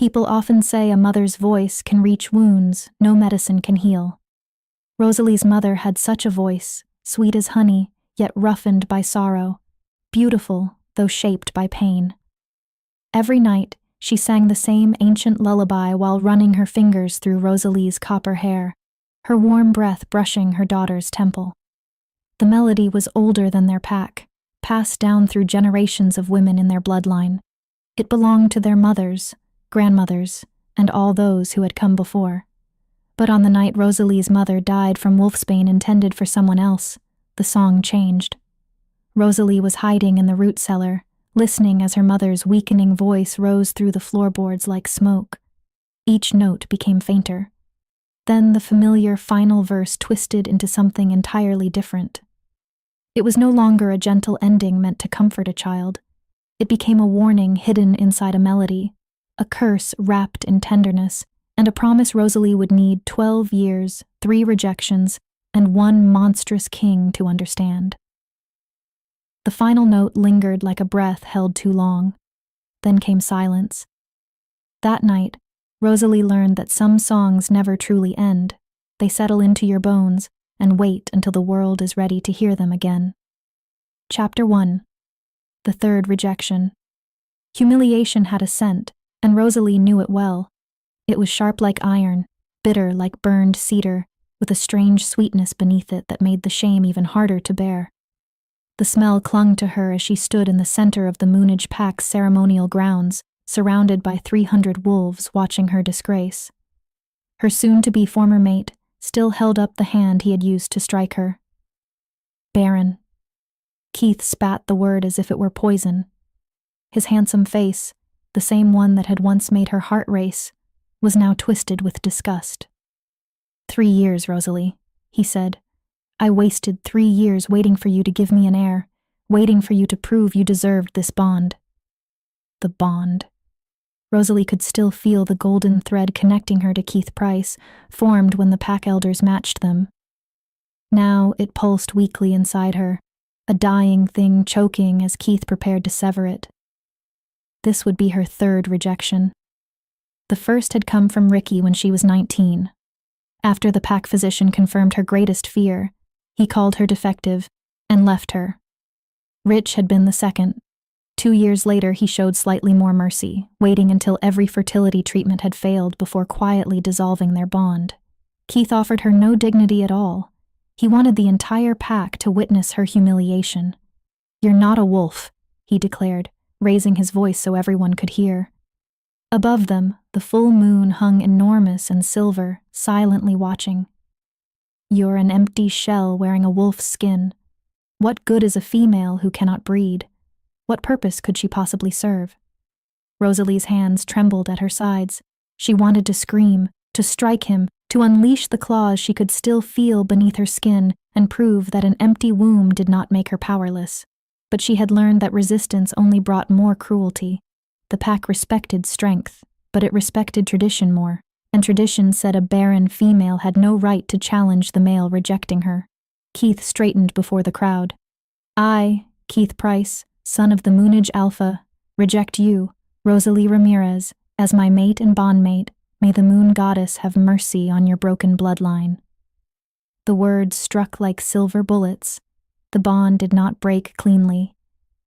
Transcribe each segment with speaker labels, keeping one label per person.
Speaker 1: People often say a mother's voice can reach wounds no medicine can heal. Rosalie's mother had such a voice, sweet as honey, yet roughened by sorrow, beautiful, though shaped by pain. Every night, she sang the same ancient lullaby while running her fingers through Rosalie's copper hair, her warm breath brushing her daughter's temple. The melody was older than their pack, passed down through generations of women in their bloodline. It belonged to their mothers, grandmothers, and all those who had come before. But on the night Rosalie's mother died from wolfsbane intended for someone else, the song changed. Rosalie was hiding in the root cellar, listening as her mother's weakening voice rose through the floorboards like smoke. Each note became fainter. Then the familiar final verse twisted into something entirely different. It was no longer a gentle ending meant to comfort a child. It became a warning hidden inside a melody, a curse wrapped in tenderness, and a promise Rosalie would need 12 years, 3 rejections, and 1 monstrous king to understand. The final note lingered like a breath held too long. Then came silence. That night, Rosalie learned that some songs never truly end. They settle into your bones and wait until the world is ready to hear them again. Chapter 1. The Third Rejection. Humiliation had a scent, and Rosalie knew it well. It was sharp like iron, bitter like burned cedar, with a strange sweetness beneath it that made the shame even harder to bear. The smell clung to her as she stood in the center of the Moonage Pack's ceremonial grounds, surrounded by 300 wolves watching her disgrace. Her soon-to-be former mate still held up the hand he had used to strike her. Barren. Keith spat the word as if it were poison. His handsome face, the same one that had once made her heart race, was now twisted with disgust. 3 years, Rosalie, he said. I wasted 3 years waiting for you to give me an heir, waiting for you to prove you deserved this bond. The bond. Rosalie could still feel the golden thread connecting her to Keith Price, formed when the pack elders matched them. Now it pulsed weakly inside her, a dying thing choking as Keith prepared to sever it. This would be her 3rd rejection. The first had come from Ricky when she was 19. After the pack physician confirmed her greatest fear, he called her defective and left her. Rich had been the second. 2 years later, he showed slightly more mercy, waiting until every fertility treatment had failed before quietly dissolving their bond. Keith offered her no dignity at all. He wanted the entire pack to witness her humiliation. You're not a wolf, he declared, raising his voice so everyone could hear. Above them, the full moon hung enormous and silver, silently watching. You're an empty shell wearing a wolf's skin. What good is a female who cannot breed? What purpose could she possibly serve? Rosalie's hands trembled at her sides. She wanted to scream, to strike him, to unleash the claws she could still feel beneath her skin and prove that an empty womb did not make her powerless. But she had learned that resistance only brought more cruelty. The pack respected strength, but it respected tradition more, and tradition said a barren female had no right to challenge the male rejecting her. Keith straightened before the crowd. I, Keith Price, son of the Moonage Alpha, reject you, Rosalie Ramirez, as my mate and bondmate. May the moon goddess have mercy on your broken bloodline. The words struck like silver bullets. The bond did not break cleanly.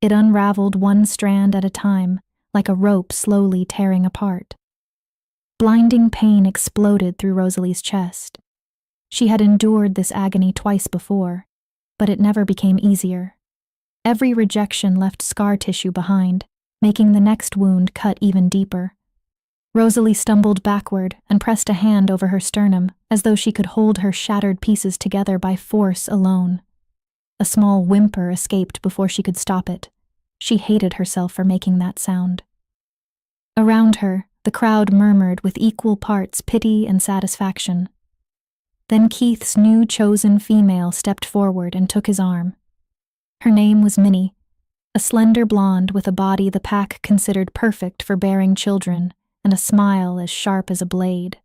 Speaker 1: It unraveled one strand at a time, like a rope slowly tearing apart. Blinding pain exploded through Rosalie's chest. She had endured this agony twice before, but it never became easier. Every rejection left scar tissue behind, making the next wound cut even deeper. Rosalie stumbled backward and pressed a hand over her sternum, as though she could hold her shattered pieces together by force alone. A small whimper escaped before she could stop it. She hated herself for making that sound. Around her, the crowd murmured with equal parts pity and satisfaction. Then Keith's new chosen female stepped forward and took his arm. Her name was Minnie, a slender blonde with a body the pack considered perfect for bearing children, and a smile as sharp as a blade.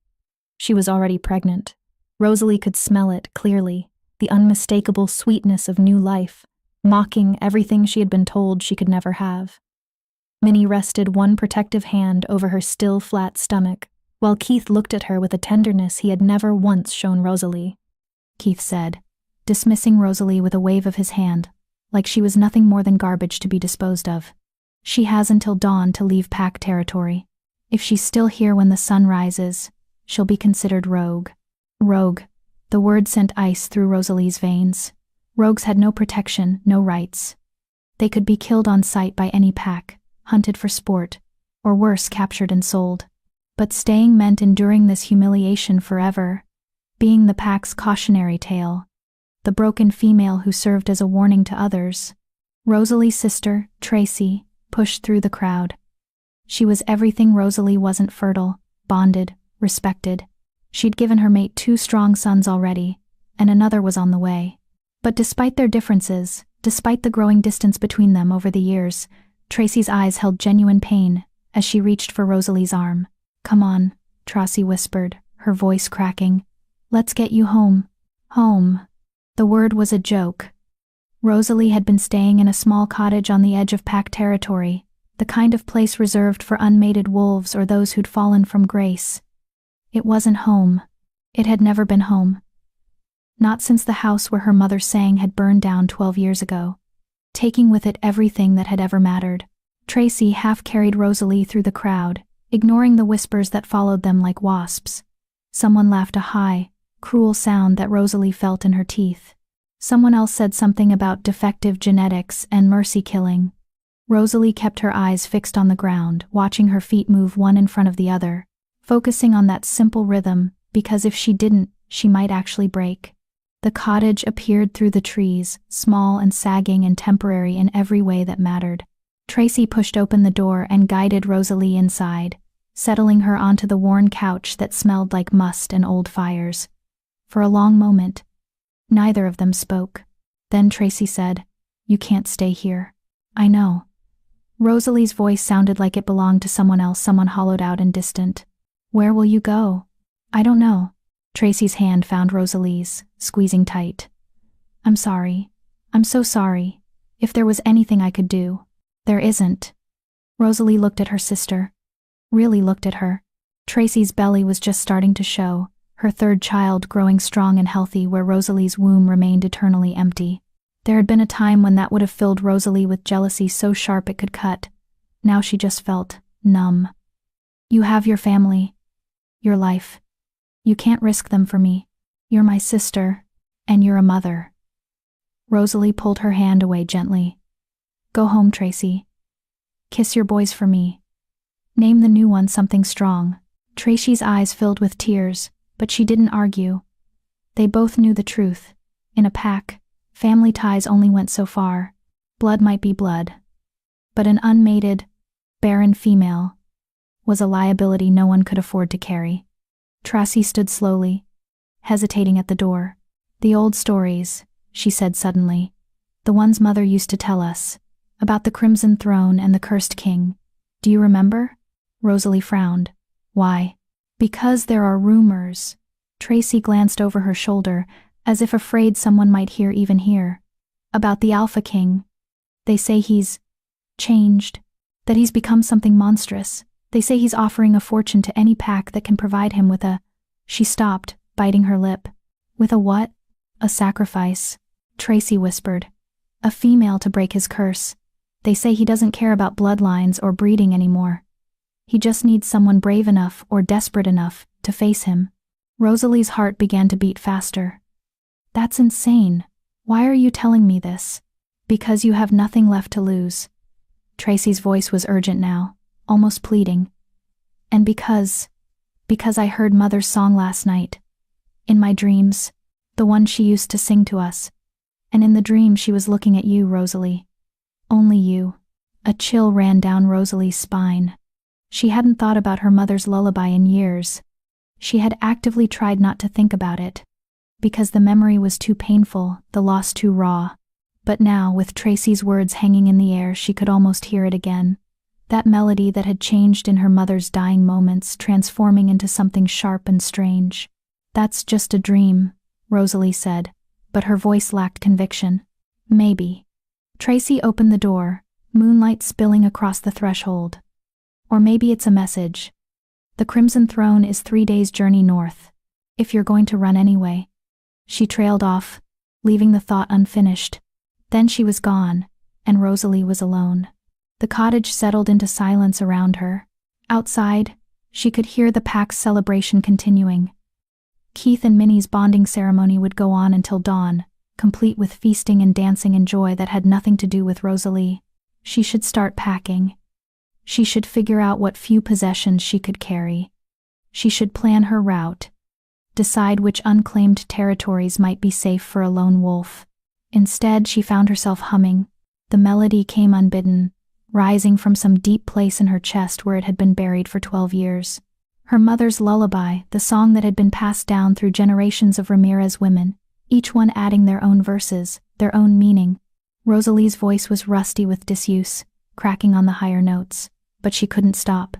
Speaker 1: She was already pregnant. Rosalie could smell it clearly, the unmistakable sweetness of new life, mocking everything she had been told she could never have. Minnie rested one protective hand over her still flat stomach, while Keith looked at her with a tenderness he had never once shown Rosalie. Keith said, dismissing Rosalie with a wave of his hand, like she was nothing more than garbage to be disposed of. She has until dawn to leave Pack territory. If she's still here when the sun rises, she'll be considered rogue. Rogue. The word sent ice through Rosalie's veins. Rogues had no protection, no rights. They could be killed on sight by any pack, hunted for sport, or worse, captured and sold. But staying meant enduring this humiliation forever, being the pack's cautionary tale, the broken female who served as a warning to others. Rosalie's sister, Tracy, pushed through the crowd. She was everything Rosalie wasn't: fertile, bonded, respected. She'd given her mate 2 strong sons already, and another was on the way. But despite their differences, despite the growing distance between them over the years, Tracy's eyes held genuine pain as she reached for Rosalie's arm. "Come on," Tracy whispered, her voice cracking. "Let's get you home." Home. The word was a joke. Rosalie had been staying in a small cottage on the edge of Pack territory, the kind of place reserved for unmated wolves or those who'd fallen from grace. It wasn't home. It had never been home. Not since the house where her mother sang had burned down 12 years ago, taking with it everything that had ever mattered. Tracy half carried Rosalie through the crowd, ignoring the whispers that followed them like wasps. Someone laughed, a high, cruel sound that Rosalie felt in her teeth. Someone else said something about defective genetics and mercy killing. Rosalie kept her eyes fixed on the ground, watching her feet move one in front of the other, focusing on that simple rhythm, because if she didn't, she might actually break. The cottage appeared through the trees, small and sagging and temporary in every way that mattered. Tracy pushed open the door and guided Rosalie inside, settling her onto the worn couch that smelled like must and old fires. For a long moment, neither of them spoke. Then Tracy said, "You can't stay here." "I know." Rosalie's voice sounded like it belonged to someone else, someone hollowed out and distant. "Where will you go?" "I don't know." Tracy's hand found Rosalie's, squeezing tight. "I'm sorry. I'm so sorry. If there was anything I could do." "There isn't." Rosalie looked at her sister. Really looked at her. Tracy's belly was just starting to show, her third child growing strong and healthy where Rosalie's womb remained eternally empty. There had been a time when that would have filled Rosalie with jealousy so sharp it could cut. Now she just felt numb. "You have your family. Your life. You can't risk them for me. You're my sister, and you're a mother." Rosalie pulled her hand away gently. "Go home, Tracy. Kiss your boys for me. Name the new one something strong." Tracy's eyes filled with tears, but she didn't argue. They both knew the truth. In a pack, family ties only went so far. Blood might be blood, but an unmated, barren female was a liability no one could afford to carry. Tracy stood slowly, hesitating at the door. "The old stories," she said suddenly. "The ones Mother used to tell us. About the Crimson Throne and the Cursed King. Do you remember?" Rosalie frowned. "Why?" "Because there are rumors." Tracy glanced over her shoulder, as if afraid someone might hear even here. "About the Alpha King. They say he's changed, that he's become something monstrous. They say he's offering a fortune to any pack that can provide him with a—" She stopped, biting her lip. "With a what?" "A sacrifice," Tracy whispered. "A female to break his curse. They say he doesn't care about bloodlines or breeding anymore. He just needs someone brave enough or desperate enough to face him." Rosalie's heart began to beat faster. "That's insane. Why are you telling me this?" "Because you have nothing left to lose." Tracy's voice was urgent now, almost pleading. "And because I heard Mother's song last night. In my dreams, the one she used to sing to us. And in the dream she was looking at you, Rosalie. Only you." A chill ran down Rosalie's spine. She hadn't thought about her mother's lullaby in years. She had actively tried not to think about it, because the memory was too painful, the loss too raw. But now, with Tracy's words hanging in the air, she could almost hear it again. That melody that had changed in her mother's dying moments, transforming into something sharp and strange. "That's just a dream," Rosalie said, but her voice lacked conviction. "Maybe." Tracy opened the door, moonlight spilling across the threshold. Or maybe it's a message. The Crimson Throne is 3 days' journey north. If you're going to run anyway. She trailed off, leaving the thought unfinished. Then she was gone, and Rosalie was alone. The cottage settled into silence around her. Outside, she could hear the pack's celebration continuing. Keith and Minnie's bonding ceremony would go on until dawn, complete with feasting and dancing and joy that had nothing to do with Rosalie. She should start packing. She should figure out what few possessions she could carry. She should plan her route. Decide which unclaimed territories might be safe for a lone wolf. Instead, she found herself humming. The melody came unbidden, rising from some deep place in her chest where it had been buried for 12 years. Her mother's lullaby, the song that had been passed down through generations of Ramirez women, each one adding their own verses, their own meaning. Rosalie's voice was rusty with disuse, cracking on the higher notes, but she couldn't stop.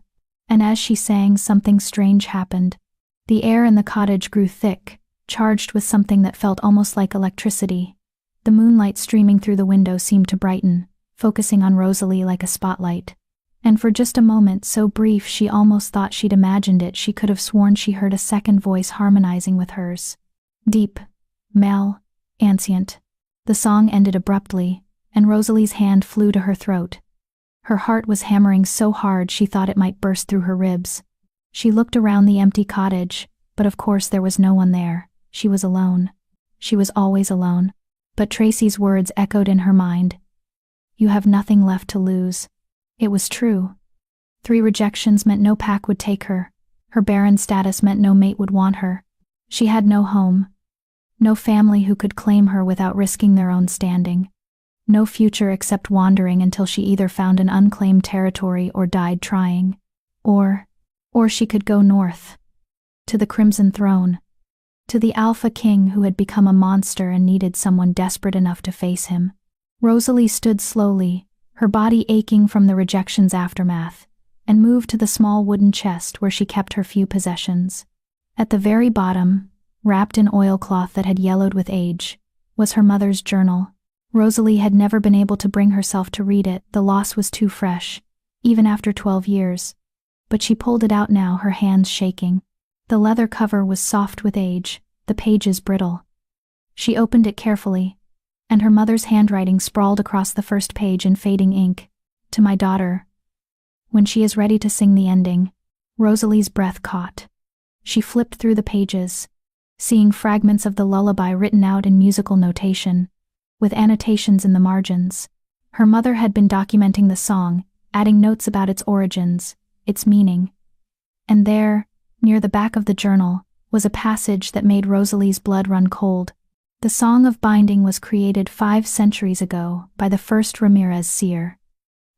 Speaker 1: And as she sang, something strange happened. The air in the cottage grew thick, charged with something that felt almost like electricity. The moonlight streaming through the window seemed to brighten, focusing on Rosalie like a spotlight. And for just a moment, so brief she almost thought she'd imagined it, she could have sworn she heard a second voice harmonizing with hers. Deep, male, ancient. The song ended abruptly, and Rosalie's hand flew to her throat. Her heart was hammering so hard she thought it might burst through her ribs. She looked around the empty cottage, but of course there was no one there. She was alone. She was always alone. But Tracy's words echoed in her mind. You have nothing left to lose. It was true. 3 rejections meant no pack would take her. Her barren status meant no mate would want her. She had no home. No family who could claim her without risking their own standing. No future except wandering until she either found an unclaimed territory or died trying. Or she could go north. To the Crimson Throne. To the Alpha King who had become a monster and needed someone desperate enough to face him. Rosalie stood slowly, her body aching from the rejection's aftermath, and moved to the small wooden chest where she kept her few possessions. At the very bottom, wrapped in oilcloth that had yellowed with age, was her mother's journal. Rosalie had never been able to bring herself to read it, the loss was too fresh, even after 12 years. But she pulled it out now, her hands shaking. The leather cover was soft with age, the pages brittle. She opened it carefully, and her mother's handwriting sprawled across the first page in fading ink. To my daughter. When she is ready to sing the ending. Rosalie's breath caught. She flipped through the pages, seeing fragments of the lullaby written out in musical notation, with annotations in the margins. Her mother had been documenting the song, adding notes about its origins, its meaning. And there, near the back of the journal, was a passage that made Rosalie's blood run cold. The Song of Binding was created 5 centuries ago by the first Ramirez seer.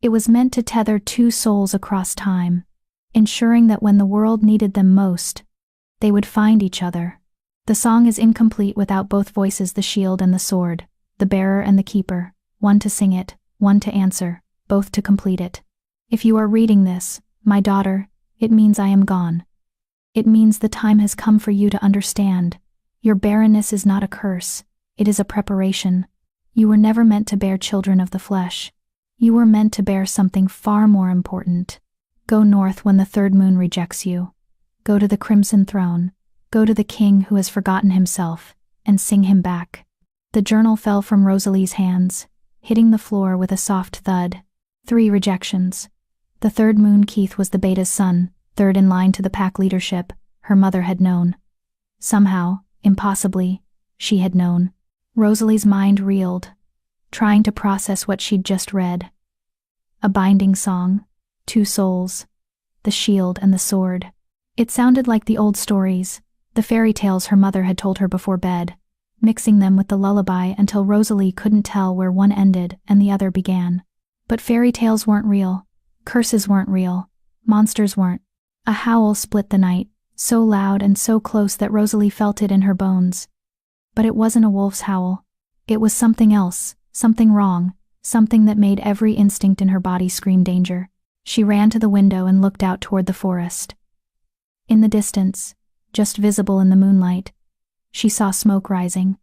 Speaker 1: It was meant to tether 2 souls across time, ensuring that when the world needed them most, they would find each other. The song is incomplete without both voices, the shield and the sword, the bearer and the keeper, one to sing it, one to answer, both to complete it. If you are reading this, my daughter, it means I am gone. It means the time has come for you to understand. Your barrenness is not a curse, it is a preparation. You were never meant to bear children of the flesh. You were meant to bear something far more important. Go north when the 3rd moon rejects you. Go to the Crimson Throne. Go to the king who has forgotten himself, and sing him back. The journal fell from Rosalie's hands, hitting the floor with a soft thud. 3 rejections. The 3rd moon, Keith was the beta's son, 3rd in line to the pack leadership, her mother had known. Somehow, impossibly, she had known. Rosalie's mind reeled, trying to process what she'd just read. A binding song, 2 souls, the shield and the sword. It sounded like the old stories, the fairy tales her mother had told her before bed, mixing them with the lullaby until Rosalie couldn't tell where one ended and the other began. But fairy tales weren't real, curses weren't real, monsters weren't. A howl split the night, so loud and so close that Rosalie felt it in her bones. But it wasn't a wolf's howl. It was something else, something wrong, something that made every instinct in her body scream danger. She ran to the window and looked out toward the forest. In the distance, just visible in the moonlight, she saw smoke rising.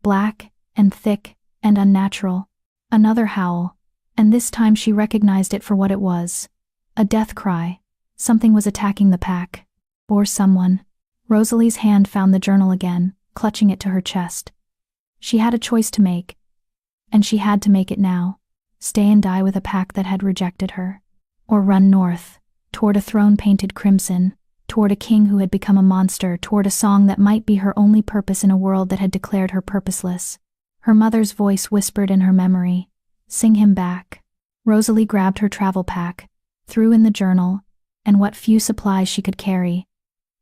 Speaker 1: Black and thick and unnatural. Another howl, And this time she recognized it for what it was. A death cry. Something was attacking the pack. Or someone. Rosalie's hand found the journal again, clutching it to her chest. She had a choice to make. And she had to make it now. Stay and die with a pack that had rejected her. Or run north, toward a throne painted crimson, toward a king who had become a monster, toward a song that might be her only purpose in a world that had declared her purposeless. Her mother's voice whispered in her memory, "Sing him back." Rosalie grabbed her travel pack, threw in the journal, and what few supplies she could carry,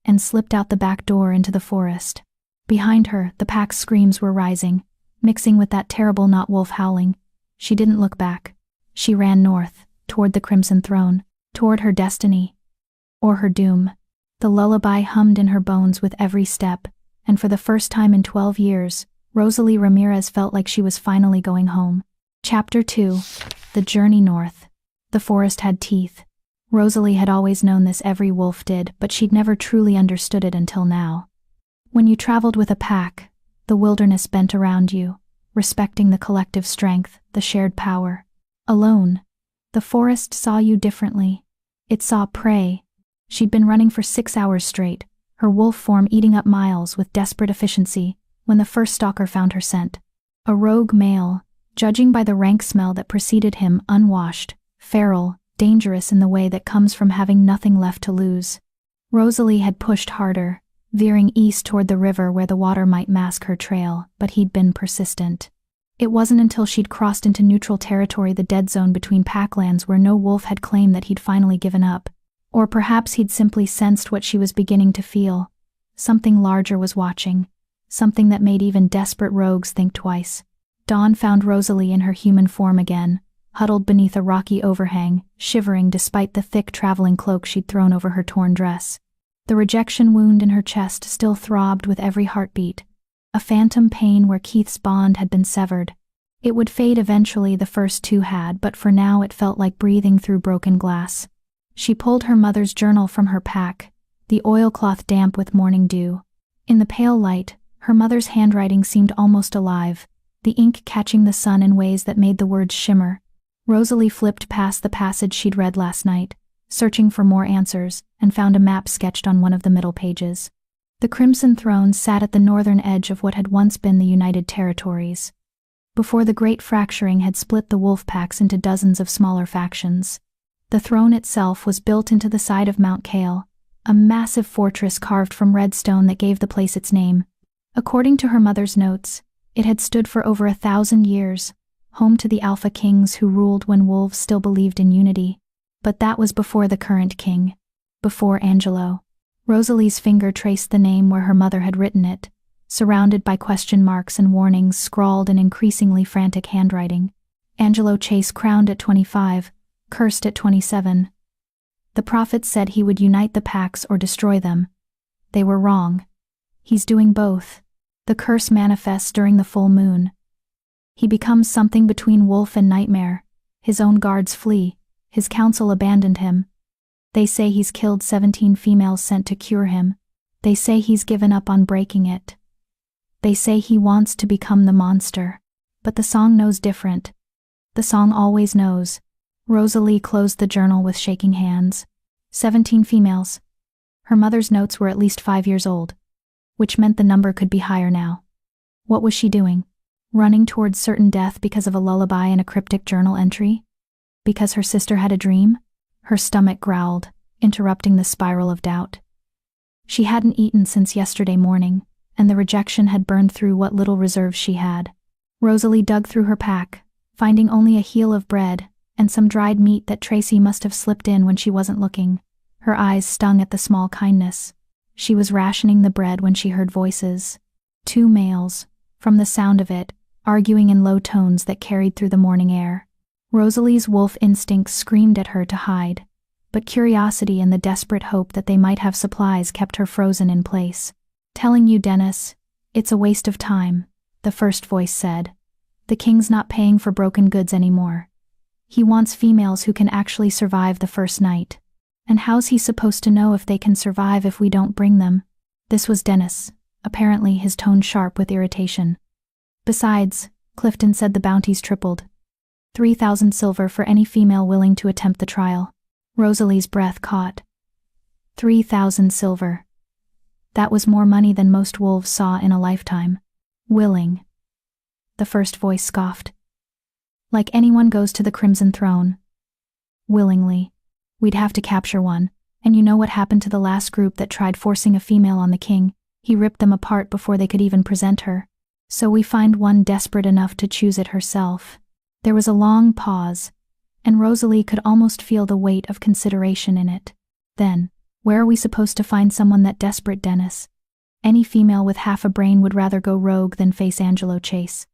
Speaker 1: and slipped out the back door into the forest. Behind her, the pack's screams were rising, mixing with that terrible not-wolf howling. She didn't look back. She ran north, toward the Crimson Throne, toward her destiny. Or her doom. The lullaby hummed in her bones with every step, and for the first time in 12 years, Rosalie Ramirez felt like she was finally going home. Chapter 2. The Journey North. The forest had teeth. Rosalie had always known this, every wolf did, but she'd never truly understood it until now. When you traveled with a pack, the wilderness bent around you, respecting the collective strength, the shared power. Alone, the forest saw you differently. It saw prey. She'd been running for 6 hours straight, her wolf form eating up miles with desperate efficiency, when the first stalker found her scent. A rogue male, judging by the rank smell that preceded him, unwashed, feral, dangerous in the way that comes from having nothing left to lose. Rosalie had pushed harder, veering east toward the river where the water might mask her trail, but he'd been persistent. It wasn't until she'd crossed into neutral territory, the dead zone between packlands where no wolf had claimed, that he'd finally given up. Or perhaps he'd simply sensed what she was beginning to feel. Something larger was watching. Something that made even desperate rogues think twice. Dawn found Rosalie in her human form again, huddled beneath a rocky overhang, shivering despite the thick traveling cloak she'd thrown over her torn dress. The rejection wound in her chest still throbbed with every heartbeat. A phantom pain where Keith's bond had been severed. It would fade eventually, the first two had, but for now it felt like breathing through broken glass. She pulled her mother's journal from her pack, the oilcloth damp with morning dew. In the pale light, her mother's handwriting seemed almost alive, the ink catching the sun in ways that made the words shimmer. Rosalie flipped past the passage she'd read last night, searching for more answers, and found a map sketched on one of the middle pages. The Crimson Throne sat at the northern edge of what had once been the United Territories. Before the Great Fracturing had split the wolf packs into dozens of smaller factions. The throne itself was built into the side of Mount Kale, a massive fortress carved from red stone that gave the place its name. According to her mother's notes, it had stood for over 1,000 years, home to the Alpha Kings who ruled when wolves still believed in unity. But that was before the current king. Before Angelo. Rosalie's finger traced the name where her mother had written it, surrounded by question marks and warnings scrawled in increasingly frantic handwriting. Angelo Chase, crowned at 25, cursed at 27. The prophets said he would unite the packs or destroy them. They were wrong. He's doing both. The curse manifests during the full moon. He becomes something between wolf and nightmare. His own guards flee. His council abandoned him. They say he's killed 17 females sent to cure him. They say he's given up on breaking it. They say he wants to become the monster. But the song knows different. The song always knows. Rosalie closed the journal with shaking hands. 17 females. Her mother's notes were at least 5 years old, which meant the number could be higher now. What was she doing? Running towards certain death because of a lullaby and a cryptic journal entry? Because her sister had a dream? Her stomach growled, interrupting the spiral of doubt. She hadn't eaten since yesterday morning, and the rejection had burned through what little reserve she had. Rosalie dug through her pack, finding only a heel of bread and some dried meat that Tracy must have slipped in when she wasn't looking. Her eyes stung at the small kindness. She was rationing the bread when she heard voices. 2 males, from the sound of it, arguing in low tones that carried through the morning air. Rosalie's wolf instincts screamed at her to hide, but curiosity and the desperate hope that they might have supplies kept her frozen in place. "Telling you, Dennis, it's a waste of time," the first voice said. "The king's not paying for broken goods anymore. He wants females who can actually survive the first night. And how's he supposed to know if they can survive if we don't bring them?" This was Dennis, apparently his tone sharp with irritation. "Besides," Clifton said, "the bounty's tripled. 3,000 silver for any female willing to attempt the trial. Rosalie's breath caught. 3,000 silver. That was more money than most wolves saw in a lifetime. Willing. The first voice scoffed. Like anyone goes to the Crimson Throne. Willingly. We'd have to capture one, and you know what happened to the last group that tried forcing a female on the king? He ripped them apart before they could even present her. So we find one desperate enough to choose it herself. There was a long pause, and Rosalie could almost feel the weight of consideration in it. Then, where are we supposed to find someone that desperate, Dennis? Any female with half a brain would rather go rogue than face Angelo Chase.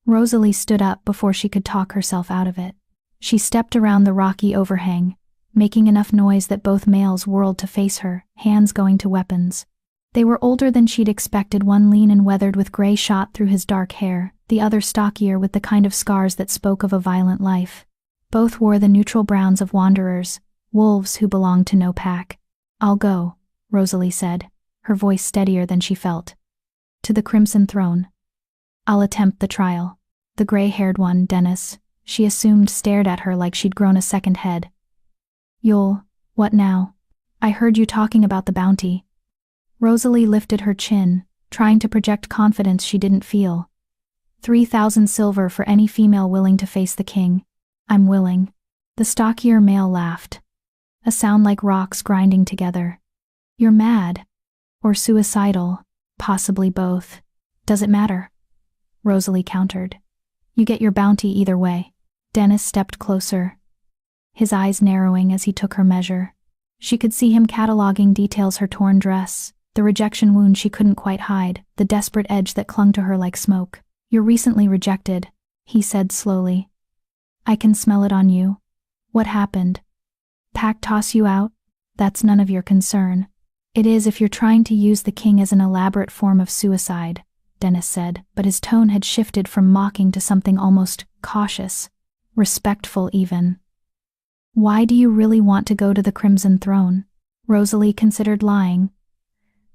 Speaker 1: Rosalie stood up before she could talk herself out of it. She stepped around the rocky overhang, making enough noise that both males whirled to face her, hands going to weapons. They were older than she'd expected, one lean and weathered with gray shot through his dark hair, the other stockier with the kind of scars that spoke of a violent life. Both wore the neutral browns of wanderers, wolves who belonged to no pack. "I'll go," Rosalie said, her voice steadier than she felt. "To the Crimson Throne. I'll attempt the trial." The gray-haired one, Dennis, she assumed, stared at her like she'd grown a second head. What now? I heard you talking about the bounty." Rosalie lifted her chin, trying to project confidence she didn't feel. 3,000 silver for any female willing to face the king. I'm willing. The stockier male laughed. A sound like rocks grinding together. You're mad. Or suicidal. Possibly both. Does it matter? Rosalie countered. You get your bounty either way. Dennis stepped closer, his eyes narrowing as he took her measure. She could see him cataloging details: her torn dress, the rejection wound she couldn't quite hide, the desperate edge that clung to her like smoke. You're recently rejected, he said slowly. I can smell it on you. What happened? Pack toss you out? That's none of your concern. It is if you're trying to use the king as an elaborate form of suicide, Dennis said, but his tone had shifted from mocking to something almost cautious, respectful even. Why do you really want to go to the Crimson Throne? Rosalie considered lying.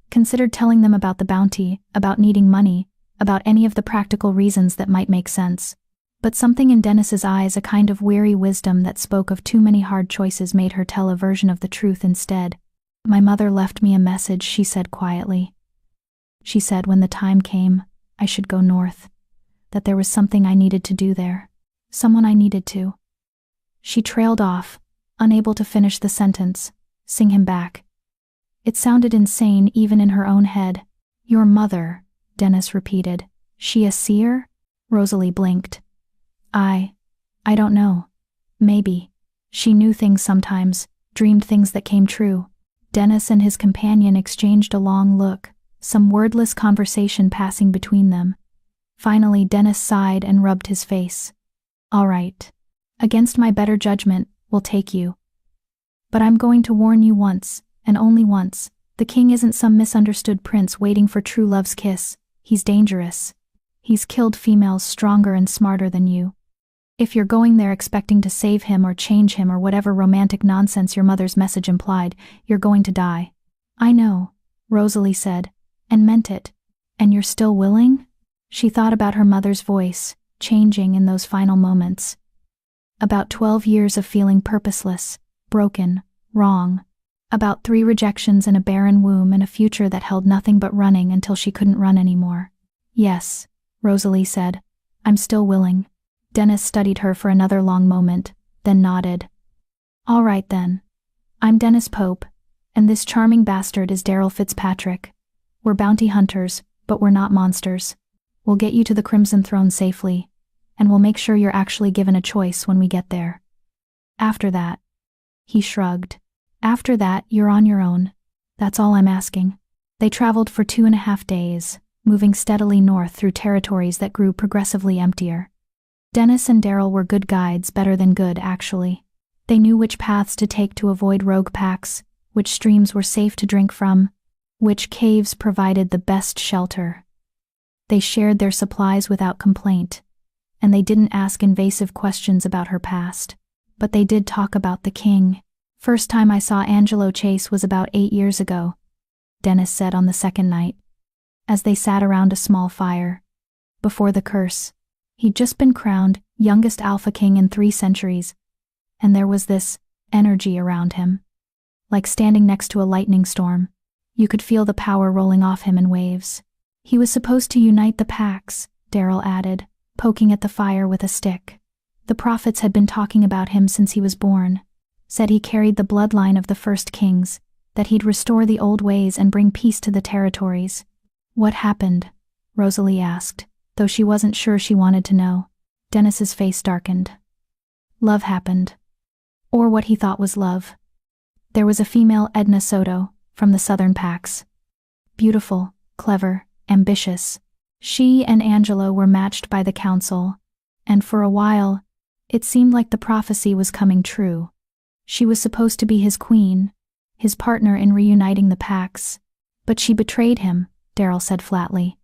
Speaker 1: Considered telling them about the bounty, about needing money, about any of the practical reasons that might make sense. But something in Dennis's eyes, a kind of weary wisdom that spoke of too many hard choices, made her tell a version of the truth instead. My mother left me a message, she said quietly. She said when the time came, I should go north. That there was something I needed to do there. Someone I needed to. She trailed off, unable to finish the sentence, sing him back. It sounded insane even in her own head. Your mother, Dennis repeated. She a seer? Rosalie blinked. I don't know. Maybe. She knew things sometimes, dreamed things that came true. Dennis and his companion exchanged a long look, some wordless conversation passing between them. Finally, Dennis sighed and rubbed his face. All right. Against my better judgment, we'll take you. But I'm going to warn you once, and only once. The king isn't some misunderstood prince waiting for true love's kiss. He's dangerous. He's killed females stronger and smarter than you. If you're going there expecting to save him or change him or whatever romantic nonsense your mother's message implied, you're going to die. I know, Rosalie said, and meant it. And you're still willing? She thought about her mother's voice, changing in those final moments. About 12 years of feeling purposeless, broken, wrong. About 3 rejections and a barren womb and a future that held nothing but running until she couldn't run anymore. Yes, Rosalie said. I'm still willing. Dennis studied her for another long moment, then nodded. All right then. I'm Dennis Pope, and this charming bastard is Daryl Fitzpatrick. We're bounty hunters, but we're not monsters. We'll get you to the Crimson Throne safely, and we'll make sure you're actually given a choice when we get there. After that, he shrugged. After that, you're on your own. That's all I'm asking. They traveled for 2.5 days, moving steadily north through territories that grew progressively emptier. Dennis and Daryl were good guides, better than good, actually. They knew which paths to take to avoid rogue packs, which streams were safe to drink from, which caves provided the best shelter. They shared their supplies without complaint, and they didn't ask invasive questions about her past. But they did talk about the king. First time I saw Angelo Chase was about 8 years ago, Dennis said on the second night, as they sat around a small fire. Before the curse. He'd just been crowned, youngest Alpha King in 3 centuries, and there was this energy around him. Like standing next to a lightning storm. You could feel the power rolling off him in waves. He was supposed to unite the packs, Daryl added, poking at the fire with a stick. The prophets had been talking about him since he was born. Said he carried the bloodline of the first kings, that he'd restore the old ways and bring peace to the territories. What happened? Rosalie asked, though she wasn't sure she wanted to know. Dennis's face darkened. Love happened. Or what he thought was love. There was a female Edna Soto, from the southern packs. Beautiful, clever, ambitious. She and Angelo were matched by the council, and for a while, it seemed like the prophecy was coming true. She was supposed to be his queen, his partner in reuniting the packs. But she betrayed him, Daryl said flatly.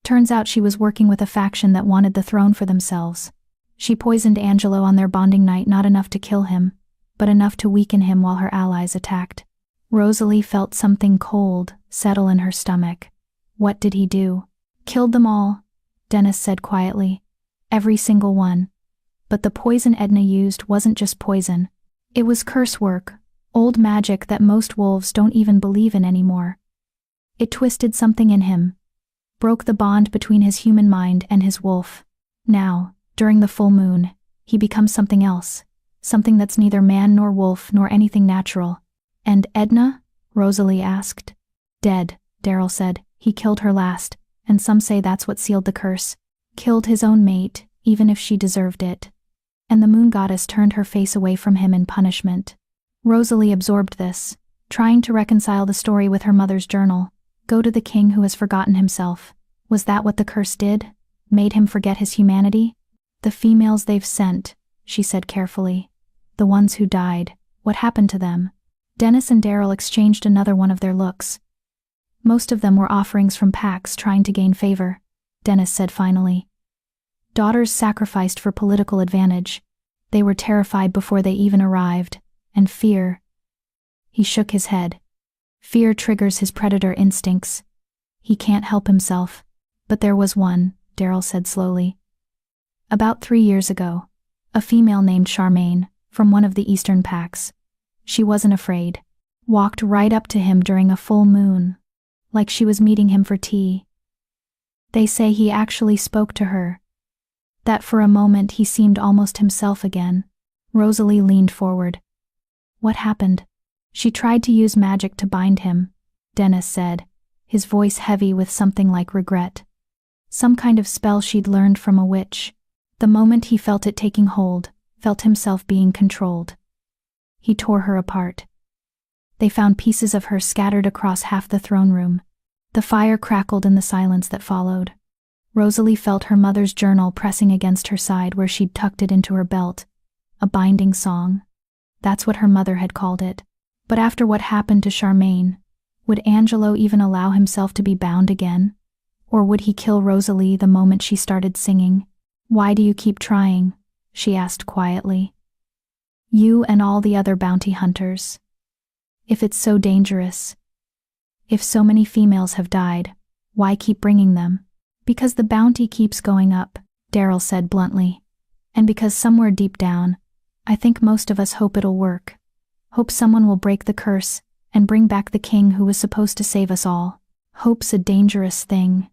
Speaker 1: Turns out she was working with a faction that wanted the throne for themselves. She poisoned Angelo on their bonding night, not enough to kill him, but enough to weaken him while her allies attacked. Rosalie felt something cold settle in her stomach. What did he do? Killed them all, Dennis said quietly. Every single one. But the poison Edna used wasn't just poison. It was curse work, old magic that most wolves don't even believe in anymore. It twisted something in him. Broke the bond between his human mind and his wolf. Now, during the full moon, he becomes something else. Something that's neither man nor wolf nor anything natural. And Edna? Rosalie asked. Dead, Daryl said. He killed her last, and some say that's what sealed the curse. Killed his own mate, even if she deserved it. And the moon goddess turned her face away from him in punishment. Rosalie absorbed this, trying to reconcile the story with her mother's journal. Go to the king who has forgotten himself. Was that what the curse did? Made him forget his humanity? The females they've sent, she said carefully. The ones who died, what happened to them? Dennis and Daryl exchanged another one of their looks. Most of them were offerings from packs trying to gain favor, Dennis said finally. Daughters sacrificed for political advantage. They were terrified before they even arrived, and fear. He shook his head. Fear triggers his predator instincts. He can't help himself. But there was one, Daryl said slowly. About 3 years ago, a female named Charmaine, from one of the eastern packs. She wasn't afraid. Walked right up to him during a full moon, like she was meeting him for tea. They say he actually spoke to her. That for a moment he seemed almost himself again. Rosalie leaned forward. What happened? She tried to use magic to bind him, Dennis said, his voice heavy with something like regret. Some kind of spell she'd learned from a witch. The moment he felt it taking hold, felt himself being controlled. He tore her apart. They found pieces of her scattered across half the throne room. The fire crackled in the silence that followed. Rosalie felt her mother's journal pressing against her side where she'd tucked it into her belt. A binding song. That's what her mother had called it. But after what happened to Charmaine, would Angelo even allow himself to be bound again? Or would he kill Rosalie the moment she started singing? Why do you keep trying? She asked quietly. You and all the other bounty hunters. If it's so dangerous, if so many females have died, why keep bringing them? Because the bounty keeps going up, Daryl said bluntly. And because somewhere deep down, I think most of us hope it'll work. Hope someone will break the curse and bring back the king who was supposed to save us all. Hope's a dangerous thing,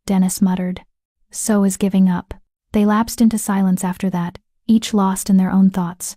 Speaker 1: Dennis muttered. So is giving up. They lapsed into silence after that, each lost in their own thoughts.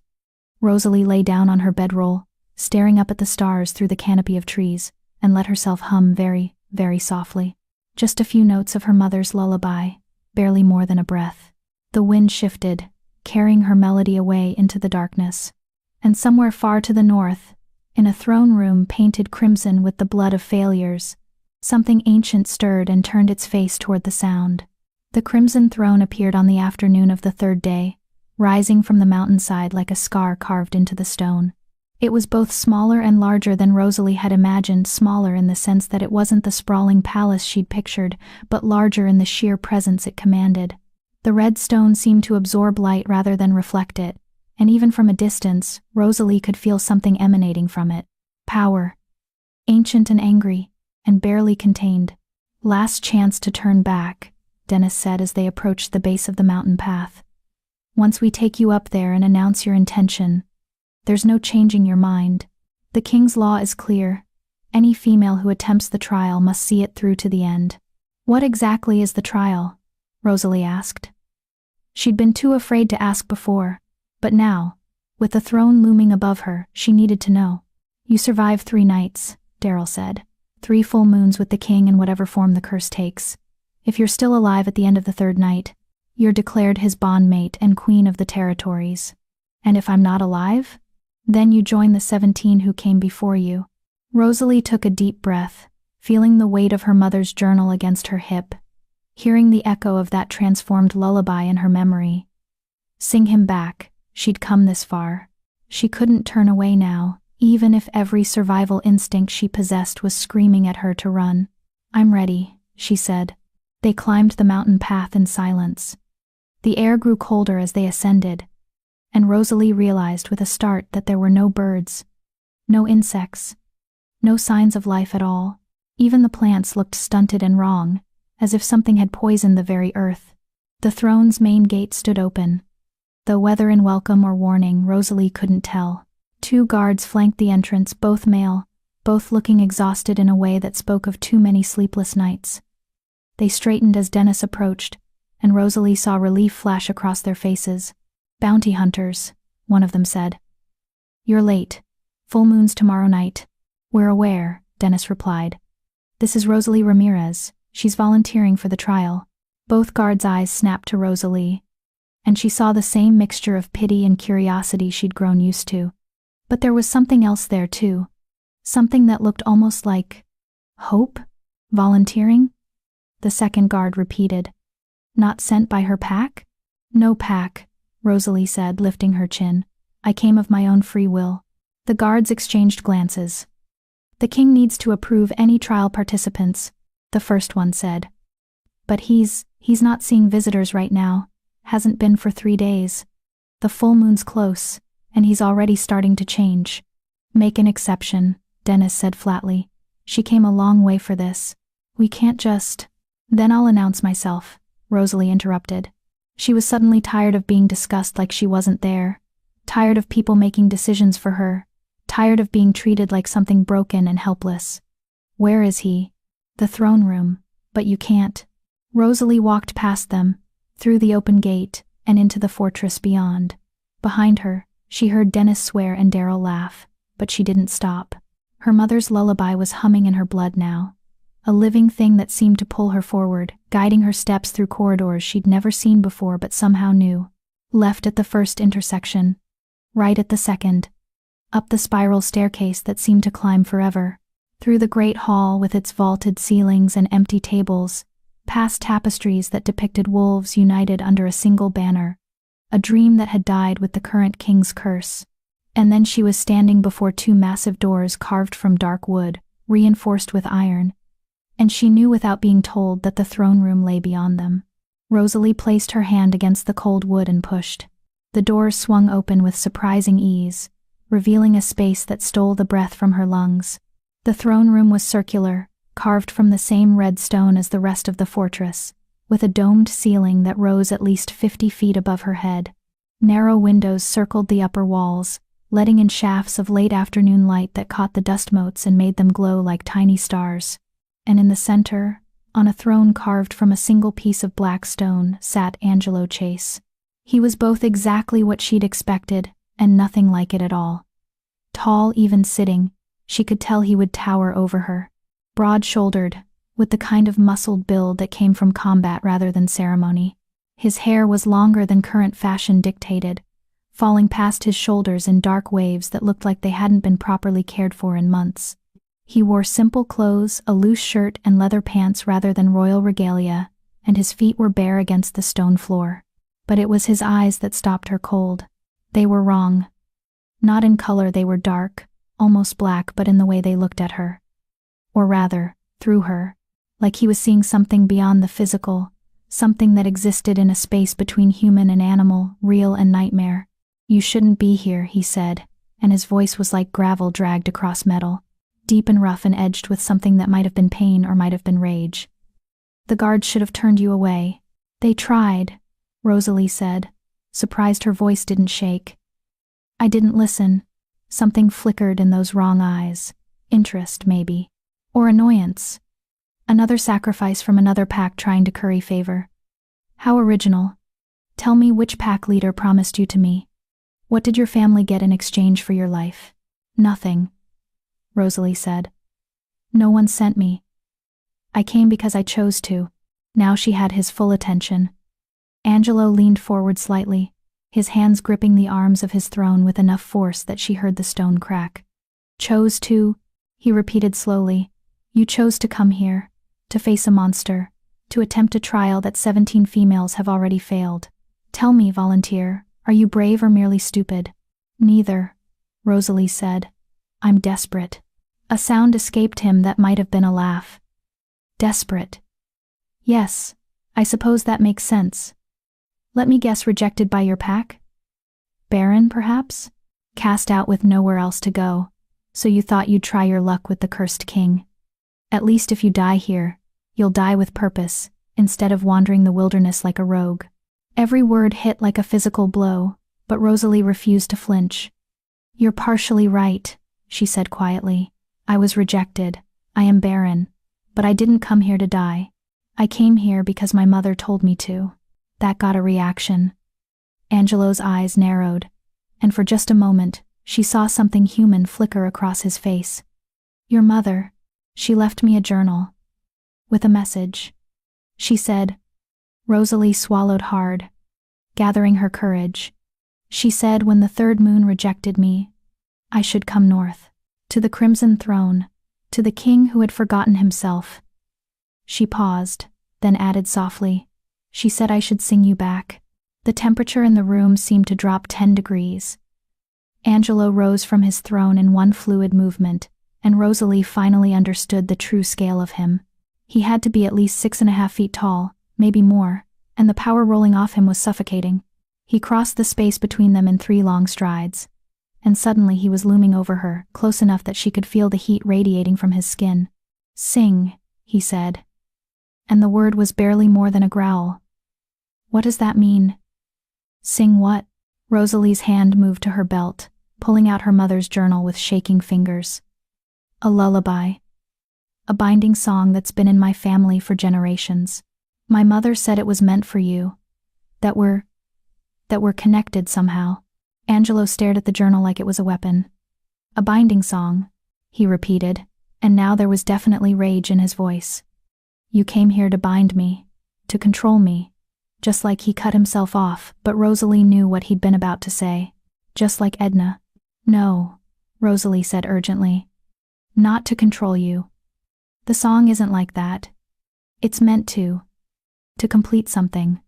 Speaker 1: Rosalie lay down on her bedroll, staring up at the stars through the canopy of trees, and let herself hum very, very softly. Just a few notes of her mother's lullaby, barely more than a breath. The wind shifted, carrying her melody away into the darkness. And somewhere far to the north, in a throne room painted crimson with the blood of failures, something ancient stirred and turned its face toward the sound. The crimson throne appeared on the afternoon of the 3rd day, rising from the mountainside like a scar carved into the stone. It was both smaller and larger than Rosalie had imagined, smaller in the sense that it wasn't the sprawling palace she'd pictured, but larger in the sheer presence it commanded. The red stone seemed to absorb light rather than reflect it, and even from a distance, Rosalie could feel something emanating from it. Power. Ancient and angry, and barely contained. Last chance to turn back, Dennis said as they approached the base of the mountain path. Once we take you up there and announce your intention, there's no changing your mind. The king's law is clear. Any female who attempts the trial must see it through to the end." "What exactly is the trial?" Rosalie asked. She'd been too afraid to ask before, but now, with the throne looming above her, she needed to know. "You survive 3 nights, Daryl said. 3 full moons with the king in whatever form the curse takes. If you're still alive at the end of the 3rd night, you're declared his bondmate and queen of the territories. And if I'm not alive, then you join the 17 who came before you." Rosalie took a deep breath, feeling the weight of her mother's journal against her hip, hearing the echo of that transformed lullaby in her memory. Sing him back, she'd come this far. She couldn't turn away now, even if every survival instinct she possessed was screaming at her to run. "I'm ready," she said. They climbed the mountain path in silence. The air grew colder as they ascended, and Rosalie realized with a start that there were no birds, no insects, no signs of life at all. Even the plants looked stunted and wrong, as if something had poisoned the very earth. The throne's main gate stood open. Though whether in welcome or warning, Rosalie couldn't tell. 2 guards flanked the entrance, both male, both looking exhausted in a way that spoke of too many sleepless nights. They straightened as Dennis approached, and Rosalie saw relief flash across their faces. "Bounty hunters," one of them said. "You're late. Full moon's tomorrow night." "We're aware," Dennis replied. "This is Rosalie Ramirez. She's volunteering for the trial." Both guards' eyes snapped to Rosalie, and she saw the same mixture of pity and curiosity she'd grown used to. But there was something else there too. Something that looked almost like hope? "Volunteering?" the second guard repeated. "Not sent by her pack?" "No pack," Rosalie said, lifting her chin. "I came of my own free will." The guards exchanged glances. "The king needs to approve any trial participants," the first one said. "But he's not seeing visitors right now. Hasn't been for 3 days. The full moon's close, and he's already starting to change." "Make an exception," Dennis said flatly. "She came a long way for this. We can't just—" "Then I'll announce myself," Rosalie interrupted. She was suddenly tired of being discussed like she wasn't there, tired of people making decisions for her, tired of being treated like something broken and helpless. "Where is he?" "The throne room. But you can't." Rosalie walked past them, through the open gate, and into the fortress beyond. Behind her, she heard Dennis swear and Daryl laugh, but she didn't stop. Her mother's lullaby was humming in her blood now, a living thing that seemed to pull her forward, guiding her steps through corridors she'd never seen before but somehow knew. Left at the first intersection, right at the second, up the spiral staircase that seemed to climb forever, through the great hall with its vaulted ceilings and empty tables, past tapestries that depicted wolves united under a single banner, a dream that had died with the current king's curse. And then she was standing before 2 massive doors carved from dark wood, reinforced with iron, and she knew without being told that the throne room lay beyond them. Rosalie placed her hand against the cold wood and pushed. The doors swung open with surprising ease, revealing a space that stole the breath from her lungs. The throne room was circular, carved from the same red stone as the rest of the fortress, with a domed ceiling that rose at least 50 feet above her head. Narrow windows circled the upper walls, letting in shafts of late afternoon light that caught the dust motes and made them glow like tiny stars. And in the center, on a throne carved from a single piece of black stone, sat Angelo Chase. He was both exactly what she'd expected and nothing like it at all. Tall, even sitting, she could tell he would tower over her. Broad-shouldered, with the kind of muscled build that came from combat rather than ceremony. His hair was longer than current fashion dictated, falling past his shoulders in dark waves that looked like they hadn't been properly cared for in months. He wore simple clothes, a loose shirt and leather pants rather than royal regalia, and his feet were bare against the stone floor. But it was his eyes that stopped her cold. They were wrong. Not in color, they were dark, almost black, but in the way they looked at her. Or rather, through her, like he was seeing something beyond the physical, something that existed in a space between human and animal, real and nightmare. "You shouldn't be here," he said, and his voice was like gravel dragged across metal, deep and rough and edged with something that might have been pain or might have been rage. "The guards should have turned you away." "They tried," Rosalie said, surprised her voice didn't shake. I didn't listen. Something flickered in those wrong eyes. Interest, maybe. Or annoyance. Another sacrifice from another pack trying to curry favor. How original. Tell me which pack leader promised you to me. What did your family get in exchange for your life? Nothing, Rosalie said. No one sent me. I came because I chose to. Now she had his full attention. Angelo leaned forward slightly, his hands gripping the arms of his throne with enough force that she heard the stone crack. Chose to, he repeated slowly. You chose to come here, to face a monster, to attempt a trial that 17 females have already failed. Tell me, volunteer, are you brave or merely stupid? Neither, Rosalie said. I'm desperate. A sound escaped him that might have been a laugh. Desperate. Yes, I suppose that makes sense. Let me guess, rejected by your pack? Barren, perhaps? Cast out with nowhere else to go, so you thought you'd try your luck with the cursed king. At least if you die here, you'll die with purpose, instead of wandering the wilderness like a rogue. Every word hit like a physical blow, but Rosalie refused to flinch. You're partially right, she said quietly. I was rejected. I am barren. But I didn't come here to die. I came here because my mother told me to. That got a reaction. Angelo's eyes narrowed, and for just a moment, she saw something human flicker across his face. Your mother. She left me a journal. With a message. She said. Rosalie swallowed hard, gathering her courage. She said when the third moon rejected me, I should come north, to the crimson throne, to the king who had forgotten himself. She paused, then added softly, she said I should sing you back. The temperature in the room seemed to drop 10 degrees. Angelo rose from his throne in one fluid movement, and Rosalie finally understood the true scale of him. He had to be at least 6.5 feet tall, maybe more, and the power rolling off him was suffocating. He crossed the space between them in 3 long strides, and suddenly he was looming over her, close enough that she could feel the heat radiating from his skin. Sing, he said. And the word was barely more than a growl. What does that mean? Sing what? Rosalie's hand moved to her belt, pulling out her mother's journal with shaking fingers. A lullaby. A binding song that's been in my family for generations. My mother said it was meant for you. That we're connected somehow. Angelo stared at the journal like it was a weapon. A binding song, he repeated, and now there was definitely rage in his voice. You came here to bind me, to control me. Just like he cut himself off, but Rosalie knew what he'd been about to say. Just like Edna. No, Rosalie said urgently. Not to control you. The song isn't like that. It's meant to complete something.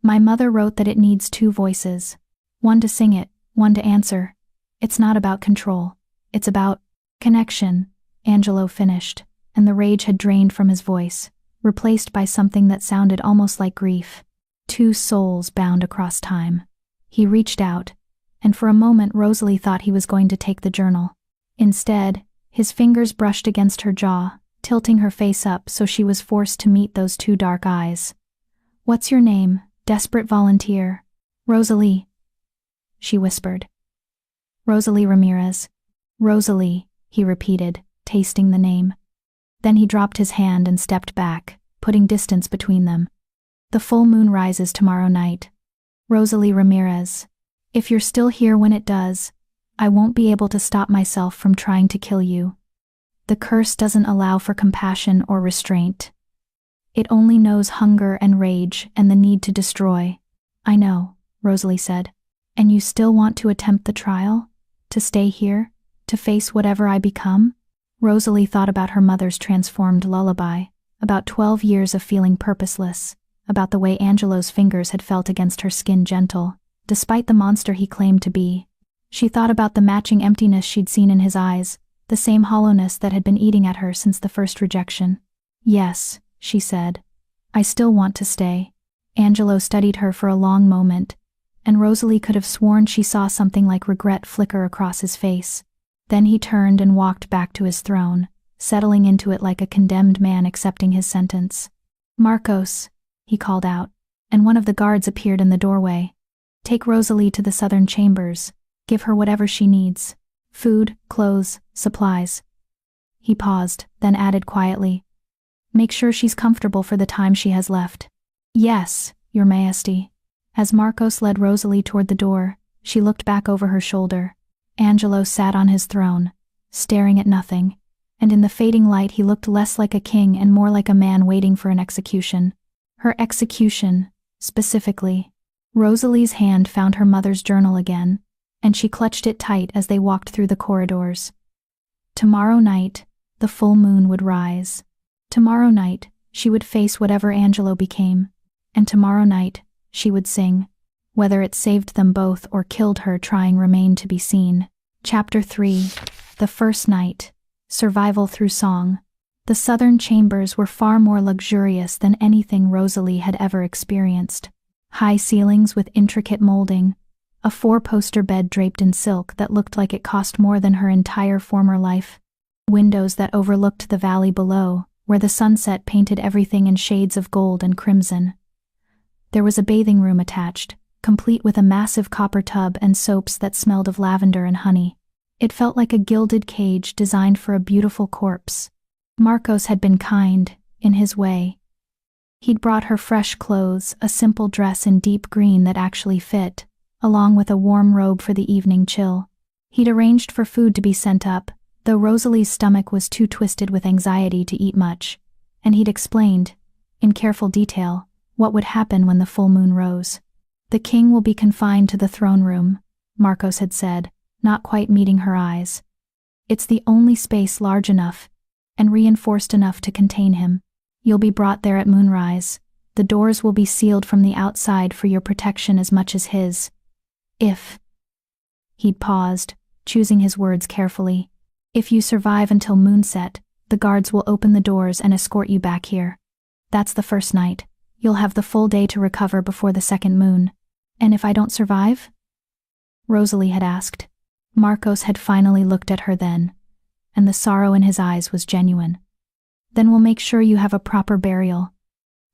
Speaker 1: My mother wrote that it needs 2 voices. One to sing it, one to answer. It's not about control. It's about connection, Angelo finished, and the rage had drained from his voice, replaced by something that sounded almost like grief. 2 souls bound across time. He reached out, and for a moment Rosalie thought he was going to take the journal. Instead, his fingers brushed against her jaw, tilting her face up so she was forced to meet those 2 dark eyes. What's your name, desperate volunteer? Rosalie, she whispered. Rosalie Ramirez. Rosalie, he repeated, tasting the name. Then he dropped his hand and stepped back, putting distance between them. The full moon rises tomorrow night. Rosalie Ramirez. If you're still here when it does, I won't be able to stop myself from trying to kill you. The curse doesn't allow for compassion or restraint. It only knows hunger and rage and the need to destroy. I know, Rosalie said. And you still want to attempt the trial? To stay here? To face whatever I become? Rosalie thought about her mother's transformed lullaby, about 12 years of feeling purposeless, about the way Angelo's fingers had felt against her skin gentle, despite the monster he claimed to be. She thought about the matching emptiness she'd seen in his eyes, the same hollowness that had been eating at her since the first rejection. Yes, she said. I still want to stay. Angelo studied her for a long moment, and Rosalie could have sworn she saw something like regret flicker across his face. Then he turned and walked back to his throne, settling into it like a condemned man accepting his sentence. Marcos, he called out, and one of the guards appeared in the doorway. Take Rosalie to the southern chambers. Give her whatever she needs. Food, clothes, supplies. He paused, then added quietly. Make sure she's comfortable for the time she has left. Yes, Your Majesty. As Marcos led Rosalie toward the door, she looked back over her shoulder. Angelo sat on his throne, staring at nothing, and in the fading light he looked less like a king and more like a man waiting for an execution. Her execution, specifically. Rosalie's hand found her mother's journal again, and she clutched it tight as they walked through the corridors. Tomorrow night, the full moon would rise. Tomorrow night, she would face whatever Angelo became, and tomorrow night, she would sing. Whether it saved them both or killed her trying remained to be seen. Chapter 3. The First Night. Survival Through Song. The southern chambers were far more luxurious than anything Rosalie had ever experienced. High ceilings with intricate molding, a 4-poster bed draped in silk that looked like it cost more than her entire former life, windows that overlooked the valley below, where the sunset painted everything in shades of gold and crimson. There was a bathing room attached, complete with a massive copper tub and soaps that smelled of lavender and honey. It felt like a gilded cage designed for a beautiful corpse. Marcos had been kind, in his way. He'd brought her fresh clothes, a simple dress in deep green that actually fit, along with a warm robe for the evening chill. He'd arranged for food to be sent up, though Rosalie's stomach was too twisted with anxiety to eat much, and he'd explained, in careful detail, what would happen when the full moon rose. The king will be confined to the throne room, Marcos had said, not quite meeting her eyes. It's the only space large enough and reinforced enough to contain him. You'll be brought there at moonrise. The doors will be sealed from the outside for your protection as much as his. If. He'd paused, choosing his words carefully. If you survive until moonset, the guards will open the doors and escort you back here. That's the first night. You'll have the full day to recover before the second moon. And if I don't survive? Rosalie had asked. Marcos had finally looked at her then, and the sorrow in his eyes was genuine. Then we'll make sure you have a proper burial.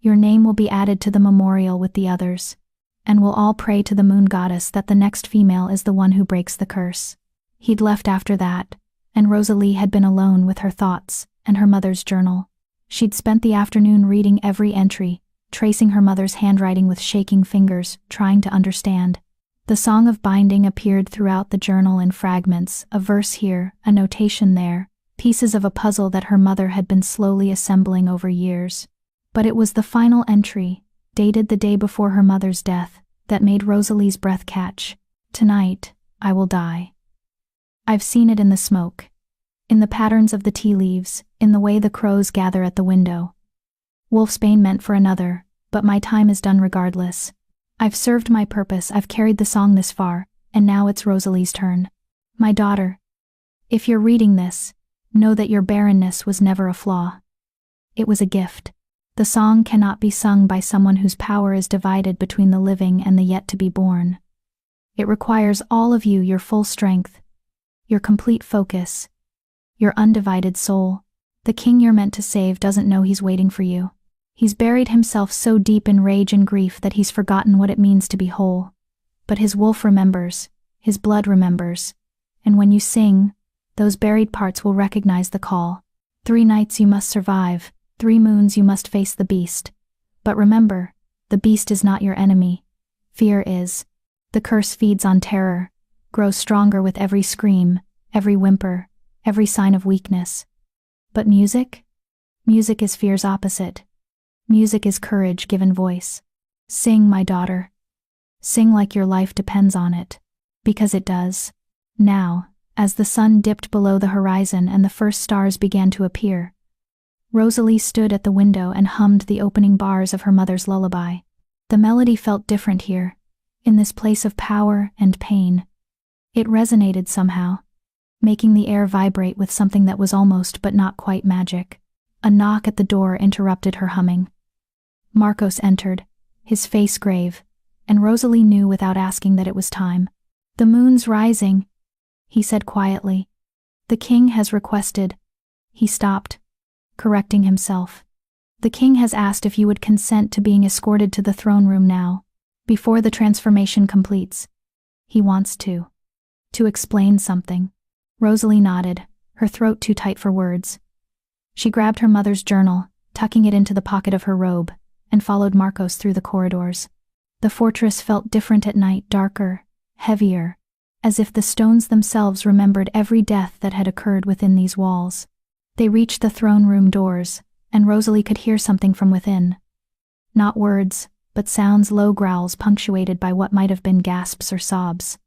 Speaker 1: Your name will be added to the memorial with the others, and we'll all pray to the moon goddess that the next female is the one who breaks the curse. He'd left after that, and Rosalie had been alone with her thoughts and her mother's journal. She'd spent the afternoon reading every entry, tracing her mother's handwriting with shaking fingers, trying to understand. The song of binding appeared throughout the journal in fragments, a verse here, a notation there, pieces of a puzzle that her mother had been slowly assembling over years. But it was the final entry, dated the day before her mother's death, that made Rosalie's breath catch. Tonight, I will die. I've seen it in the smoke, in the patterns of the tea leaves, in the way the crows gather at the window. Wolfsbane meant for another, but my time is done regardless. I've served my purpose, I've carried the song this far, and now it's Rosalie's turn. My daughter, if you're reading this, know that your barrenness was never a flaw. It was a gift. The song cannot be sung by someone whose power is divided between the living and the yet-to-be-born. It requires all of you, your full strength, your complete focus, your undivided soul. The king you're meant to save doesn't know he's waiting for you. He's buried himself so deep in rage and grief that he's forgotten what it means to be whole. But his wolf remembers, his blood remembers, and when you sing, those buried parts will recognize the call. 3 nights you must survive, 3 moons you must face the beast. But remember, the beast is not your enemy. Fear is. The curse feeds on terror, grows stronger with every scream, every whimper, every sign of weakness. But music? Music is fear's opposite. Music is courage given voice. Sing, my daughter. Sing like your life depends on it. Because it does. Now, as the sun dipped below the horizon and the first stars began to appear, Rosalie stood at the window and hummed the opening bars of her mother's lullaby. The melody felt different here, in this place of power and pain. It resonated somehow, making the air vibrate with something that was almost but not quite magic. A knock at the door interrupted her humming. Marcos entered, his face grave, and Rosalie knew without asking that it was time. The moon's rising, he said quietly. The king has requested. He stopped, correcting himself. The king has asked if you would consent to being escorted to the throne room now. Before the transformation completes. He wants to explain something. Rosalie nodded, her throat too tight for words. She grabbed her mother's journal, tucking it into the pocket of her robe, and followed Marcos through the corridors. The fortress felt different at night, darker, heavier, as if the stones themselves remembered every death that had occurred within these walls. They reached the throne room doors, and Rosalie could hear something from within. Not words, but sounds, low growls punctuated by what might have been gasps or sobs.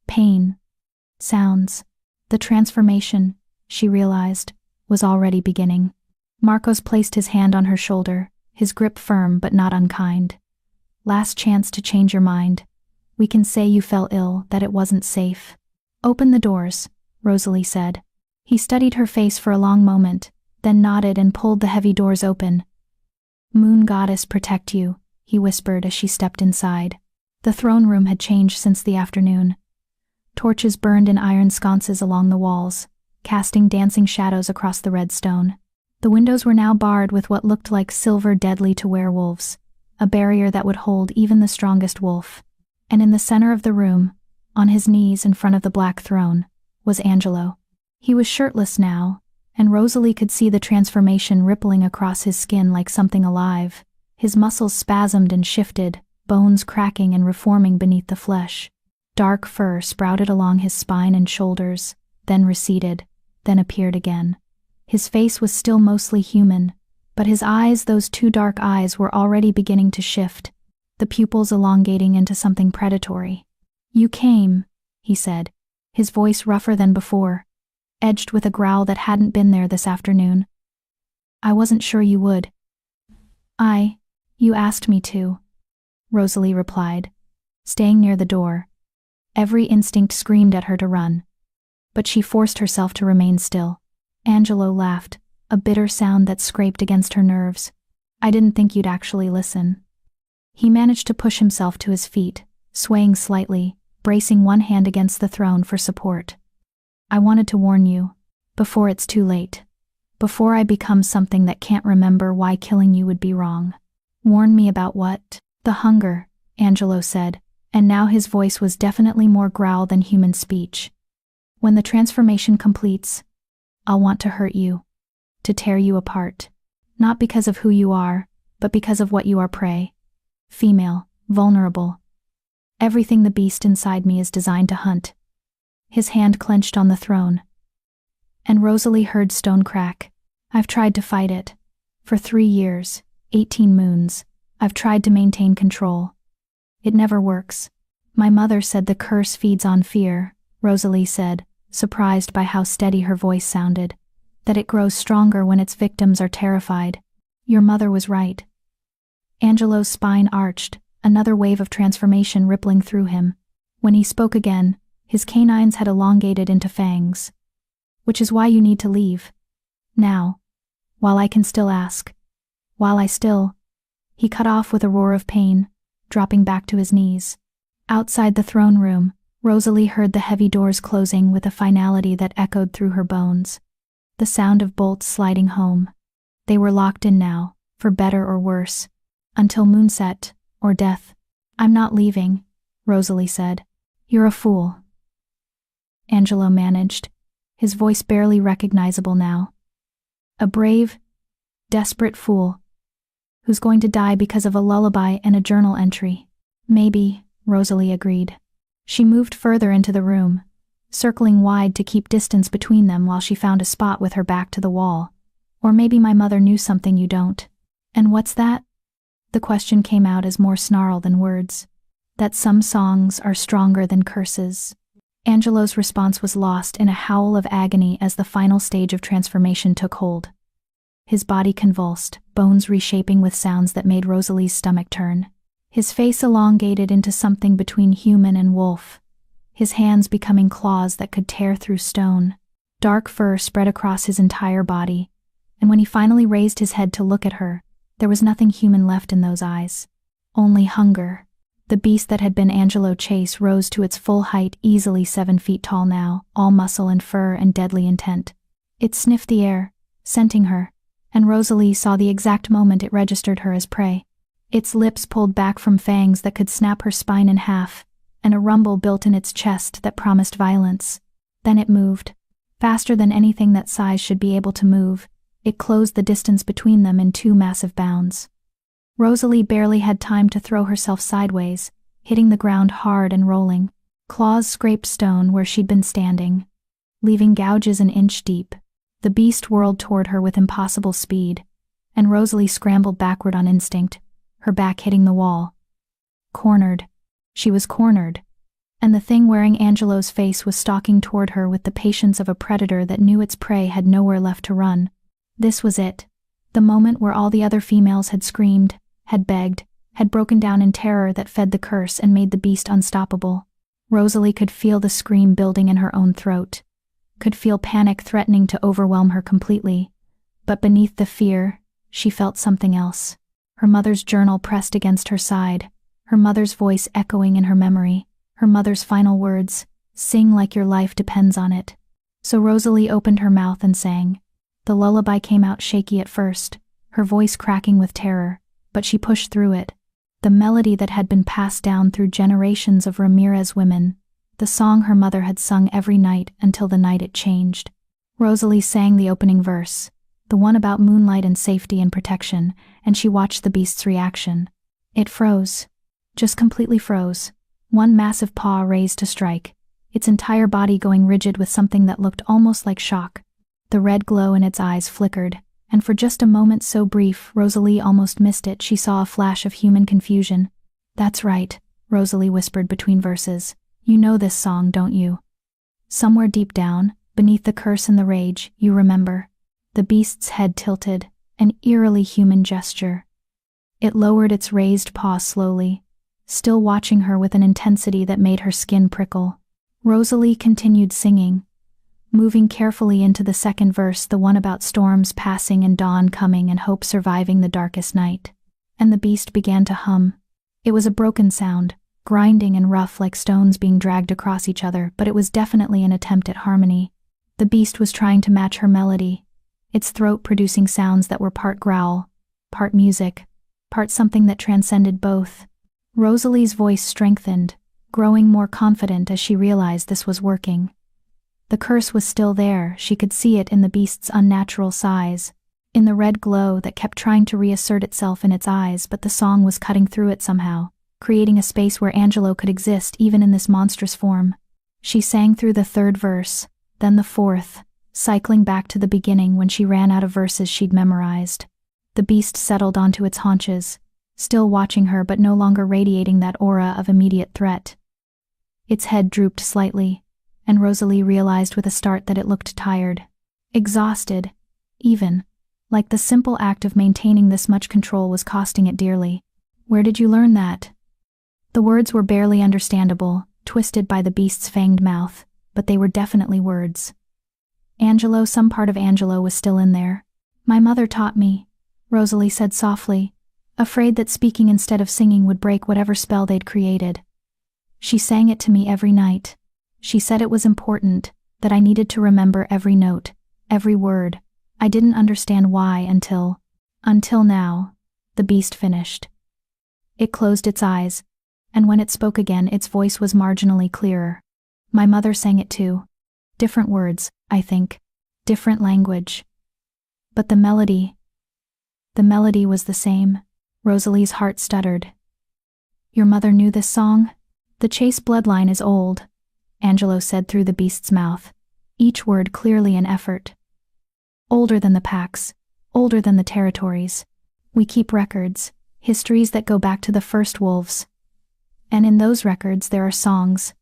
Speaker 1: Pain. Sounds. The transformation, she realized, was already beginning. Marcos placed his hand on her shoulder, his grip firm but not unkind. Last chance to change your mind. We can say you fell ill, that it wasn't safe. Open the doors, Rosalie said. He studied her face for a long moment, then nodded and pulled the heavy doors open. Moon goddess protect you, he whispered as she stepped inside. The throne room had changed since the afternoon. Torches burned in iron sconces along the walls, casting dancing shadows across the red stone. The windows were now barred with what looked like silver, deadly to werewolves, a barrier that would hold even the strongest wolf. And in the center of the room, on his knees in front of the black throne, was Angelo. He was shirtless now, and Rosalie could see the transformation rippling across his skin like something alive. His muscles spasmed and shifted, bones cracking and reforming beneath the flesh. Dark fur sprouted along his spine and shoulders, then receded, then appeared again. His face was still mostly human, but his eyes, those two dark eyes, were already beginning to shift, the pupils elongating into something predatory. You came, he said, his voice rougher than before, edged with a growl that hadn't been there this afternoon. I wasn't sure you would. You asked me to, Rosalie replied, staying near the door. Every instinct screamed at her to run. But she forced herself to remain still. Angelo laughed, a bitter sound that scraped against her nerves. I didn't think you'd actually listen. He managed to push himself to his feet, swaying slightly, bracing one hand against the throne for support. I wanted to warn you, before it's too late. Before I become something that can't remember why killing you would be wrong. Warn me about what? The hunger, Angelo said, and now his voice was definitely more growl than human speech. When the transformation completes, I'll want to hurt you, to tear you apart. Not because of who you are, but because of what you are, prey. Female, vulnerable. Everything the beast inside me is designed to hunt. His hand clenched on the throne. And Rosalie heard stone crack. I've tried to fight it. For 3 years, 18 moons, I've tried to maintain control. It never works. My mother said the curse feeds on fear, Rosalie said, surprised by how steady her voice sounded. That it grows stronger when its victims are terrified. Your mother was right. Angelo's spine arched, another wave of transformation rippling through him. When he spoke again, his canines had elongated into fangs. Which is why you need to leave. Now. While I can still ask. While I still. He cut off with a roar of pain, dropping back to his knees. Outside the throne room, Rosalie heard the heavy doors closing with a finality that echoed through her bones. The sound of bolts sliding home. They were locked in now, for better or worse. Until moonset, or death. I'm not leaving, Rosalie said. You're a fool. Angelo managed, his voice barely recognizable now. A brave, desperate fool, who's going to die because of a lullaby and a journal entry. Maybe, Rosalie agreed. She moved further into the room, circling wide to keep distance between them while she found a spot with her back to the wall. Or maybe my mother knew something you don't. And what's that? The question came out as more snarl than words. That some songs are stronger than curses. Angelo's response was lost in a howl of agony as the final stage of transformation took hold. His body convulsed, bones reshaping with sounds that made Rosalie's stomach turn. His face elongated into something between human and wolf, his hands becoming claws that could tear through stone. Dark fur spread across his entire body, and when he finally raised his head to look at her, there was nothing human left in those eyes. Only hunger. The beast that had been Angelo Chase rose to its full height, easily 7 feet tall now, all muscle and fur and deadly intent. It sniffed the air, scenting her, and Rosalie saw the exact moment it registered her as prey. Its lips pulled back from fangs that could snap her spine in half, and a rumble built in its chest that promised violence. Then it moved. Faster than anything that size should be able to move, it closed the distance between them in 2 massive bounds. Rosalie barely had time to throw herself sideways, hitting the ground hard and rolling. Claws scraped stone where she'd been standing, leaving gouges an inch deep. The beast whirled toward her with impossible speed, and Rosalie scrambled backward on instinct, her back hitting the wall. Cornered. She was cornered, and the thing wearing Angelo's face was stalking toward her with the patience of a predator that knew its prey had nowhere left to run. This was it, the moment where all the other females had screamed, had begged, had broken down in terror that fed the curse and made the beast unstoppable. Rosalie could feel the scream building in her own throat, could feel panic threatening to overwhelm her completely, but beneath the fear, she felt something else. Her mother's journal pressed against her side, her mother's voice echoing in her memory, her mother's final words, "Sing like your life depends on it." So Rosalie opened her mouth and sang. The lullaby came out shaky at first, her voice cracking with terror, but she pushed through it. The melody that had been passed down through generations of Ramirez women, the song her mother had sung every night until the night it changed. Rosalie sang the opening verse, the one about moonlight and safety and protection, and she watched the beast's reaction. It froze. Just completely froze. One massive paw raised to strike, its entire body going rigid with something that looked almost like shock. The red glow in its eyes flickered, and for just a moment so brief Rosalie almost missed it. She saw a flash of human confusion. "That's right," Rosalie whispered between verses. "You know this song, don't you?" Somewhere deep down, beneath the curse and the rage, you remember. The beast's head tilted, an eerily human gesture. It lowered its raised paw slowly, still watching her with an intensity that made her skin prickle. Rosalie continued singing, moving carefully into the second verse, the one about storms passing and dawn coming and hope surviving the darkest night. And the beast began to hum. It was a broken sound, grinding and rough like stones being dragged across each other, but it was definitely an attempt at harmony. The beast was trying to match her melody, its throat producing sounds that were part growl, part music, part something that transcended both. Rosalie's voice strengthened, growing more confident as she realized this was working. The curse was still there. She could see it in the beast's unnatural size, in the red glow that kept trying to reassert itself in its eyes, but the song was cutting through it somehow, creating a space where Angelo could exist even in this monstrous form. She sang through the third verse, then the fourth, cycling back to the beginning when she ran out of verses she'd memorized. The beast settled onto its haunches, still watching her but no longer radiating that aura of immediate threat. Its head drooped slightly, and Rosalie realized with a start that it looked tired, exhausted, even, like the simple act of maintaining this much control was costing it dearly. "Where did you learn that?" The words were barely understandable, twisted by the beast's fanged mouth, but they were definitely words. Angelo, some part of Angelo was still in there. "My mother taught me," Rosalie said softly, afraid that speaking instead of singing would break whatever spell they'd created. "She sang it to me every night. She said it was important, that I needed to remember every note, every word. I didn't understand why until now," the beast finished. It closed its eyes, and when it spoke again its voice was marginally clearer. "My mother sang it too. Different words, I think. Different language. But the melody was the same." Rosalie's heart stuttered. "Your mother knew this song?" "The Chase bloodline is old," Angelo said through the beast's mouth, each word clearly an effort. "Older than the packs, older than the territories. We keep records, histories that go back to the first wolves. And in those records there are songs,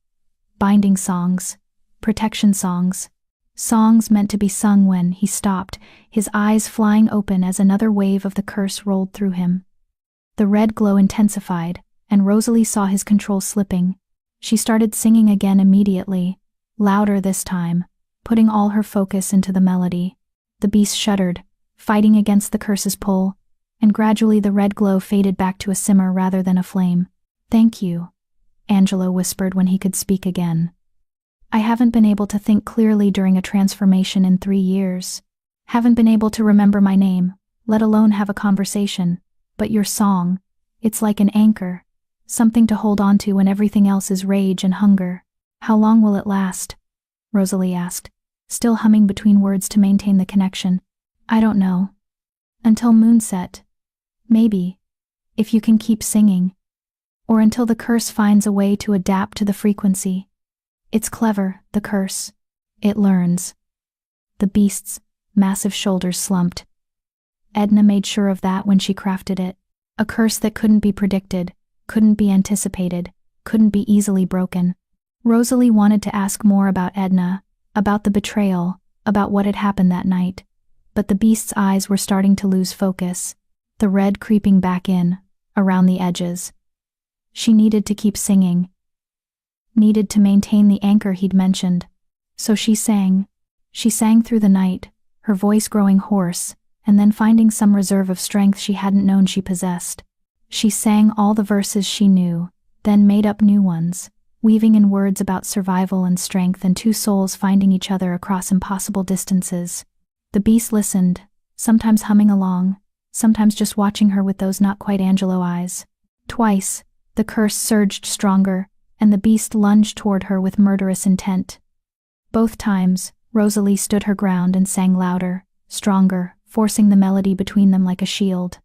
Speaker 1: binding songs, protection songs, songs meant to be sung." When he stopped, his eyes flying open as another wave of the curse rolled through him. The red glow intensified, and Rosalie saw his control slipping. She started singing again immediately, louder this time, putting all her focus into the melody. The beast shuddered, fighting against the curse's pull, and gradually the red glow faded back to a simmer rather than a flame. "Thank you," Angelo whispered when he could speak again. "I haven't been able to think clearly during a transformation in 3 years. Haven't been able to remember my name, let alone have a conversation. But your song, It's like an anchor, something to hold on to when everything else is rage and hunger. How long will it last? Rosalie asked, still humming between words to maintain the connection. I don't know. Until moonset. Maybe. If you can keep singing. Or until the curse finds a way to adapt to the frequency. It's clever, the curse. It learns. The beast's massive shoulders slumped. Edna made sure of that when she crafted it. A curse that couldn't be predicted, couldn't be anticipated, couldn't be easily broken. Rosalie wanted to ask more about Edna, about the betrayal, about what had happened that night. But the beast's eyes were starting to lose focus, the red creeping back in, around the edges. She needed to keep singing. Needed to maintain the anchor he'd mentioned. So she sang. She sang through the night, her voice growing hoarse, and then finding some reserve of strength she hadn't known she possessed. She sang all the verses she knew, then made up new ones, weaving in words about survival and strength and two souls finding each other across impossible distances. The beast listened, sometimes humming along, sometimes just watching her with those not quite Angelo eyes. Twice, the curse surged stronger, and the beast lunged toward her with murderous intent. Both times, Rosalie stood her ground and sang louder, stronger, forcing the melody between them like a shield.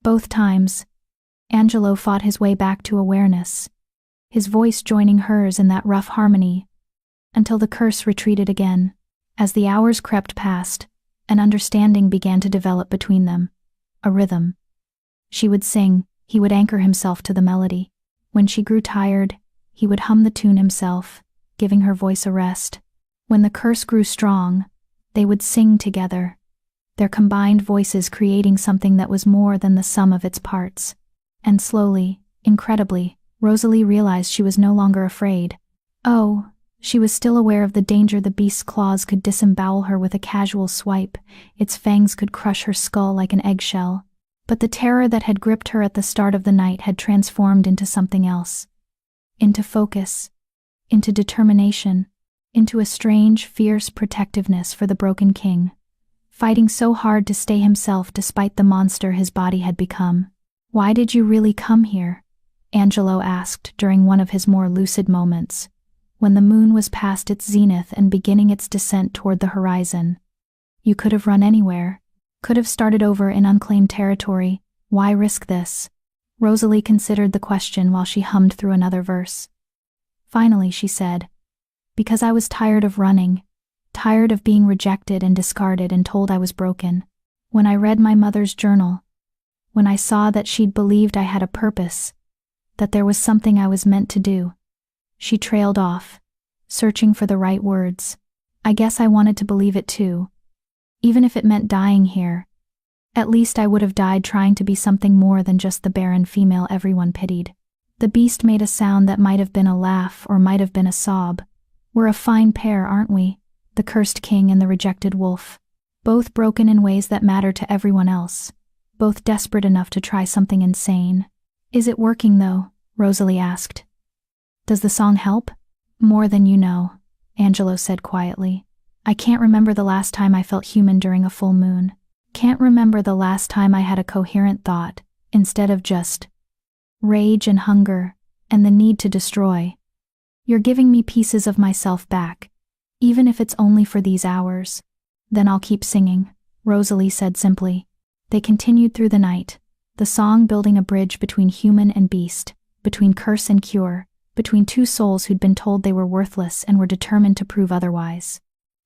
Speaker 1: Both times, Angelo fought his way back to awareness, his voice joining hers in that rough harmony, until the curse retreated again. As the hours crept past, an understanding began to develop between them, a rhythm. She would sing, he would anchor himself to the melody. When she grew tired, he would hum the tune himself, giving her voice a rest. When the curse grew strong, they would sing together, their combined voices creating something that was more than the sum of its parts. And slowly, incredibly, Rosalie realized she was no longer afraid. Oh, she was still aware of the danger the beast's claws could disembowel her with a casual swipe, its fangs could crush her skull like an eggshell. But the terror that had gripped her at the start of the night had transformed into something else. Into focus, into determination, into a strange, fierce protectiveness for the broken king, fighting so hard to stay himself despite the monster his body had become. Why did you really come here? Angelo asked during one of his more lucid moments, when the moon was past its zenith and beginning its descent toward the horizon. You could have run anywhere, could have started over in unclaimed territory. Why risk this? Rosalie considered the question while she hummed through another verse. Finally, she said, because I was tired of running, tired of being rejected and discarded and told I was broken. When I read my mother's journal, when I saw that she'd believed I had a purpose, that there was something I was meant to do. She trailed off, searching for the right words. I guess I wanted to believe it too. Even if it meant dying here, at least I would have died trying to be something more than just the barren female everyone pitied. The beast made a sound that might have been a laugh or might have been a sob. We're a fine pair, aren't we? The cursed king and the rejected wolf. Both broken in ways that matter to everyone else. Both desperate enough to try something insane. Is it working though? Rosalie asked. Does the song help? More than you know, Angelo said quietly. I can't remember the last time I felt human during a full moon. Can't remember the last time I had a coherent thought, instead of just rage and hunger, and the need to destroy. You're giving me pieces of myself back, even if it's only for these hours. Then I'll keep singing, Rosalie said simply. They continued through the night, the song building a bridge between human and beast, between curse and cure, between two souls who'd been told they were worthless and were determined to prove otherwise.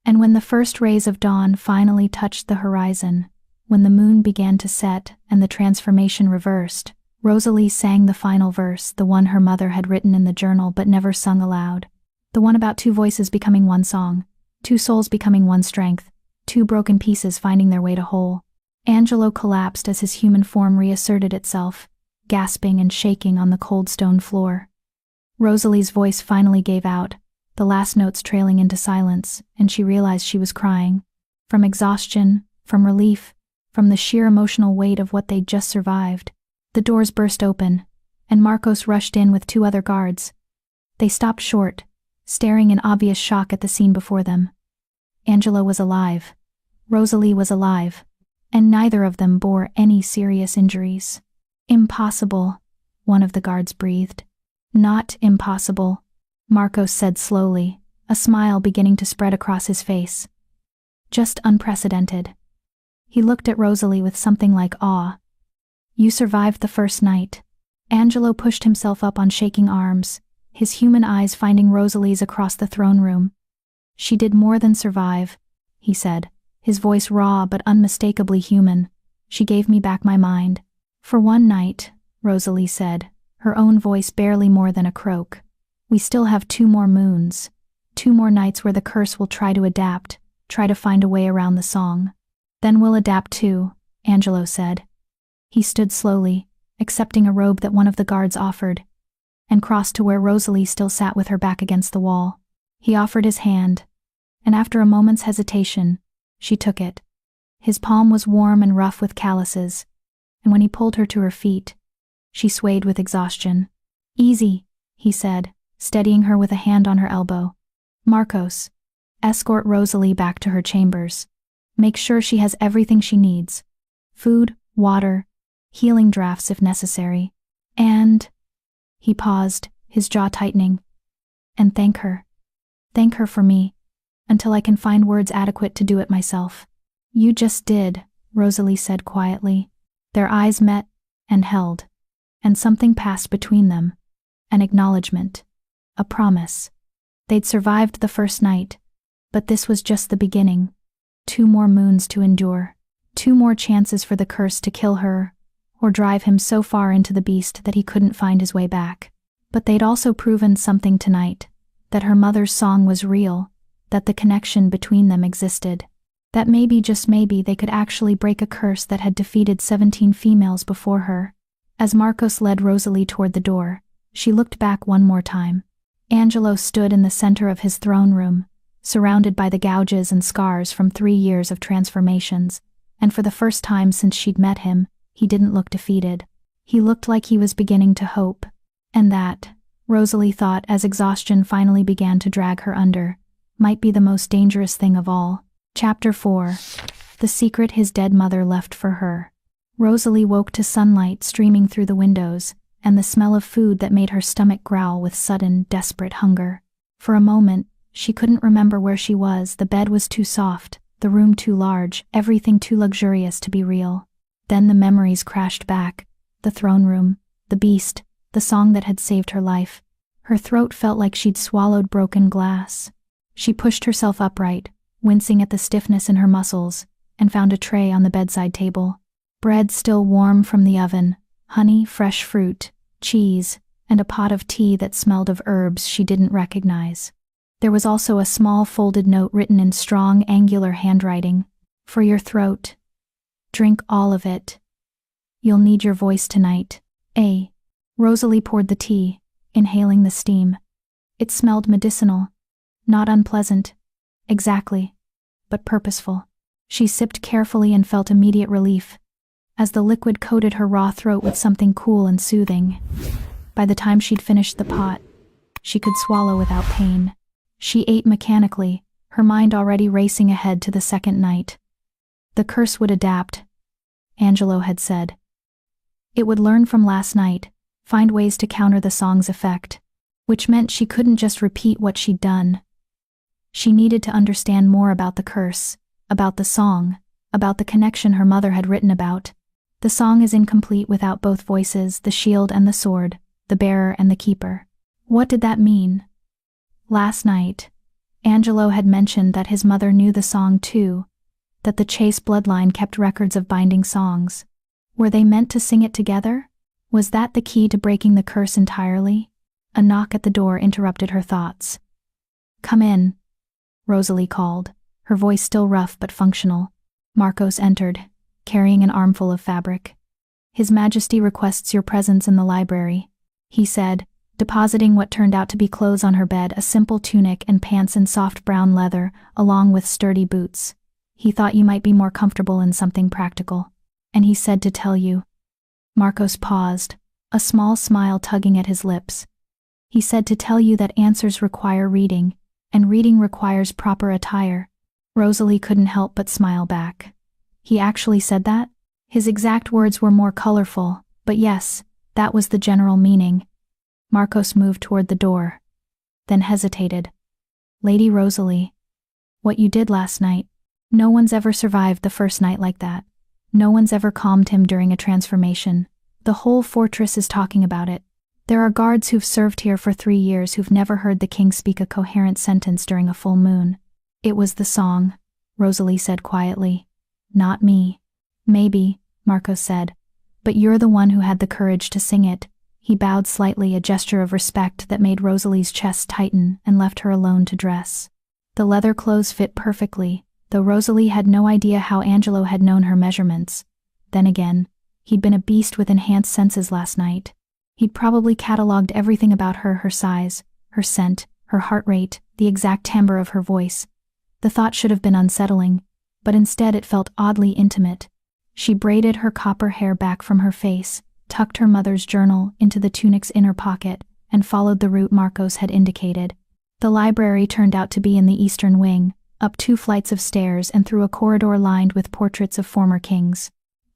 Speaker 1: And when the first rays of dawn finally touched the horizon, when the moon began to set and the transformation reversed, Rosalie sang the final verse, the one her mother had written in the journal but never sung aloud. The one about two voices becoming one song, two souls becoming one strength, two broken pieces finding their way to whole. Angelo collapsed as his human form reasserted itself, gasping and shaking on the cold stone floor. Rosalie's voice finally gave out, the last notes trailing into silence, and she realized she was crying. From exhaustion, from relief, from the sheer emotional weight of what they'd just survived. The doors burst open, and Marcos rushed in with two other guards. They stopped short, staring in obvious shock at the scene before them. Angelo was alive. Rosalie was alive. And neither of them bore any serious injuries. Impossible, one of the guards breathed. Not impossible, Marcos said slowly, a smile beginning to spread across his face. Just unprecedented. He looked at Rosalie with something like awe. You survived the first night. Angelo pushed himself up on shaking arms, his human eyes finding Rosalie's across the throne room. She did more than survive, he said, his voice raw but unmistakably human. She gave me back my mind. For one night, Rosalie said, her own voice barely more than a croak. We still have 2 more moons. 2 more nights where the curse will try to adapt, try to find a way around the song. Then we'll adapt too, Angelo said. He stood slowly, accepting a robe that one of the guards offered, and crossed to where Rosalie still sat with her back against the wall. He offered his hand, and after a moment's hesitation, she took it. His palm was warm and rough with calluses, and when he pulled her to her feet, she swayed with exhaustion. Easy, he said, steadying her with a hand on her elbow. Marcos, escort Rosalie back to her chambers. Make sure she has everything she needs. Food, water, healing drafts if necessary. And, he paused, his jaw tightening. And thank her. Thank her for me, until I can find words adequate to do it myself. You just did, Rosalie said quietly. Their eyes met and held, and something passed between them. An acknowledgement. A promise. They'd survived the first night, but this was just the beginning. 2 more moons to endure. 2 more chances for the curse to kill her, or drive him so far into the beast that he couldn't find his way back. But they'd also proven something tonight, that her mother's song was real, that the connection between them existed, that maybe, just maybe, they could actually break a curse that had defeated 17 females before her. As Marcos led Rosalie toward the door, she looked back one more time. Angelo stood in the center of his throne room, surrounded by the gouges and scars from 3 years of transformations, and for the first time since she'd met him, he didn't look defeated. He looked like he was beginning to hope. And that, Rosalie thought as exhaustion finally began to drag her under, might be the most dangerous thing of all. Chapter 4. The secret his dead mother left for her. Rosalie woke to sunlight streaming through the windows, and the smell of food that made her stomach growl with sudden, desperate hunger. For a moment, she couldn't remember where she was. The bed was too soft, the room too large, everything too luxurious to be real. Then the memories crashed back. The throne room, the beast, the song that had saved her life. Her throat felt like she'd swallowed broken glass. She pushed herself upright, wincing at the stiffness in her muscles, and found a tray on the bedside table. Bread still warm from the oven, honey, fresh fruit, cheese, and a pot of tea that smelled of herbs she didn't recognize. There was also a small folded note written in strong, angular handwriting. For your throat. Drink all of it. You'll need your voice tonight. Rosalie poured the tea, inhaling the steam. It smelled medicinal. Not unpleasant. Exactly. But purposeful. She sipped carefully and felt immediate relief, as the liquid coated her raw throat with something cool and soothing. By the time she'd finished the pot, she could swallow without pain. She ate mechanically, her mind already racing ahead to the second night. The curse would adapt, Angelo had said. It would learn from last night, find ways to counter the song's effect, which meant she couldn't just repeat what she'd done. She needed to understand more about the curse, about the song, about the connection her mother had written about. The song is incomplete without both voices, the shield and the sword, the bearer and the keeper. What did that mean? Last night, Angelo had mentioned that his mother knew the song too, that the Chase bloodline kept records of binding songs. Were they meant to sing it together? Was that the key to breaking the curse entirely? A knock at the door interrupted her thoughts. Come in, Rosalie called, her voice still rough but functional. Marcos entered, carrying an armful of fabric. His Majesty requests your presence in the library, he said, depositing what turned out to be clothes on her bed, a simple tunic and pants in soft brown leather, along with sturdy boots. He thought you might be more comfortable in something practical. And he said to tell you. Marcos paused, a small smile tugging at his lips. He said to tell you that answers require reading, and reading requires proper attire. Rosalie couldn't help but smile back. He actually said that? His exact words were more colorful, but yes, That was the general meaning. Marcos moved toward the door, then hesitated. Lady Rosalie, what you did last night. No one's ever survived the first night like that. No one's ever calmed him during a transformation. The whole fortress is talking about it. There are guards who've served here for 3 years who've never heard the king speak a coherent sentence during a full moon. It was the song, Rosalie said quietly. Not me. Maybe, Marcos said. But you're the one who had the courage to sing it. He bowed slightly, a gesture of respect that made Rosalie's chest tighten and left her alone to dress. The leather clothes fit perfectly, though Rosalie had no idea how Angelo had known her measurements. Then again, he'd been a beast with enhanced senses last night. He'd probably catalogued everything about her: her size, her scent, her heart rate, the exact timbre of her voice. The thought should have been unsettling, but instead it felt oddly intimate. She braided her copper hair back from her face, tucked her mother's journal into the tunic's inner pocket, and followed the route Marcos had indicated. The library turned out to be in the eastern wing, up 2 flights of stairs and through a corridor lined with portraits of former kings.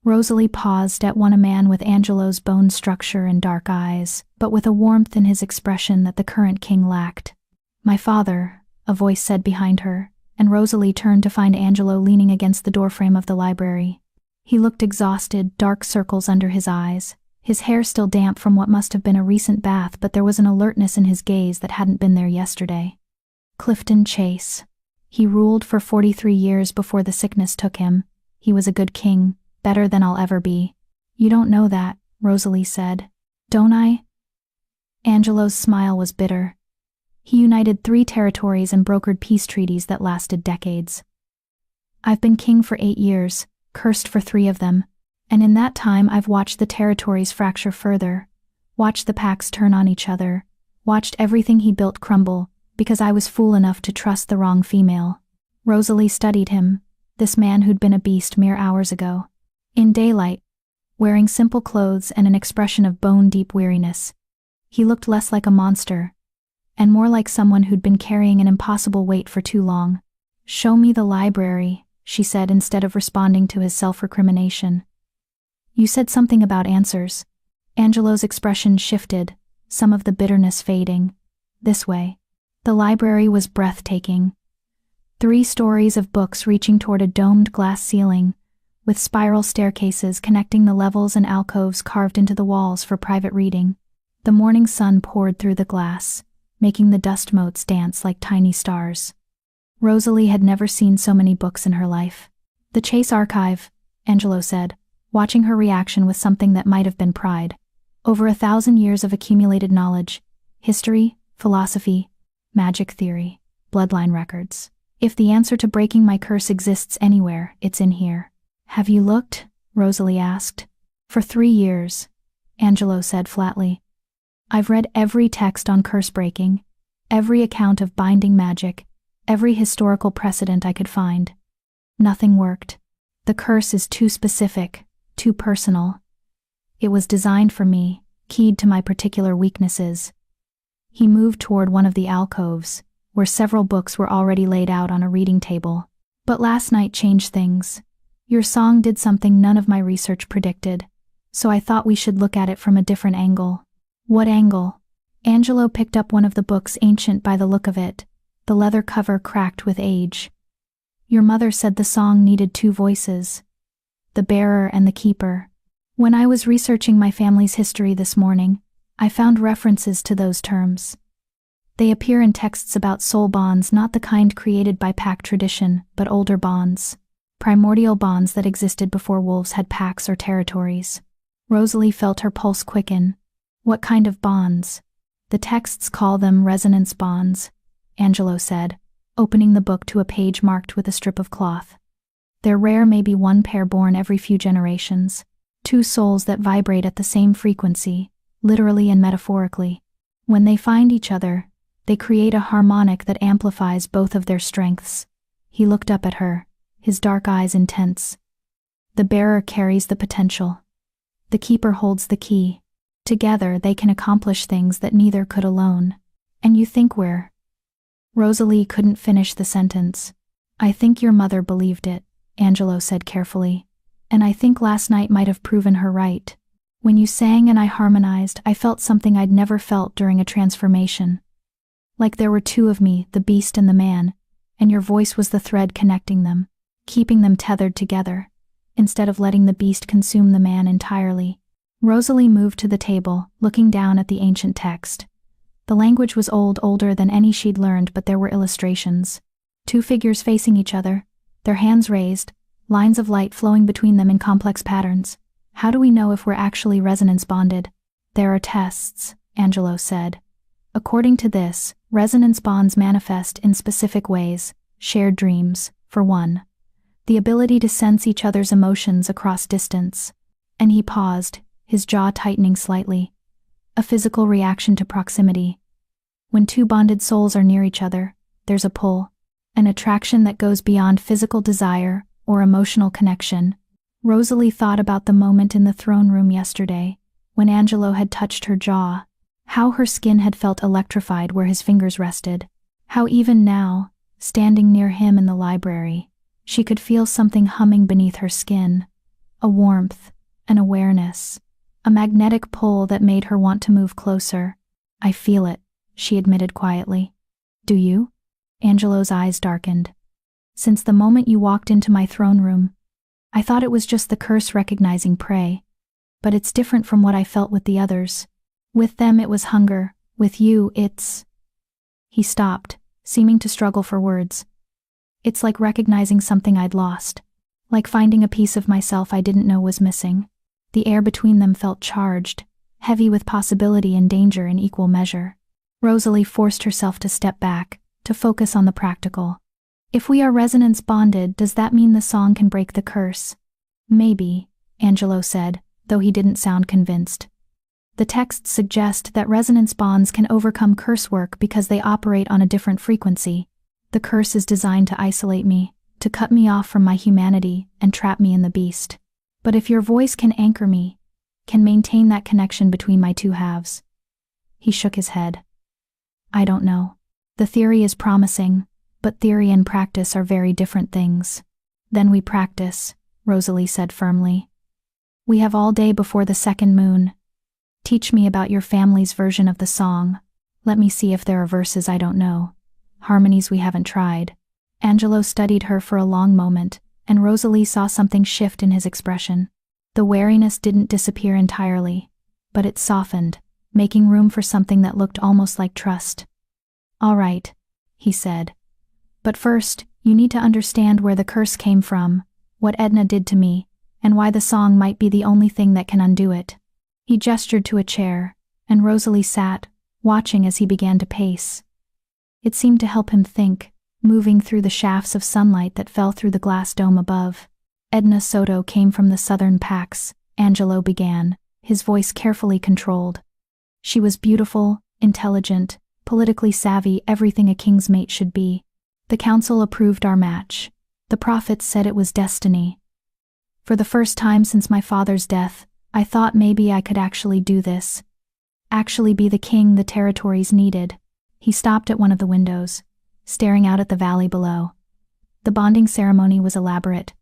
Speaker 1: Rosalie paused at one, a man with Angelo's bone structure and dark eyes, but with a warmth in his expression that the current king lacked. My father, a voice said behind her, and Rosalie turned to find Angelo leaning against the doorframe of the library. He looked exhausted, dark circles under his eyes, his hair still damp from what must have been a recent bath, but there was an alertness in his gaze that hadn't been there yesterday. Clifton Chase. He ruled for 43 years before the sickness took him. He was a good king, better than I'll ever be. You don't know that, Rosalie said. Don't I? Angelo's smile was bitter. He united 3 territories and brokered peace treaties that lasted decades. I've been king for 8 years, cursed for 3 of them, and in that time I've watched the territories fracture further, watched the packs turn on each other, watched everything he built crumble, because I was fool enough to trust the wrong female. Rosalie studied him, this man who'd been a beast mere hours ago. In daylight, wearing simple clothes and an expression of bone-deep weariness, he looked less like a monster, and more like someone who'd been carrying an impossible weight for too long. Show me the library, she said instead of responding to his self-recrimination. You said something about answers. Angelo's expression shifted, some of the bitterness fading. This way. The library was breathtaking. 3 stories of books reaching toward a domed glass ceiling, with spiral staircases connecting the levels and alcoves carved into the walls for private reading. The morning sun poured through the glass, making the dust motes dance like tiny stars. Rosalie had never seen so many books in her life. The Chase Archive, Angelo said, watching her reaction with something that might have been pride. Over 1,000 years of accumulated knowledge, history, philosophy, magic theory, bloodline records. If the answer to breaking my curse exists anywhere, it's in here. Have you looked? Rosalie asked. For 3 years, Angelo said flatly. I've read every text on curse breaking, every account of binding magic, every historical precedent I could find. Nothing worked. The curse is too specific, too personal. It was designed for me, keyed to my particular weaknesses. He moved toward one of the alcoves, where several books were already laid out on a reading table. But last night changed things. Your song did something none of my research predicted, so I thought we should look at it from a different angle. What angle? Angelo picked up one of the books, ancient by the look of it, the leather cover cracked with age. Your mother said the song needed 2 voices, the bearer and the keeper. When I was researching my family's history this morning, I found references to those terms. They appear in texts about soul bonds, not the kind created by pack tradition, but older bonds. Primordial bonds that existed before wolves had packs or territories. Rosalie felt her pulse quicken. What kind of bonds? The texts call them resonance bonds, Angelo said, opening the book to a page marked with a strip of cloth. They're rare, maybe 1 pair born every few generations. 2 souls that vibrate at the same frequency, literally and metaphorically. When they find each other, they create a harmonic that amplifies both of their strengths. He looked up at her, his dark eyes intense. The bearer carries the potential. The keeper holds the key. Together they can accomplish things that neither could alone. And you think we're... Rosalie couldn't finish the sentence. I think your mother believed it, Angelo said carefully. And I think last night might have proven her right. When you sang and I harmonized, I felt something I'd never felt during a transformation. Like there were two of me, the beast and the man, and your voice was the thread connecting them, keeping them tethered together, instead of letting the beast consume the man entirely. Rosalie moved to the table, looking down at the ancient text. The language was older than any she'd learned, but there were illustrations. Two figures facing each other, their hands raised, lines of light flowing between them in complex patterns. How do we know if we're actually resonance bonded? There are tests, Angelo said. According to this, resonance bonds manifest in specific ways. Shared dreams, for one. The ability to sense each other's emotions across distance. And he paused, his jaw tightening slightly. A physical reaction to proximity. When two bonded souls are near each other, there's a pull, an attraction that goes beyond physical desire or emotional connection. Rosalie thought about the moment in the throne room yesterday, when Angelo had touched her jaw, how her skin had felt electrified where his fingers rested, how even now, standing near him in the library, she could feel something humming beneath her skin, a warmth, an awareness, a magnetic pull that made her want to move closer. I feel it, she admitted quietly. Do you? Angelo's eyes darkened. Since the moment you walked into my throne room, I thought it was just the curse recognizing prey. But it's different from what I felt with the others. With them it was hunger, with you it's… He stopped, seeming to struggle for words. It's like recognizing something I'd lost. Like finding a piece of myself I didn't know was missing. The air between them felt charged, heavy with possibility and danger in equal measure. Rosalie forced herself to step back, to focus on the practical. If we are resonance bonded, does that mean the song can break the curse? Maybe, Angelo said, though he didn't sound convinced. The texts suggest that resonance bonds can overcome curse work because they operate on a different frequency. The curse is designed to isolate me, to cut me off from my humanity and trap me in the beast. But if your voice can anchor me, can maintain that connection between my two halves. He shook his head. I don't know. The theory is promising, but theory and practice are very different things. Then we practice, Rosalie said firmly. We have all day before the second moon. Teach me about your family's version of the song. Let me see if there are verses I don't know, harmonies we haven't tried. Angelo studied her for a long moment, and Rosalie saw something shift in his expression. The wariness didn't disappear entirely, but it softened, making room for something that looked almost like trust. All right, he said. But first, you need to understand where the curse came from, what Edna did to me, and why the song might be the only thing that can undo it. He gestured to a chair, and Rosalie sat, watching as he began to pace. It seemed to help him think, moving through the shafts of sunlight that fell through the glass dome above. Edna Soto came from the southern Pax, Angelo began, his voice carefully controlled. She was beautiful, intelligent, politically savvy, everything a king's mate should be. The council approved our match. The prophets said it was destiny. For the first time since my father's death, I thought maybe I could actually do this. Actually be the king the territories needed. He stopped at one of the windows, staring out at the valley below. The bonding ceremony was elaborate.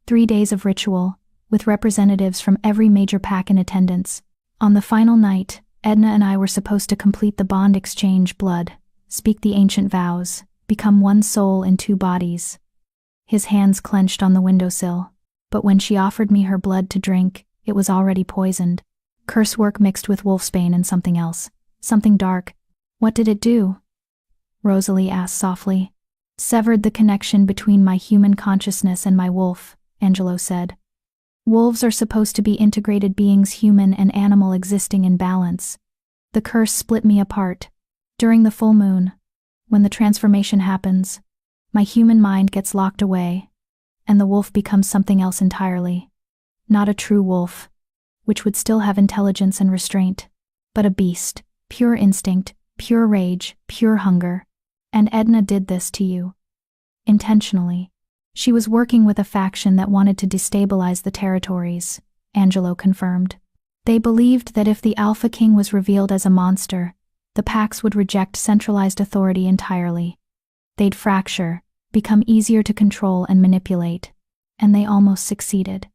Speaker 1: 3 days of ritual, with representatives from every major pack in attendance. On the final night, Edna and I were supposed to complete the bond exchange blood, speak the ancient vows, become one soul in 2 bodies. His hands clenched on the windowsill, but when she offered me her blood to drink, it was already poisoned. Curse work mixed with wolfsbane and something else. Something dark. What did it do? Rosalie asked softly. Severed the connection between my human consciousness and my wolf, Angelo said. Wolves are supposed to be integrated beings, human and animal existing in balance. The curse split me apart. During the full moon, when the transformation happens, my human mind gets locked away, and the wolf becomes something else entirely. Not a true wolf, which would still have intelligence and restraint, but a beast, pure instinct, pure rage, pure hunger. And Edna did this to you. Intentionally. She was working with a faction that wanted to destabilize the territories, Angelo confirmed. They believed that if the Alpha King was revealed as a monster, the Pax would reject centralized authority entirely. They'd fracture, become easier to control and manipulate, and they almost succeeded.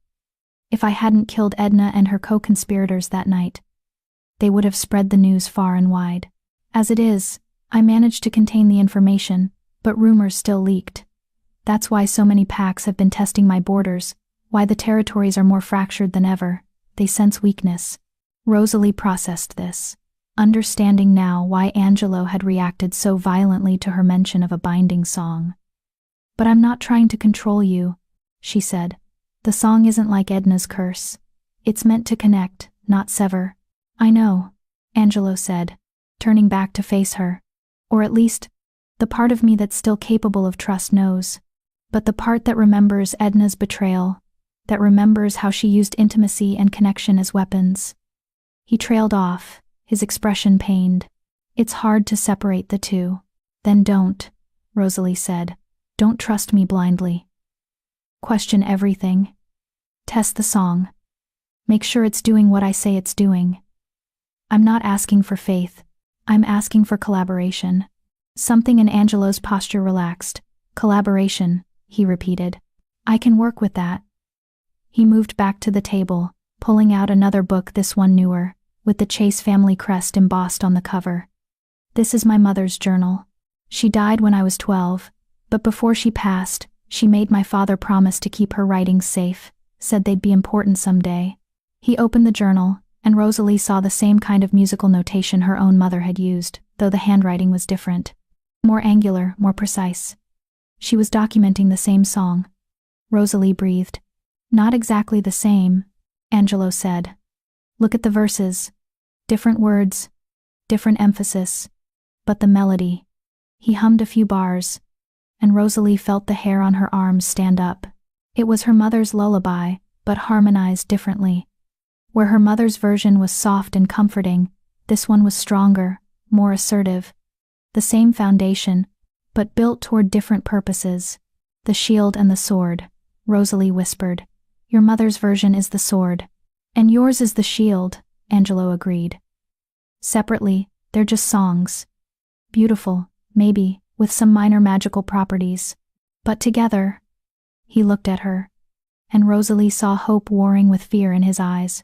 Speaker 1: If I hadn't killed Edna and her co-conspirators that night, they would have spread the news far and wide. As it is, I managed to contain the information, but rumors still leaked. That's why so many packs have been testing my borders, why the territories are more fractured than ever. They sense weakness. Rosalie processed this, understanding now why Angelo had reacted so violently to her mention of a binding song. But I'm not trying to control you, she said. The song isn't like Edna's curse. It's meant to connect, not sever. I know, Angelo said, turning back to face her. Or at least, the part of me that's still capable of trust knows. But the part that remembers Edna's betrayal, that remembers how she used intimacy and connection as weapons. He trailed off, his expression pained. It's hard to separate the two. Then don't, Rosalie said. Don't trust me blindly. Question everything. Test the song. Make sure it's doing what I say it's doing. I'm not asking for faith. I'm asking for collaboration. Something in Angelo's posture relaxed. Collaboration, he repeated. I can work with that. He moved back to the table, pulling out another book, this one newer, with the Chase family crest embossed on the cover. This is my mother's journal. She died when I was 12, but before she passed, she made my father promise to keep her writings safe, said they'd be important someday. He opened the journal, and Rosalie saw the same kind of musical notation her own mother had used, though the handwriting was different. More angular, more precise. She was documenting the same song. Rosalie breathed. Not exactly the same, Angelo said. Look at the verses. Different words, different emphasis, but the melody. He hummed a few bars, and Rosalie felt the hair on her arms stand up. It was her mother's lullaby, but harmonized differently. Where her mother's version was soft and comforting, this one was stronger, more assertive. The same foundation, but built toward different purposes. The shield and the sword, Rosalie whispered. Your mother's version is the sword, and yours is the shield, Angelo agreed. Separately, they're just songs. Beautiful, maybe, with some minor magical properties. But together, he looked at her, and Rosalie saw hope warring with fear in his eyes.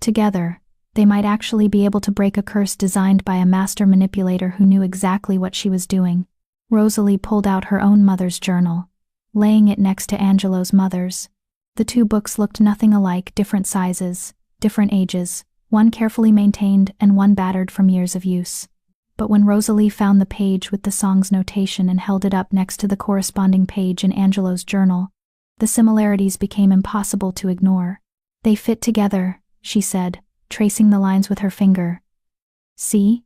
Speaker 1: Together, they might actually be able to break a curse designed by a master manipulator who knew exactly what she was doing. Rosalie pulled out her own mother's journal, laying it next to Angelo's mother's. The two books looked nothing alike, different sizes, different ages, one carefully maintained and one battered from years of use. But when Rosalie found the page with the song's notation and held it up next to the corresponding page in Angelo's journal, the similarities became impossible to ignore. They fit together, she said, tracing the lines with her finger. See?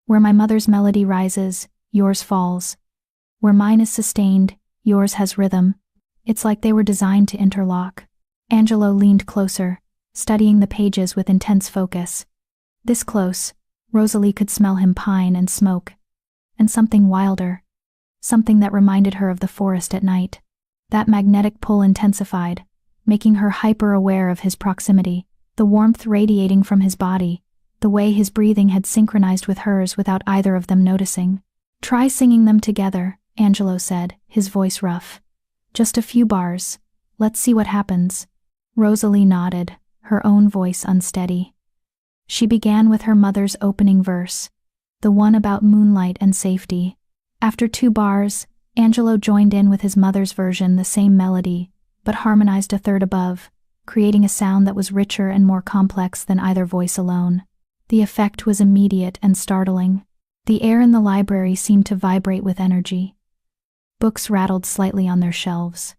Speaker 1: Where my mother's melody rises, yours falls. Where mine is sustained, yours has rhythm. It's like they were designed to interlock. Angelo leaned closer, studying the pages with intense focus. This close, Rosalie could smell him pine and smoke. And something wilder. Something that reminded her of the forest at night. That magnetic pull intensified, making her hyper-aware of his proximity, the warmth radiating from his body, the way his breathing had synchronized with hers without either of them noticing. Try singing them together, Angelo said, his voice rough. Just a few bars. Let's see what happens. Rosalie nodded, her own voice unsteady. She began with her mother's opening verse, the one about moonlight and safety. After 2 bars, Angelo joined in with his mother's version, the same melody, but harmonized a third above, creating a sound that was richer and more complex than either voice alone. The effect was immediate and startling. The air in the library seemed to vibrate with energy. Books rattled slightly on their shelves.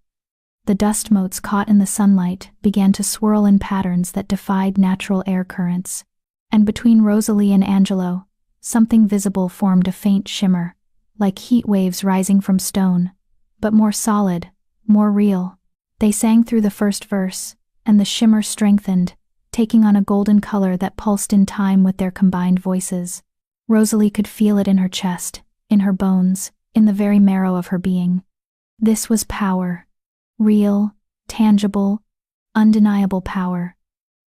Speaker 1: The dust motes caught in the sunlight began to swirl in patterns that defied natural air currents. And between Rosalie and Angelo, something visible formed a faint shimmer, like heat waves rising from stone, but more solid, more real. They sang through the first verse, and the shimmer strengthened, taking on a golden color that pulsed in time with their combined voices. Rosalie could feel it in her chest, in her bones, in the very marrow of her being. This was power. Real, tangible, undeniable power.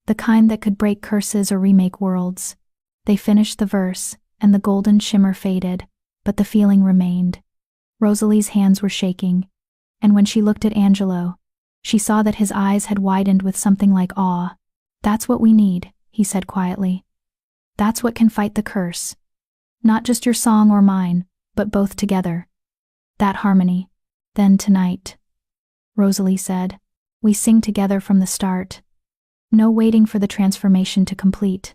Speaker 1: The kind that could break curses or remake worlds. They finished the verse, and the golden shimmer faded, but the feeling remained. Rosalie's hands were shaking, and when she looked at Angelo, She saw that his eyes had widened with something like awe. "That's what we need," he said quietly. "That's what can fight the curse. Not just your song or mine, but both together. That harmony." "Then tonight," Rosalie said, "we sing together from the start. No waiting for the transformation to complete.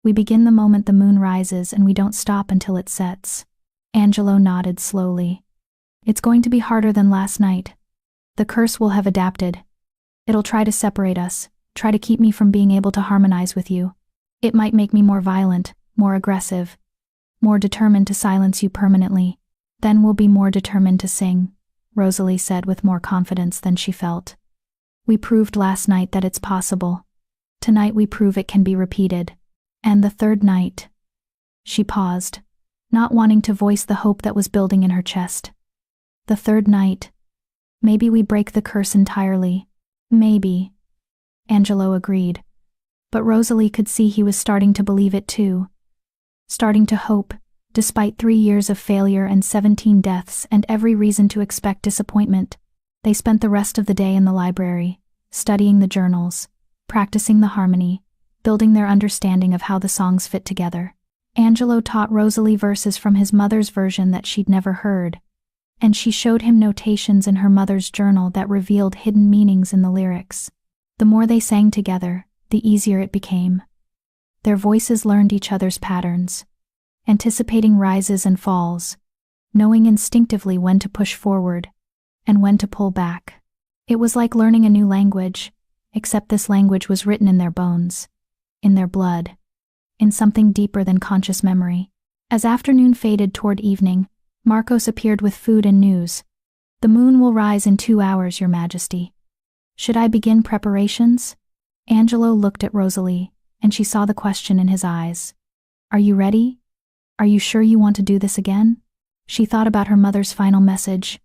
Speaker 1: We begin the moment the moon rises and we don't stop until it sets." Angelo nodded slowly. "It's going to be harder than last night. The curse will have adapted. It'll try to separate us, try to keep me from being able to harmonize with you. It might make me more violent, more aggressive, more determined to silence you permanently. Then we'll be more determined to sing," Rosalie said with more confidence than she felt. "We proved last night that it's possible. Tonight we prove it can be repeated. And the third night." She paused, not wanting to voice the hope that was building in her chest. "The third night. Maybe we break the curse entirely. Maybe." Angelo agreed. But Rosalie could see he was starting to believe it too. Starting to hope, despite 3 years of failure and 17 deaths and every reason to expect disappointment. They spent the rest of the day in the library, studying the journals, practicing the harmony, building their understanding of how the songs fit together. Angelo taught Rosalie verses from his mother's version that she'd never heard, and she showed him notations in her mother's journal that revealed hidden meanings in the lyrics. The more they sang together, the easier it became. Their voices learned each other's patterns, anticipating rises and falls, knowing instinctively when to push forward and when to pull back. It was like learning a new language, except this language was written in their bones, in their blood, in something deeper than conscious memory. As afternoon faded toward evening, Marcos appeared with food and news. "The moon will rise in 2 hours, Your Majesty. Should I begin preparations?" Angelo looked at Rosalie, and she saw the question in his eyes. "Are you ready? Are you sure you want to do this again?" She thought about her mother's final message.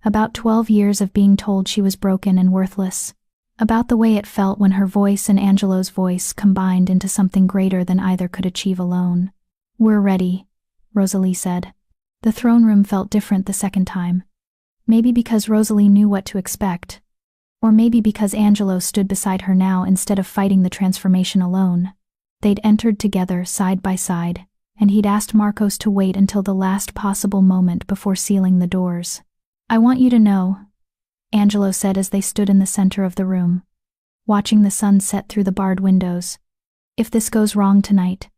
Speaker 1: About 12 years of being told she was broken and worthless. About the way it felt when her voice and Angelo's voice combined into something greater than either could achieve alone. "We're ready," Rosalie said. The throne room felt different the second time. Maybe because Rosalie knew what to expect, or maybe because Angelo stood beside her now instead of fighting the transformation alone. They'd entered together side by side, and he'd asked Marcos to wait until the last possible moment before sealing the doors. "I want you to know," Angelo said as they stood in the center of the room, watching the sun set through the barred windows. "If this goes wrong tonight,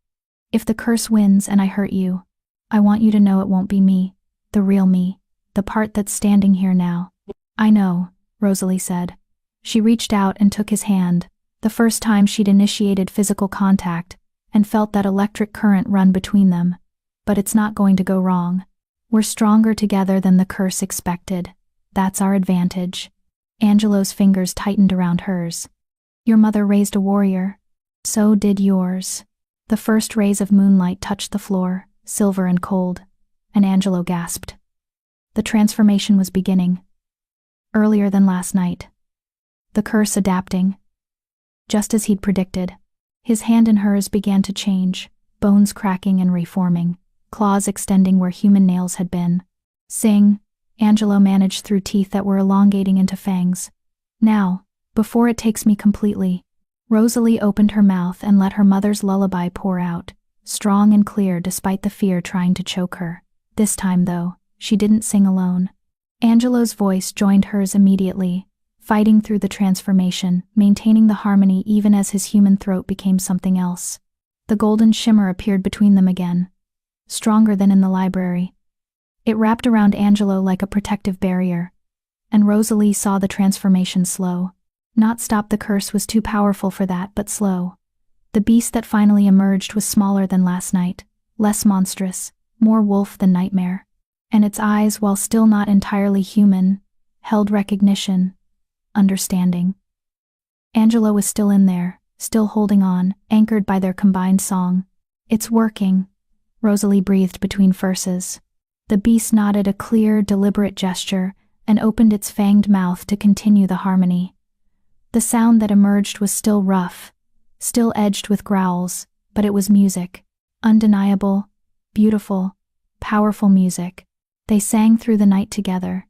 Speaker 1: if the curse wins and I hurt you, I want you to know it won't be me, the real me, the part that's standing here now." "I know," Rosalie said. She reached out and took his hand, the first time she'd initiated physical contact, and felt that electric current run between them. "But it's not going to go wrong. We're stronger together than the curse expected. That's our advantage." Angelo's fingers tightened around hers. "Your mother raised a warrior. So did yours." The first rays of moonlight touched the floor, silver and cold, and Angelo gasped. The transformation was beginning. Earlier than last night. The curse adapting. Just as he'd predicted. His hand in hers began to change, bones cracking and reforming, claws extending where human nails had been. "Sing," Angelo managed through teeth that were elongating into fangs. "Now, before it takes me completely." Rosalie opened her mouth and let her mother's lullaby pour out, strong and clear despite the fear trying to choke her. This time, though, she didn't sing alone. Angelo's voice joined hers immediately, fighting through the transformation, maintaining the harmony even as his human throat became something else. The golden shimmer appeared between them again, stronger than in the library. It wrapped around Angelo like a protective barrier, and Rosalie saw the transformation slow. Not stop, the curse was too powerful for that, but slow. The beast that finally emerged was smaller than last night, less monstrous, more wolf than nightmare. And its eyes, while still not entirely human, held recognition, understanding. Angelo was still in there, still holding on, anchored by their combined song. "It's working," Rosalie breathed between verses. The beast nodded a clear, deliberate gesture and opened its fanged mouth to continue the harmony. The sound that emerged was still rough, still edged with growls, but it was music. Undeniable, beautiful, powerful music. They sang through the night together.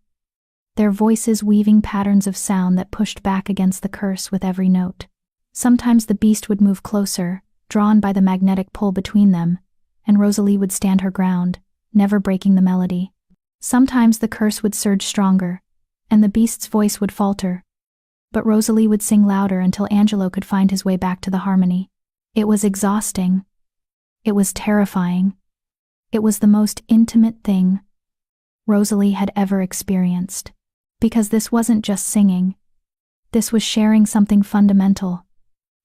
Speaker 1: their voices weaving patterns of sound that pushed back against the curse with every note. Sometimes the beast would move closer, drawn by the magnetic pull between them, and Rosalie would stand her ground, never breaking the melody. Sometimes the curse would surge stronger, and the beast's voice would falter, but Rosalie would sing louder until Angelo could find his way back to the harmony. It was exhausting. It was terrifying. It was the most intimate thing Rosalie had ever experienced. Because this wasn't just singing. This was sharing something fundamental.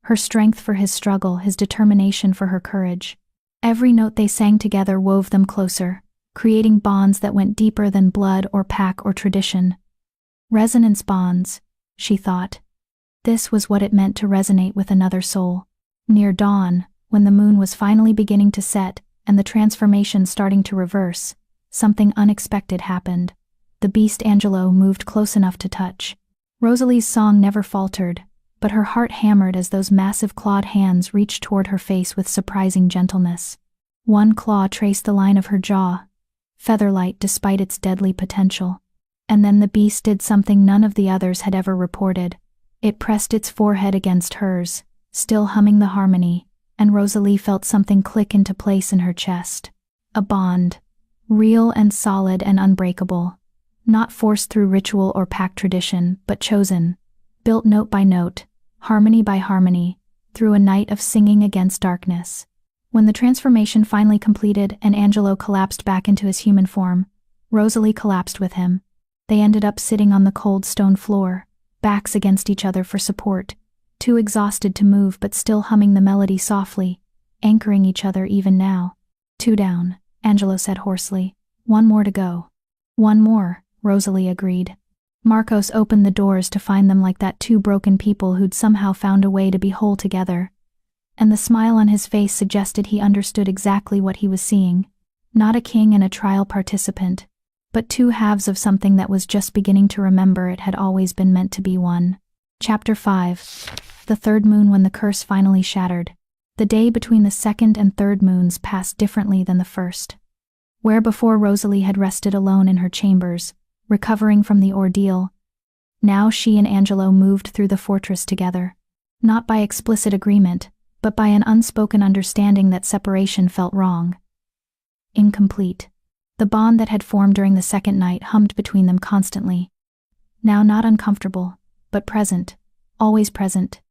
Speaker 1: Her strength for his struggle, his determination for her courage. Every note they sang together wove them closer, creating bonds that went deeper than blood or pack or tradition. Resonance bonds, she thought. This was what it meant to resonate with another soul. Near dawn, when the moon was finally beginning to set and the transformation starting to reverse, something unexpected happened. The beast Angelo moved close enough to touch. Rosalie's song never faltered, but her heart hammered as those massive clawed hands reached toward her face with surprising gentleness. One claw traced the line of her jaw, feather-light despite its deadly potential. And then the beast did something none of the others had ever reported. It pressed its forehead against hers, still humming the harmony, and Rosalie felt something click into place in her chest. A bond, real and solid and unbreakable. Not forced through ritual or pack tradition, but chosen, built note by note, harmony by harmony, through a night of singing against darkness. When the transformation finally completed and Angelo collapsed back into his human form, Rosalie collapsed with him. They ended up sitting on the cold stone floor, backs against each other for support, too exhausted to move but still humming the melody softly, anchoring each other even now. 2 down, Angelo said hoarsely. 1 more to go. 1 more, Rosalie agreed. Marcos opened the doors to find them like that 2 broken people who'd somehow found a way to be whole together. And the smile on his face suggested he understood exactly what he was seeing. Not a king and a trial participant, but 2 halves of something that was just beginning to remember it had always been meant to be one. Chapter 5. The third moon when the curse finally shattered. The day between the second and third moons passed differently than the first. Where before Rosalie had rested alone in her chambers, recovering from the ordeal, now she and Angelo moved through the fortress together. Not by explicit agreement, but by an unspoken understanding that separation felt wrong. Incomplete. The bond that had formed during the second night hummed between them constantly. Now not uncomfortable, but present, always present.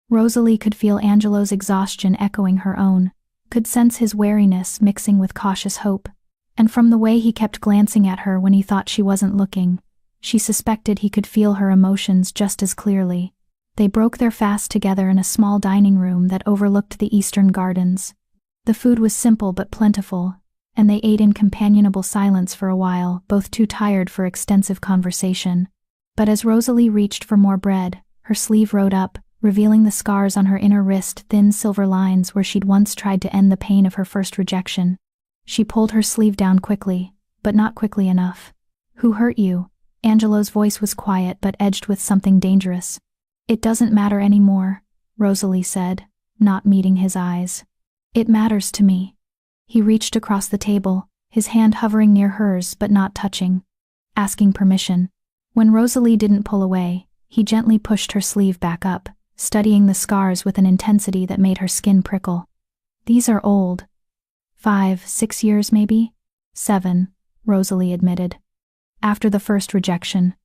Speaker 1: Rosalie could feel Angelo's exhaustion echoing her own, could sense his wariness mixing with cautious hope, and from the way he kept glancing at her when he thought she wasn't looking, she suspected he could feel her emotions just as clearly. They broke their fast together in a small dining room that overlooked the eastern gardens. The food was simple but plentiful, and they ate in companionable silence for a while, both too tired for extensive conversation. But as Rosalie reached for more bread, her sleeve rode up, revealing the scars on her inner wrist, thin silver lines where she'd once tried to end the pain of her first rejection. She pulled her sleeve down quickly, but not quickly enough. "Who hurt you?" Angelo's voice was quiet but edged with something dangerous. "It doesn't matter anymore," Rosalie said, not meeting his eyes. "It matters to me." He reached across the table, his hand hovering near hers but not touching, asking permission. When Rosalie didn't pull away, he gently pushed her sleeve back up, studying the scars with an intensity that made her skin prickle. "These are old. 5, 6 years maybe?" 7, Rosalie admitted. "After the first rejection.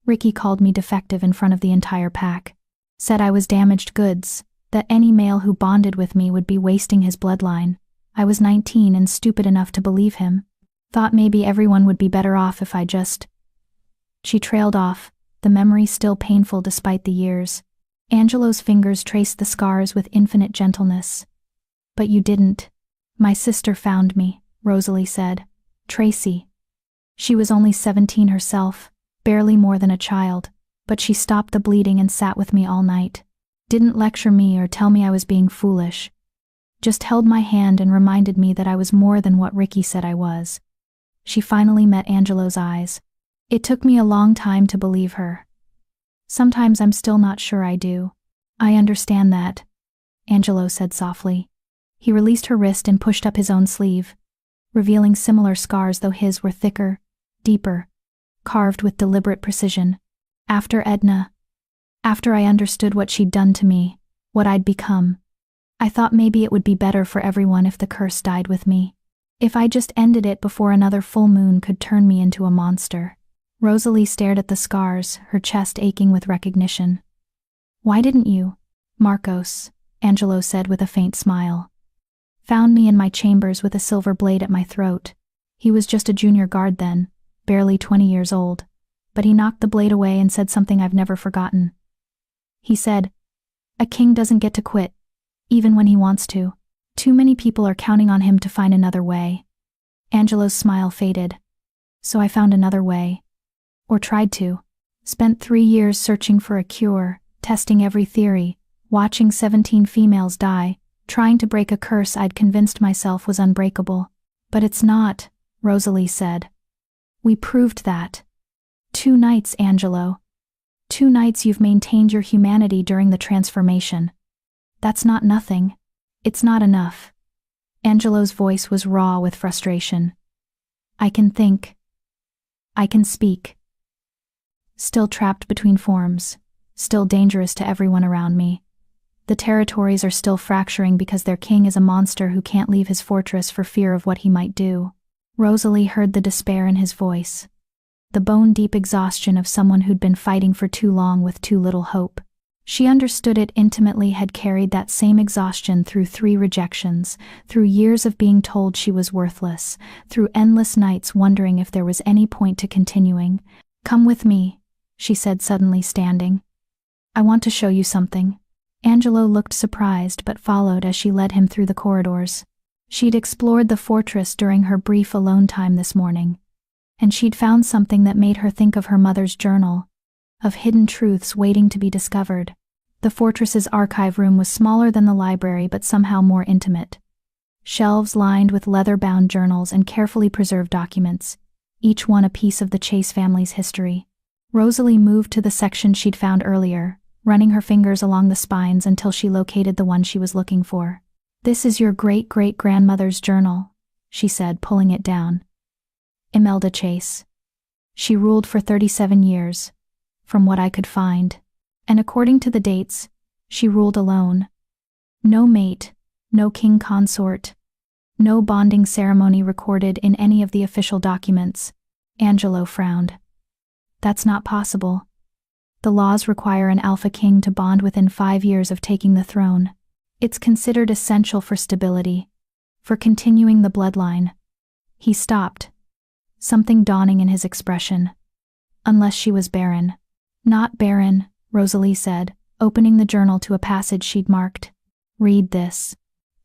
Speaker 1: Ricky called me defective in front of the entire pack. Said I was damaged goods, that any male who bonded with me would be wasting his bloodline. I was 19 and stupid enough to believe him. Thought maybe everyone would be better off if I just..." She trailed off, the memory still painful despite the years. Angelo's fingers traced the scars with infinite gentleness. "But you didn't. My sister found me," Rosalie said. "Tracy." She was only 17 herself, barely more than a child, but she stopped the bleeding and sat with me all night. Didn't lecture me or tell me I was being foolish. Just held my hand and reminded me that I was more than what Ricky said I was. She finally met Angelo's eyes. It took me a long time to believe her. Sometimes I'm still not sure I do. "I understand that," Angelo said softly. He released her wrist and pushed up his own sleeve, revealing similar scars though his were thicker, deeper. carved with deliberate precision. After Edna. After I understood what she'd done to me, what I'd become. I thought maybe it would be better for everyone if the curse died with me. If I just ended it before another full moon could turn me into a monster. Rosalie stared at the scars, her chest aching with recognition. Why didn't you, Marcos, Angelo said with a faint smile. Found me in my chambers with a silver blade at my throat. He was just a junior guard then, barely 20 years old, but he knocked the blade away and said something I've never forgotten. He said, "A king doesn't get to quit, even when he wants to. Too many people are counting on him to find another way." Angelo's smile faded. So I found another way. Or tried to. Spent 3 years searching for a cure, testing every theory, watching 17 females die, trying to break a curse I'd convinced myself was unbreakable. But it's not, Rosalie said. We proved that. 2 nights, Angelo. 2 nights you've maintained your humanity during the transformation. That's not nothing. It's not enough. Angelo's voice was raw with frustration. I can think. I can speak. Still trapped between forms, still dangerous to everyone around me. The territories are still fracturing because their king is a monster who can't leave his fortress for fear of what he might do. Rosalie heard the despair in his voice. The bone-deep exhaustion of someone who'd been fighting for too long with too little hope. She understood it intimately, had carried that same exhaustion through 3 rejections, through years of being told she was worthless, through endless nights wondering if there was any point to continuing. Come with me, she said, suddenly standing. I want to show you something. Angelo looked surprised but followed as she led him through the corridors. She'd explored the fortress during her brief alone time this morning, and she'd found something that made her think of her mother's journal, of hidden truths waiting to be discovered. The fortress's archive room was smaller than the library but somehow more intimate. Shelves lined with leather-bound journals and carefully preserved documents, each one a piece of the Chase family's history. Rosalie moved to the section she'd found earlier, running her fingers along the spines until she located the one she was looking for. This is your great-great-grandmother's journal, she said, pulling it down. Imelda Chase. She ruled for 37 years, from what I could find. And according to the dates, she ruled alone. No mate, no king consort, no bonding ceremony recorded in any of the official documents. Angelo frowned. That's not possible. The laws require an alpha king to bond within 5 years of taking the throne. It's considered essential for stability, for continuing the bloodline. He stopped, something dawning in his expression. Unless she was Barren. Not Barren, Rosalie said, opening the journal to a passage she'd marked. Read this.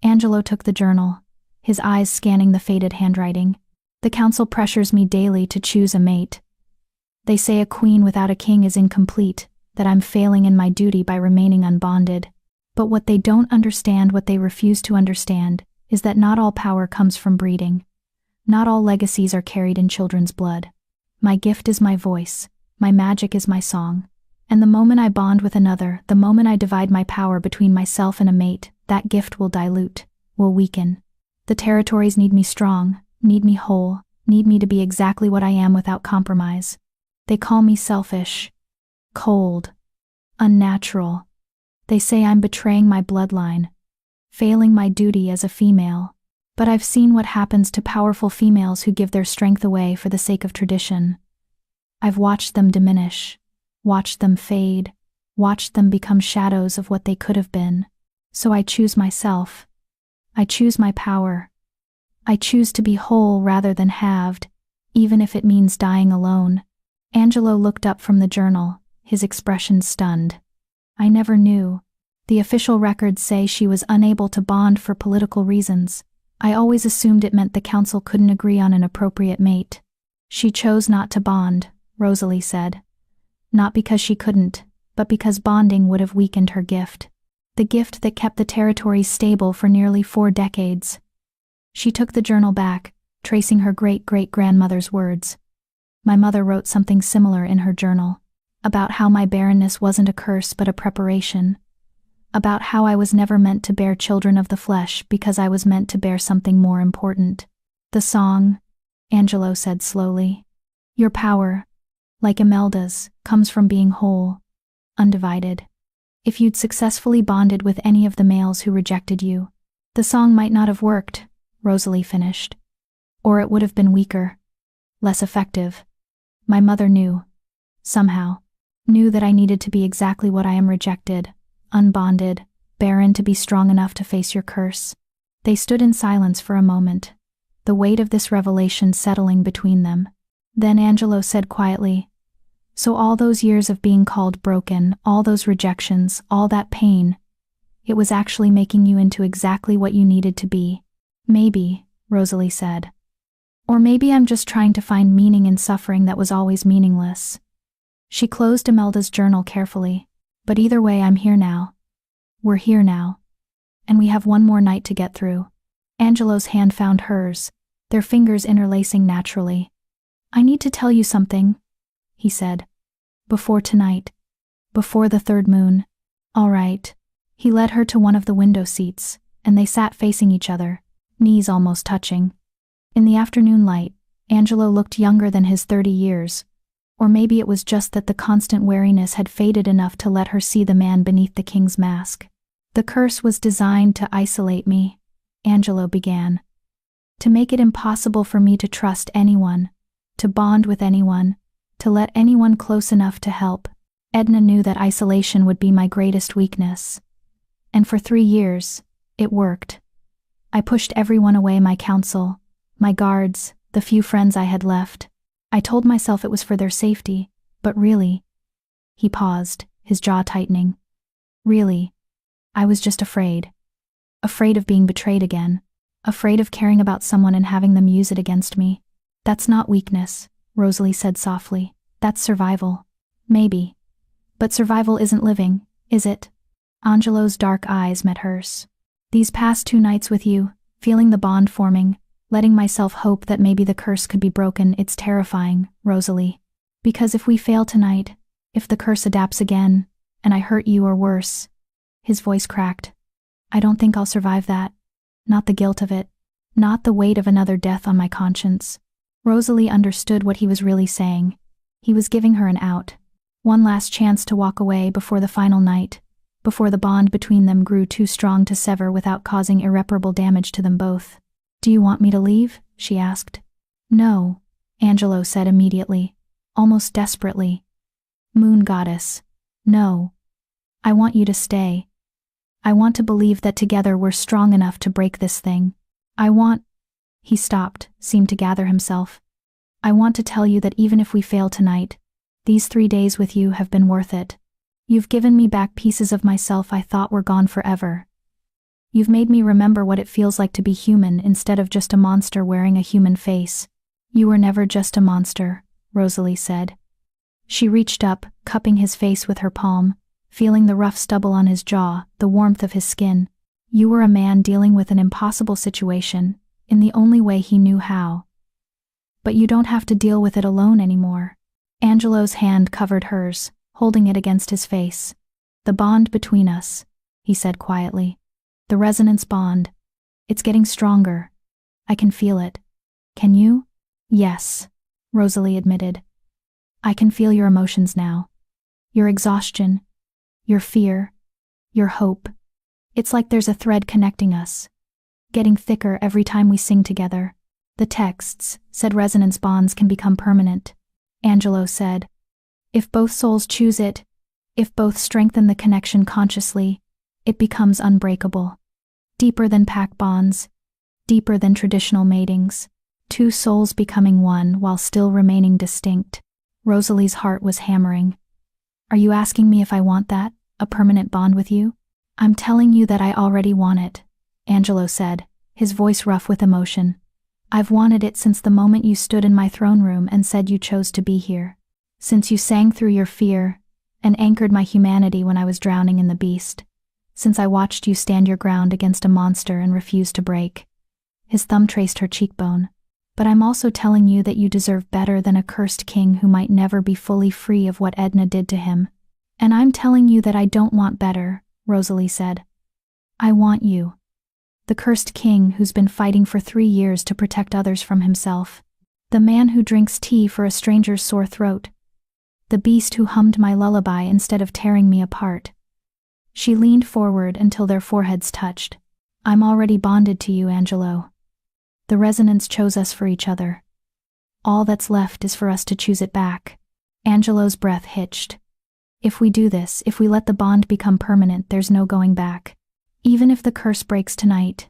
Speaker 1: Angelo took the journal, his eyes scanning the faded handwriting. The council pressures me daily to choose a mate. They say a queen without a king is incomplete, that I'm failing in my duty by remaining unbonded. But what they don't understand, what they refuse to understand, is that not all power comes from breeding. Not all legacies are carried in children's blood. My gift is my voice, my magic is my song. And the moment I bond with another, the moment I divide my power between myself and a mate, that gift will dilute, will weaken. The territories need me strong, need me whole, need me to be exactly what I am without compromise. They call me selfish, cold, unnatural. They say I'm betraying my bloodline, failing my duty as a female. But I've seen what happens to powerful females who give their strength away for the sake of tradition. I've watched them diminish, watched them fade, watched them become shadows of what they could have been. So I choose myself. I choose my power. I choose to be whole rather than halved, even if it means dying alone. Angelo looked up from the journal, his expression stunned. I never knew. The official records say she was unable to bond for political reasons. I always assumed it meant the council couldn't agree on an appropriate mate. She chose not to bond, Rosalie said. Not because she couldn't, but because bonding would have weakened her gift. The gift that kept the territories stable for nearly 4 decades. She took the journal back, tracing her great-great-grandmother's words. My mother wrote something similar in her journal, about how my barrenness wasn't a curse but a preparation, about how I was never meant to bear children of the flesh because I was meant to bear something more important. The song, Angelo said slowly. Your power, like Imelda's, comes from being whole, undivided. If you'd successfully bonded with any of the males who rejected you, the song might not have worked, Rosalie finished. Or it would have been weaker, less effective. My mother knew, somehow, knew that I needed to be exactly what I am: rejected, unbonded, barren, to be strong enough to face your curse. They stood in silence for a moment, the weight of this revelation settling between them. Then Angelo said quietly, "So all those years of being called broken, all those rejections, all that pain, it was actually making you into exactly what you needed to be." "Maybe," Rosalie said. "Or maybe I'm just trying to find meaning in suffering that was always meaningless." She closed Imelda's journal carefully. "But either way, I'm here now. We're here now. And we have one more night to get through." Angelo's hand found hers, their fingers interlacing naturally. "I need to tell you something," he said. "Before tonight. Before the third moon." "All right." He led her to one of the window seats, and they sat facing each other, knees almost touching. In the afternoon light, Angelo looked younger than his 30 years, or maybe it was just that the constant wariness had faded enough to let her see the man beneath the king's mask. "The curse was designed to isolate me," Angelo began. "To make it impossible for me to trust anyone, to bond with anyone, to let anyone close enough to help. Edna knew that isolation would be my greatest weakness. And for 3 years, it worked. I pushed everyone away: my council, my guards, the few friends I had left. I told myself it was for their safety, but really—" He paused, his jaw tightening. "Really, I was just afraid. Afraid of being betrayed again. Afraid of caring about someone and having them use it against me." "That's not weakness," Rosalie said softly. "That's survival." "Maybe. But survival isn't living, is it?" Angelo's dark eyes met hers. "These past 2 nights with you, feeling the bond forming, letting myself hope that maybe the curse could be broken, it's terrifying, Rosalie. Because if we fail tonight, if the curse adapts again, and I hurt you or worse—" His voice cracked. "I don't think I'll survive that. Not the guilt of it. Not the weight of another death on my conscience." Rosalie understood what he was really saying. He was giving her an out. One last chance to walk away before the final night, before the bond between them grew too strong to sever without causing irreparable damage to them both. "Do you want me to leave?" she asked. "No," Angelo said immediately, almost desperately. "Moon goddess, no. I want you to stay. I want to believe that together we're strong enough to break this thing. I want—" He stopped, seemed to gather himself. "I want to tell you that even if we fail tonight, these 3 days with you have been worth it. You've given me back pieces of myself I thought were gone forever. You've made me remember what it feels like to be human instead of just a monster wearing a human face." "You were never just a monster," Rosalie said. She reached up, cupping his face with her palm, feeling the rough stubble on his jaw, the warmth of his skin. "You were a man dealing with an impossible situation, in the only way he knew how. But you don't have to deal with it alone anymore." Angelo's hand covered hers, holding it against his face. "The bond between us," he said quietly. "The resonance bond. It's getting stronger. I can feel it. Can you?" "Yes," Rosalie admitted. "I can feel your emotions now. Your exhaustion, your fear, your hope. It's like there's a thread connecting us, getting thicker every time we sing together." "The texts said resonance bonds can become permanent," Angelo said. "If both souls choose it, if both strengthen the connection consciously, it becomes unbreakable. Deeper than pack bonds, deeper than traditional matings. 2 souls becoming one while still remaining distinct." Rosalie's heart was hammering. "Are you asking me if I want that, a permanent bond with you?" "I'm telling you that I already want it," Angelo said, his voice rough with emotion. "I've wanted it since the moment you stood in my throne room and said you chose to be here. Since you sang through your fear and anchored my humanity when I was drowning in the beast. Since I watched you stand your ground against a monster and refuse to break." His thumb traced her cheekbone. "But I'm also telling you that you deserve better than a cursed king who might never be fully free of what Edna did to him." "And I'm telling you that I don't want better," Rosalie said. "I want you. The cursed king who's been fighting for 3 years to protect others from himself. The man who drinks tea for a stranger's sore throat. the beast who hummed my lullaby instead of tearing me apart. She leaned forward until their foreheads touched. I'm already bonded to you, Angelo. The resonance chose us for each other. All that's left is for us to choose it back. Angelo's breath hitched. If we do this, if we let the bond become permanent, there's no going back. Even if the curse breaks tonight,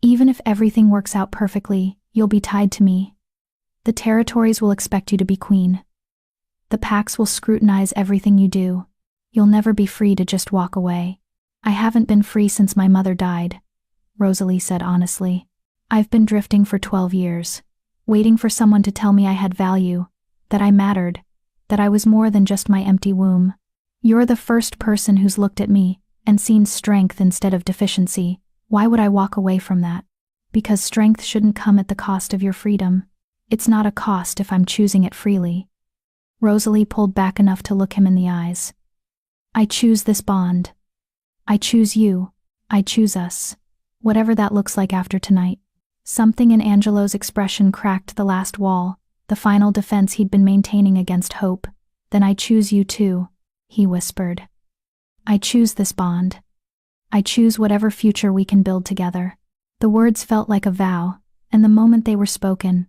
Speaker 1: even if everything works out perfectly, you'll be tied to me. The territories will expect you to be queen. The packs will scrutinize everything you do. You'll never be free to just walk away. I haven't been free since my mother died, Rosalie said honestly. I've been drifting for 12 years, waiting for someone to tell me I had value, that I mattered, that I was more than just my empty womb. You're the first person who's looked at me and seen strength instead of deficiency. Why would I walk away from that? Because strength shouldn't come at the cost of your freedom. It's not a cost if I'm choosing it freely. Rosalie pulled back enough to look him in the eyes. I choose this bond. I choose you. I choose us. Whatever that looks like after tonight. Something in Angelo's expression cracked the last wall, the final defense he'd been maintaining against hope. Then I choose you too, he whispered. I choose this bond. I choose whatever future we can build together. The words felt like a vow, and the moment they were spoken,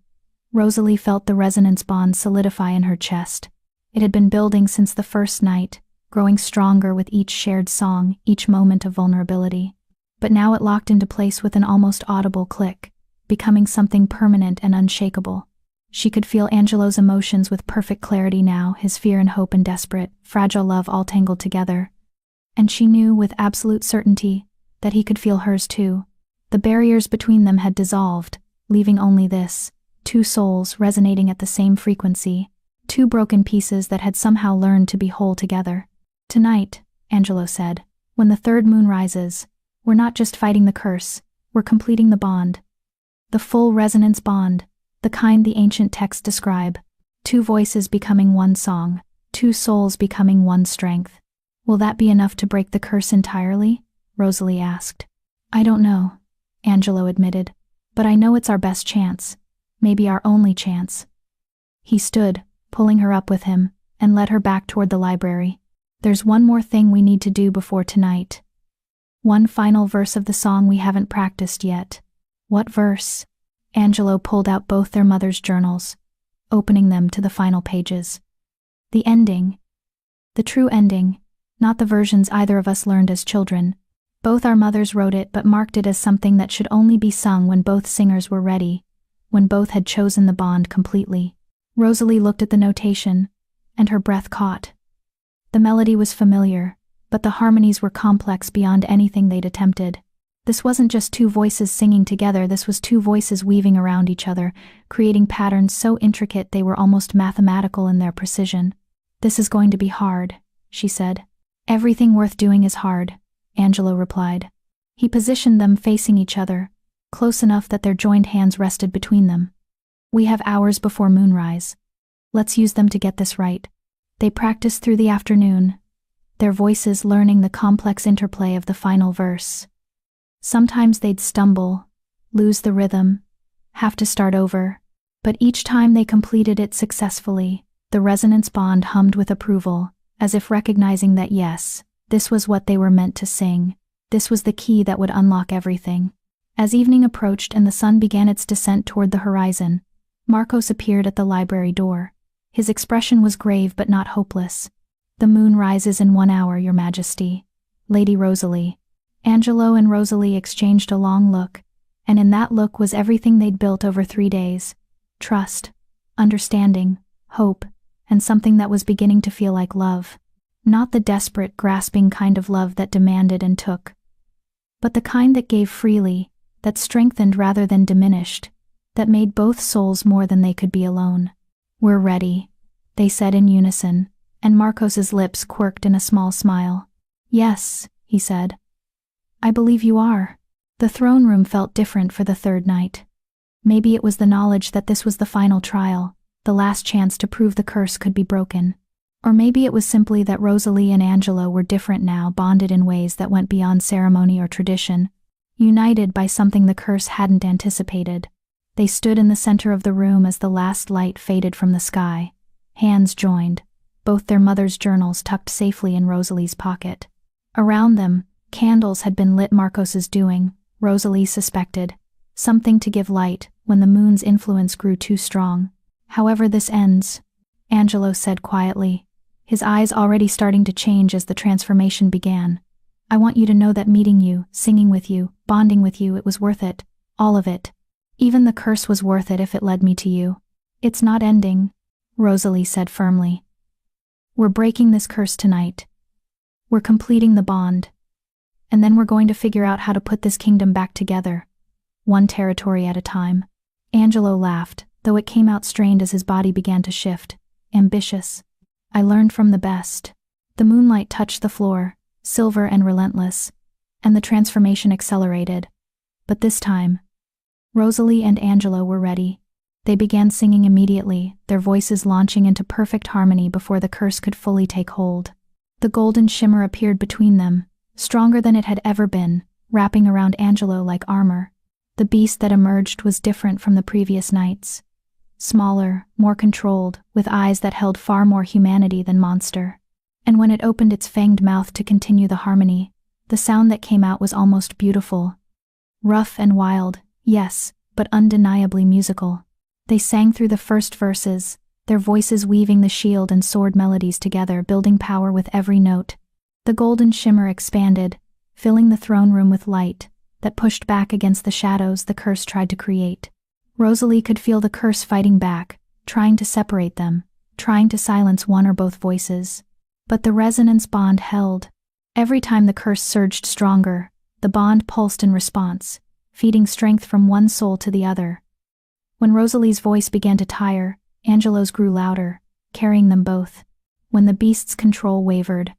Speaker 1: Rosalie felt the resonance bond solidify in her chest. It had been building since the first night, growing stronger with each shared song, each moment of vulnerability. But now it locked into place with an almost audible click, becoming something permanent and unshakable. She could feel Angelo's emotions with perfect clarity now, his fear and hope and desperate, fragile love all tangled together. And she knew with absolute certainty that he could feel hers too. The barriers between them had dissolved, leaving only this, two souls resonating at the same frequency, two broken pieces that had somehow learned to be whole together. Tonight, Angelo said, when the third moon rises, we're not just fighting the curse, we're completing the bond. The full resonance bond, the kind the ancient texts describe. Two voices becoming one song, two souls becoming one strength. Will that be enough to break the curse entirely? Rosalie asked. I don't know, Angelo admitted, but I know it's our best chance, maybe our only chance. He stood, pulling her up with him, and led her back toward the library. There's one more thing we need to do before tonight. One final verse of the song we haven't practiced yet. What verse? Angelo pulled out both their mother's journals, opening them to the final pages. The ending. The true ending, not the versions either of us learned as children. Both our mothers wrote it but marked it as something that should only be sung when both singers were ready, when both had chosen the bond completely. Rosalie looked at the notation, and her breath caught. The melody was familiar, but the harmonies were complex beyond anything they'd attempted. This wasn't just two voices singing together, this was two voices weaving around each other, creating patterns so intricate they were almost mathematical in their precision. This is going to be hard, she said. Everything worth doing is hard, Angelo replied. He positioned them facing each other, close enough that their joined hands rested between them. We have hours before moonrise. Let's use them to get this right. They practiced through the afternoon, their voices learning the complex interplay of the final verse. Sometimes they'd stumble, lose the rhythm, have to start over, but each time they completed it successfully, the resonance bond hummed with approval, as if recognizing that yes, this was what they were meant to sing. This was the key that would unlock everything. As evening approached and the sun began its descent toward the horizon, Marcos appeared at the library door. His expression was grave but not hopeless. The moon rises in 1 hour, Your Majesty. Lady Rosalie. Angelo and Rosalie exchanged a long look, and in that look was everything they'd built over 3 days. Trust, understanding, hope, and something that was beginning to feel like love. Not the desperate, grasping kind of love that demanded and took, but the kind that gave freely, that strengthened rather than diminished, that made both souls more than they could be alone. We're ready, they said in unison, and Marcos's lips quirked in a small smile. Yes, he said. I believe you are. The throne room felt different for the third night. Maybe it was the knowledge that this was the final trial, the last chance to prove the curse could be broken. Or maybe it was simply that Rosalie and Angelo were different now, bonded in ways that went beyond ceremony or tradition, united by something the curse hadn't anticipated. They stood in the center of the room as the last light faded from the sky, hands joined, both their mother's journals tucked safely in Rosalie's pocket. Around them, candles had been lit. Marcos's doing, Rosalie suspected, something to give light when the moon's influence grew too strong. However this ends, Angelo said quietly, his eyes already starting to change as the transformation began. I want you to know that meeting you, singing with you, bonding with you, it was worth it. All of it. Even the curse was worth it if it led me to you. It's not ending, Rosalie said firmly. We're breaking this curse tonight. We're completing the bond. And then we're going to figure out how to put this kingdom back together. One territory at a time. Angelo laughed, though it came out strained as his body began to shift. Ambitious. I learned from the best. The moonlight touched the floor, silver and relentless, and the transformation accelerated. But this time, Rosalie and Angelo were ready. They began singing immediately, their voices launching into perfect harmony before the curse could fully take hold. The golden shimmer appeared between them, stronger than it had ever been, wrapping around Angelo like armor. The beast that emerged was different from the previous nights. Smaller, more controlled, with eyes that held far more humanity than monster. And when it opened its fanged mouth to continue the harmony, the sound that came out was almost beautiful. Rough and wild, yes, but undeniably musical. They sang through the first verses, their voices weaving the shield and sword melodies together, building power with every note. The golden shimmer expanded, filling the throne room with light that pushed back against the shadows the curse tried to create. Rosalie could feel the curse fighting back, trying to separate them, trying to silence one or both voices. But the resonance bond held. Every time the curse surged stronger, the bond pulsed in response, feeding strength from one soul to the other. When Rosalie's voice began to tire, Angelo's grew louder, carrying them both. When the beast's control wavered,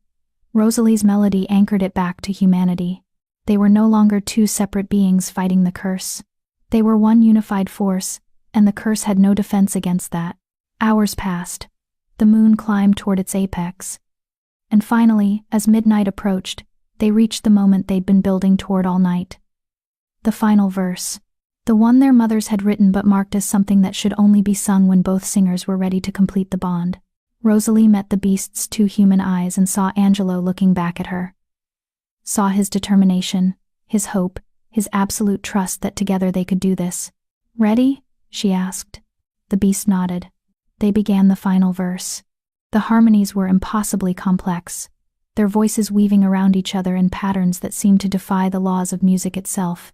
Speaker 1: Rosalie's melody anchored it back to humanity. They were no longer two separate beings fighting the curse. They were one unified force, and the curse had no defense against that. Hours passed. The moon climbed toward its apex. And finally, as midnight approached, they reached the moment they'd been building toward all night. The final verse. The one their mothers had written but marked as something that should only be sung when both singers were ready to complete the bond. Rosalie met the beast's two human eyes and saw Angelo looking back at her. Saw his determination, his hope, his absolute trust that together they could do this. Ready? She asked. The beast nodded. They began the final verse. The harmonies were impossibly complex, their voices weaving around each other in patterns that seemed to defy the laws of music itself.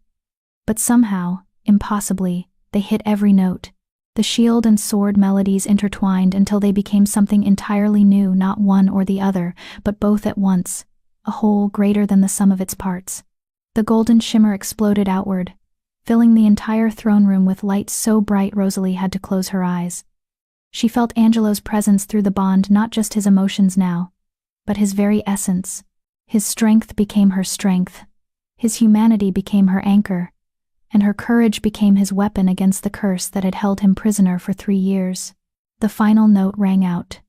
Speaker 1: But somehow, impossibly, they hit every note. The shield and sword melodies intertwined until they became something entirely new, not one or the other, but both at once, a whole greater than the sum of its parts. The golden shimmer exploded outward, filling the entire throne room with light so bright Rosalie had to close her eyes. She felt Angelo's presence through the bond, not just his emotions now, but his very essence. His strength became her strength. His humanity became her anchor. And her courage became his weapon against the curse that had held him prisoner for 3 years. The final note rang out.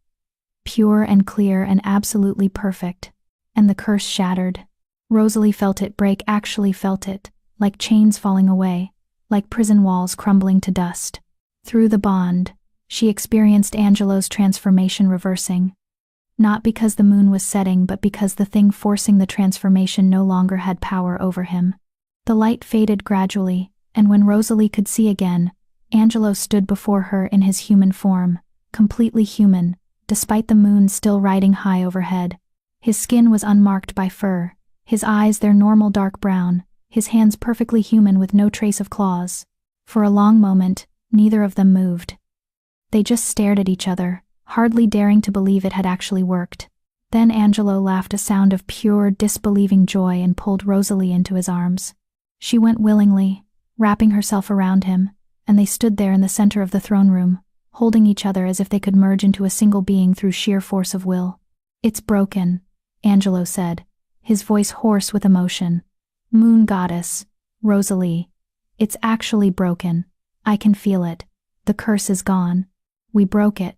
Speaker 1: Pure and clear and absolutely perfect. And the curse shattered. Rosalie felt it break, actually felt it, like chains falling away, like prison walls crumbling to dust. Through the bond, she experienced Angelo's transformation reversing. Not because the moon was setting, but because the thing forcing the transformation no longer had power over him. The light faded gradually, and when Rosalie could see again, Angelo stood before her in his human form, completely human, despite the moon still riding high overhead. His skin was unmarked by fur, his eyes their normal dark brown, his hands perfectly human with no trace of claws. For a long moment, neither of them moved. They just stared at each other, hardly daring to believe it had actually worked. Then Angelo laughed a sound of pure, disbelieving joy and pulled Rosalie into his arms. She went willingly, wrapping herself around him, and they stood there in the center of the throne room, holding each other as if they could merge into a single being through sheer force of will. It's broken, Angelo said, his voice hoarse with emotion. Moon goddess, Rosalie, it's actually broken. I can feel it. The curse is gone. We broke it.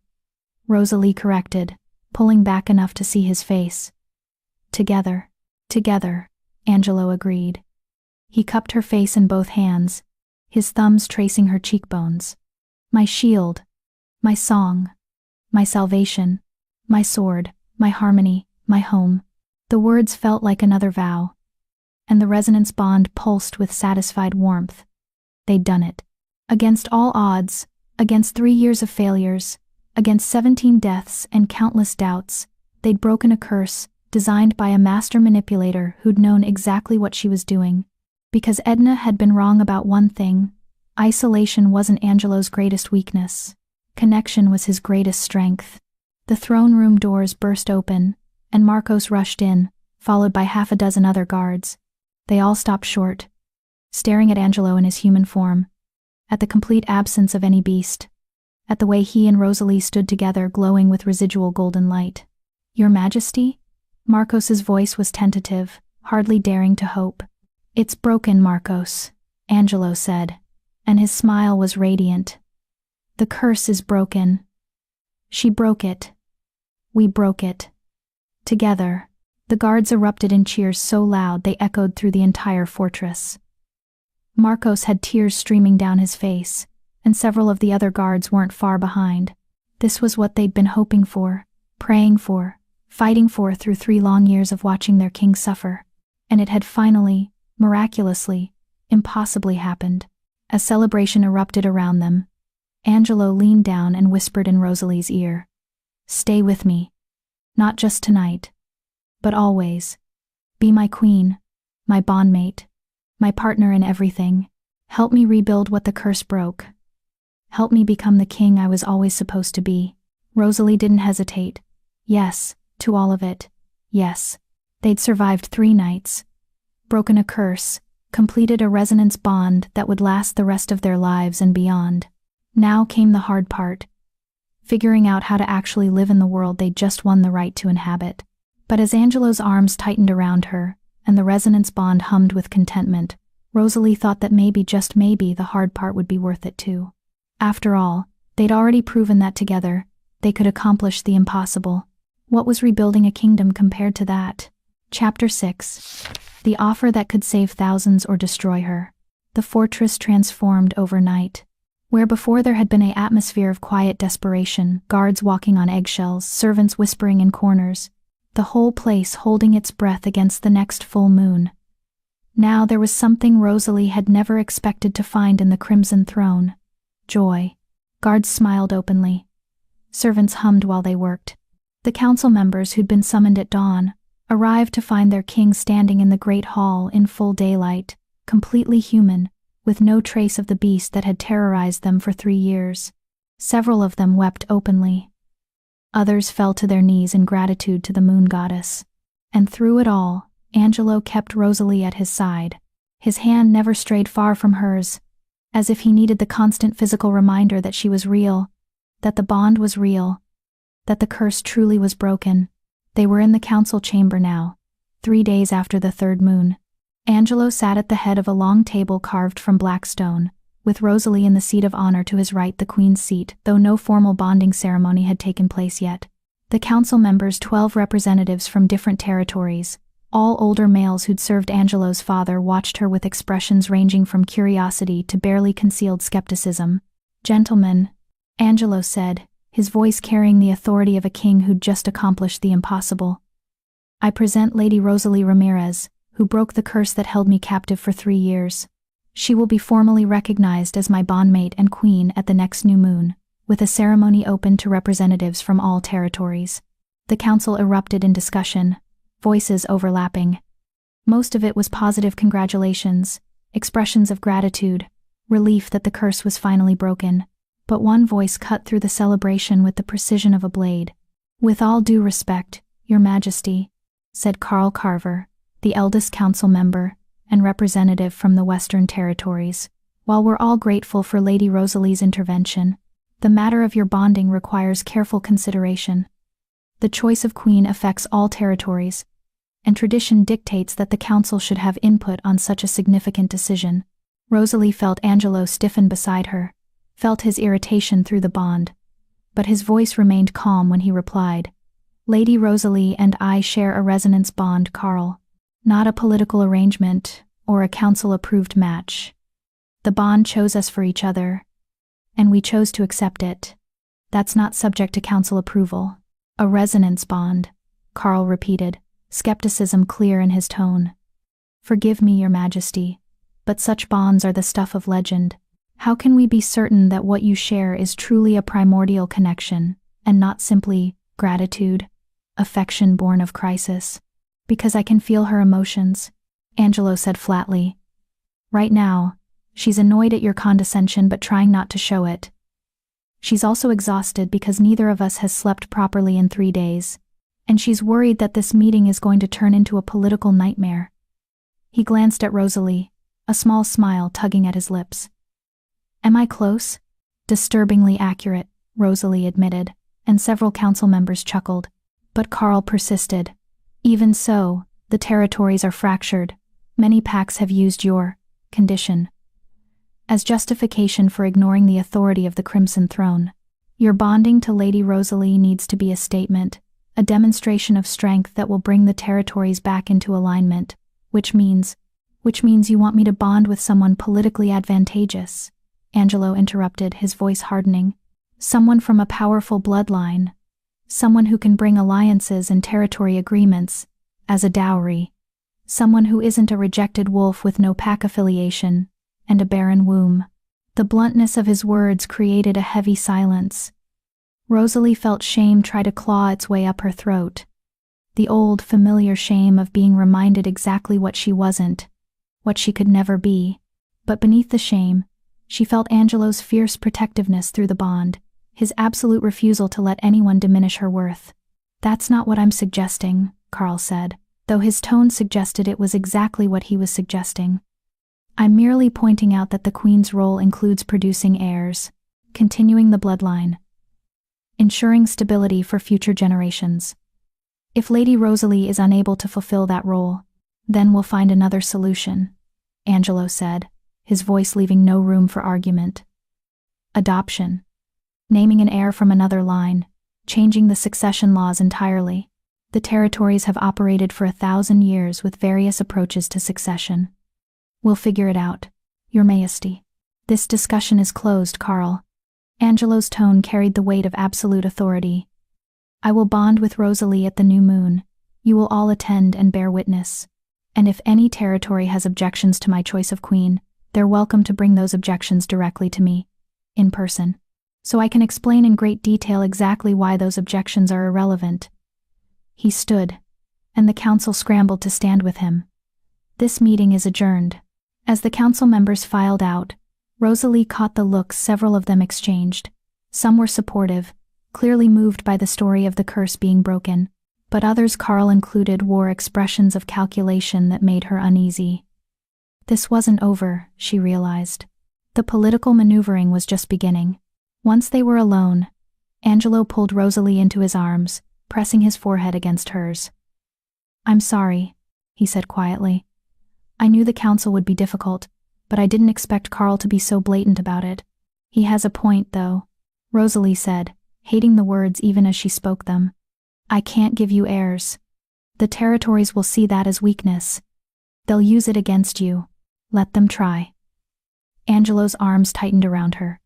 Speaker 1: Rosalie corrected, pulling back enough to see his face. Together, Angelo agreed. He cupped her face in both hands, his thumbs tracing her cheekbones. My shield, my song, my salvation. My sword, my harmony, my home. The words felt like another vow, and the resonance bond pulsed with satisfied warmth. They'd done it. Against all odds, against 3 years of failures, against 17 deaths and countless doubts, they'd broken a curse designed by a master manipulator who'd known exactly what she was doing. Because Edna had been wrong about one thing: isolation wasn't Angelo's greatest weakness. Connection was his greatest strength. The throne room doors burst open, and Marcos rushed in, followed by half a dozen other guards. They all stopped short, staring at Angelo in his human form, at the complete absence of any beast, at the way he and Rosalie stood together glowing with residual golden light. "Your Majesty?" Marcos's voice was tentative, hardly daring to hope. "It's broken, Marcos," Angelo said, and his smile was radiant. "The curse is broken. She broke it. We broke it. Together." The guards erupted in cheers so loud they echoed through the entire fortress. Marcos had tears streaming down his face, and several of the other guards weren't far behind. This was what they'd been hoping for, praying for, fighting for through 3 long years of watching their king suffer. And it had finally, miraculously, impossibly happened. A celebration erupted around them. Angelo leaned down and whispered in Rosalie's ear, "Stay with me. Not just tonight, but always. Be my queen, my bondmate, my partner in everything. Help me rebuild what the curse broke. Help me become the king I was always supposed to be." Rosalie didn't hesitate. Yes, to all of it. Yes. They'd survived 3 nights, broken a curse, completed a resonance bond that would last the rest of their lives and beyond. Now came the hard part: figuring out how to actually live in the world they'd just won the right to inhabit. But as Angelo's arms tightened around her, and the resonance bond hummed with contentment, Rosalie thought that maybe, just maybe, the hard part would be worth it too. After all, they'd already proven that together, they could accomplish the impossible. What was rebuilding a kingdom compared to that? Chapter 6. The offer that could save thousands or destroy her. The fortress transformed overnight. Where before there had been an atmosphere of quiet desperation, guards walking on eggshells, servants whispering in corners, the whole place holding its breath against the next full moon. Now there was something Rosalie had never expected to find in the Crimson Throne: joy. Guards smiled openly. Servants hummed while they worked. The council members who'd been summoned at dawn arrived to find their king standing in the great hall in full daylight, completely human, with no trace of the beast that had terrorized them for 3 years. Several of them wept openly. Others fell to their knees in gratitude to the moon goddess. And through it all, Angelo kept Rosalie at his side. His hand never strayed far from hers, as if he needed the constant physical reminder that she was real, that the bond was real, that the curse truly was broken. They were in the council chamber now, 3 days after the 3rd moon. Angelo sat at the head of a long table carved from black stone, with Rosalie in the seat of honor to his right, the queen's seat, though no formal bonding ceremony had taken place yet. The council members, 12 representatives from different territories, all older males who'd served Angelo's father, watched her with expressions ranging from curiosity to barely concealed skepticism. "Gentlemen," Angelo said, his voice carrying the authority of a king who'd just accomplished the impossible, "I present Lady Rosalie Ramirez, who broke the curse that held me captive for 3 years. She will be formally recognized as my bondmate and queen at the next new moon, with a ceremony open to representatives from all territories." The council erupted in discussion, voices overlapping. Most of it was positive congratulations, expressions of gratitude, relief that the curse was finally broken. But one voice cut through the celebration with the precision of a blade. "With all due respect, Your Majesty," said Carl Carver, the eldest council member and representative from the Western Territories, "while we're all grateful for Lady Rosalie's intervention, the matter of your bonding requires careful consideration. The choice of queen affects all territories, and tradition dictates that the council should have input on such a significant decision." Rosalie felt Angelo stiffen beside her, felt his irritation through the bond, but his voice remained calm when he replied, "Lady Rosalie and I share a resonance bond, Carl. Not a political arrangement or a council-approved match. The bond chose us for each other, and we chose to accept it. That's not subject to council approval." A resonance bond, Carl repeated, skepticism clear in his tone. Forgive me, Your Majesty, but such bonds are the stuff of legend. How can we be certain that what you share is truly a primordial connection, and not simply gratitude, affection born of crisis? Because I can feel her emotions, Angelo said flatly. Right now, she's annoyed at your condescension but trying not to show it. She's also exhausted because neither of us has slept properly in 3 days, and she's worried that this meeting is going to turn into a political nightmare. He glanced at Rosalie, a small smile tugging at his lips. Am I close? Disturbingly accurate, Rosalie admitted, and several council members chuckled. But Carl persisted. Even so, the territories are fractured. Many pacts have used your condition as justification for ignoring the authority of the Crimson Throne. Your bonding to Lady Rosalie needs to be a statement, a demonstration of strength that will bring the territories back into alignment, which means you want me to bond with someone politically advantageous, Angelo interrupted, his voice hardening. Someone from a powerful bloodline. Someone who can bring alliances and territory agreements as a dowry. Someone who isn't a rejected wolf with no pack affiliation and a barren womb. The bluntness of his words created a heavy silence. Rosalie felt shame try to claw its way up her throat. The old, familiar shame of being reminded exactly what she wasn't, what she could never be. But beneath the shame, she felt Angelo's fierce protectiveness through the bond, his absolute refusal to let anyone diminish her worth. That's not what I'm suggesting, Carl said, though his tone suggested it was exactly what he was suggesting. I'm merely pointing out that the Queen's role includes producing heirs, continuing the bloodline, ensuring stability for future generations. If Lady Rosalie is unable to fulfill that role, then we'll find another solution, Angelo said, his voice leaving no room for argument. Adoption. Naming an heir from another line, changing the succession laws entirely. The territories have operated for 1,000 years with various approaches to succession. We'll figure it out, Your Majesty. This discussion is closed, Carl. Angelo's tone carried the weight of absolute authority. I will bond with Rosalie at the new moon. You will all attend and bear witness. And if any territory has objections to my choice of queen, they're welcome to bring those objections directly to me, in person, so I can explain in great detail exactly why those objections are irrelevant. He stood, and the council scrambled to stand with him. This meeting is adjourned. As the council members filed out, Rosalie caught the looks several of them exchanged. Some were supportive, clearly moved by the story of the curse being broken, but others, Carl included, wore expressions of calculation that made her uneasy. This wasn't over, she realized. The political maneuvering was just beginning. Once they were alone, Angelo pulled Rosalie into his arms, pressing his forehead against hers. I'm sorry, he said quietly. I knew the council would be difficult, but I didn't expect Carl to be so blatant about it. He has a point, though, Rosalie said, hating the words even as she spoke them. I can't give you heirs. The territories will see that as weakness. They'll use it against you. Let them try. Angelo's arms tightened around her.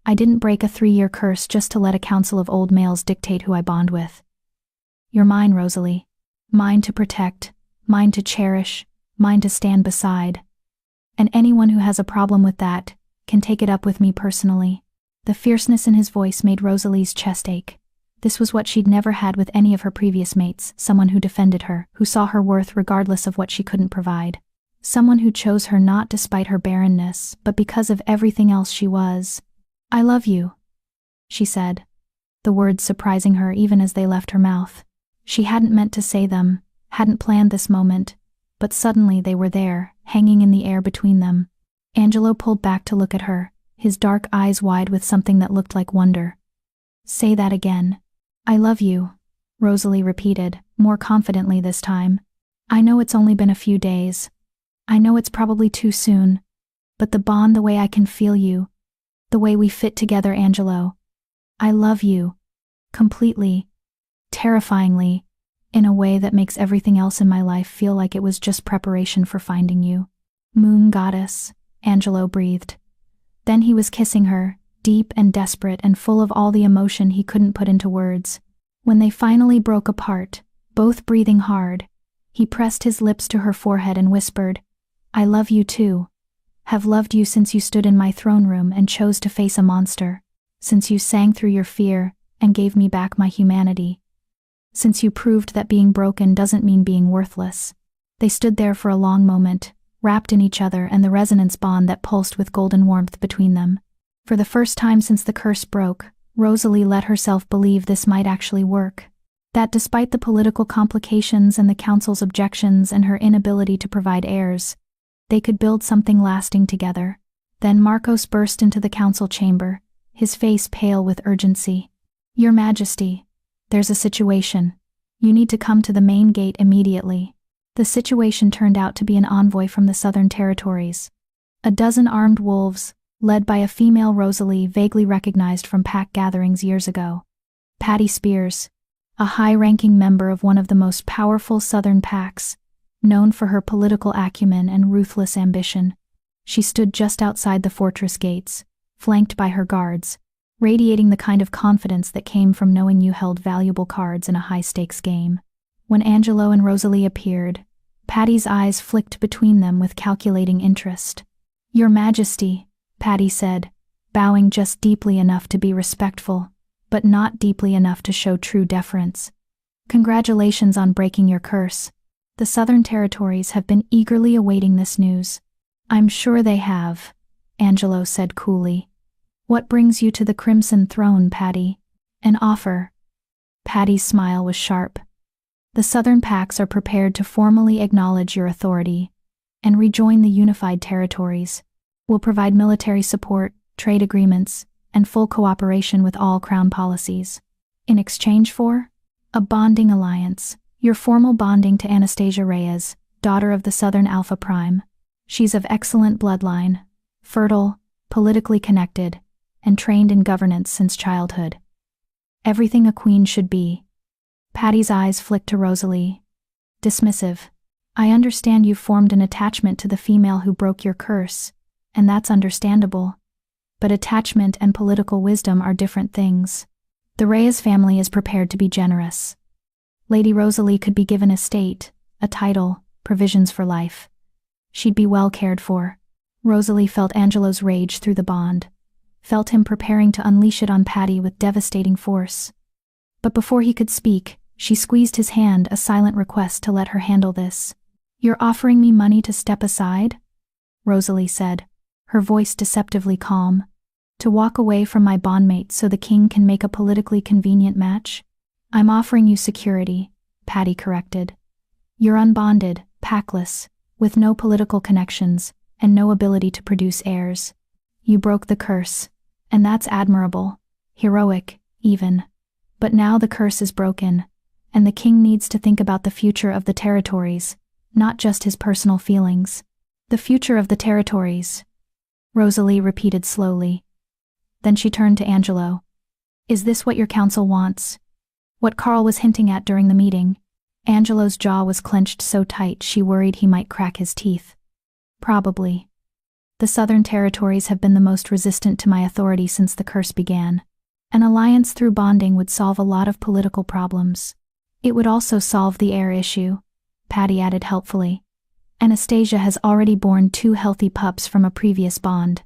Speaker 1: I didn't break a 3-year curse just to let a council of old males dictate who I bond with. You're mine, Rosalie. Mine to protect, mine to cherish, mine to stand beside. And anyone who has a problem with that can take it up with me personally. The fierceness in his voice made Rosalie's chest ache. This was what she'd never had with any of her previous mates, someone who defended her, who saw her worth regardless of what she couldn't provide. Someone who chose her not despite her barrenness, but because of everything else she was. I love you, she said, the words surprising her even as they left her mouth. She hadn't meant to say them, hadn't planned this moment, but suddenly they were there, hanging in the air between them. Angelo pulled back to look at her, his dark eyes wide with something that looked like wonder. Say that again. I love you, Rosalie repeated, more confidently this time. I know it's only been a few days. I know it's probably too soon, but the bond, the way I can feel you, the way we fit together, Angelo. I love you. Completely. Terrifyingly. In a way that makes everything else in my life feel like it was just preparation for finding you. Moon goddess, Angelo breathed. Then he was kissing her, deep and desperate and full of all the emotion he couldn't put into words. When they finally broke apart, both breathing hard, he pressed his lips to her forehead and whispered, "I love you too. Have loved you since you stood in my throne room and chose to face a monster. Since you sang through your fear and gave me back my humanity. Since you proved that being broken doesn't mean being worthless." They stood there for a long moment, wrapped in each other and the resonance bond that pulsed with golden warmth between them. For the first time since the curse broke, Rosalie let herself believe this might actually work. That despite the political complications and the council's objections and her inability to provide heirs, they could build something lasting together. Then Marcos burst into the council chamber, his face pale with urgency. "Your Majesty, there's a situation. You need to come to the main gate immediately." The situation turned out to be an envoy from the Southern Territories. A dozen armed wolves, led by a female Rosalie vaguely recognized from pack gatherings years ago. Patty Spears, a high-ranking member of one of the most powerful Southern packs, known for her political acumen and ruthless ambition. She stood just outside the fortress gates, flanked by her guards, radiating the kind of confidence that came from knowing you held valuable cards in a high-stakes game. When Angelo and Rosalie appeared, Patty's eyes flicked between them with calculating interest. "Your Majesty," Patty said, bowing just deeply enough to be respectful, but not deeply enough to show true deference. "Congratulations on breaking your curse. The Southern Territories have been eagerly awaiting this news." "I'm sure they have," Angelo said coolly. "What brings you to the Crimson Throne, Patty?" "An offer." Patty's smile was sharp. "The Southern Packs are prepared to formally acknowledge your authority and rejoin the unified territories. We'll provide military support, trade agreements, and full cooperation with all Crown policies. In exchange for a bonding alliance, your formal bonding to Anastasia Reyes, daughter of the Southern Alpha Prime. She's of excellent bloodline, fertile, politically connected, and trained in governance since childhood. Everything a queen should be." Patty's eyes flicked to Rosalie. Dismissive. "I understand you've formed an attachment to the female who broke your curse, and that's understandable. But attachment and political wisdom are different things. The Reyes family is prepared to be generous. Lady Rosalie could be given estate, a title, provisions for life. She'd be well cared for." Rosalie felt Angelo's rage through the bond, felt him preparing to unleash it on Patty with devastating force. But before he could speak, she squeezed his hand, a silent request to let her handle this. "You're offering me money to step aside?" Rosalie said, her voice deceptively calm. "To walk away from my bondmate so the king can make a politically convenient match?" "I'm offering you security," Patty corrected. "You're unbonded, packless, with no political connections, and no ability to produce heirs. You broke the curse, and that's admirable, heroic, even. But now the curse is broken, and the king needs to think about the future of the territories, not just his personal feelings." "The future of the territories," Rosalie repeated slowly. Then she turned to Angelo. "Is this what your council wants? What Carl was hinting at during the meeting?" Angelo's jaw was clenched so tight she worried he might crack his teeth. "Probably. The Southern Territories have been the most resistant to my authority since the curse began. An alliance through bonding would solve a lot of political problems. It would also solve the heir issue," Patty added helpfully. "Anastasia has already borne 2 healthy pups from a previous bond.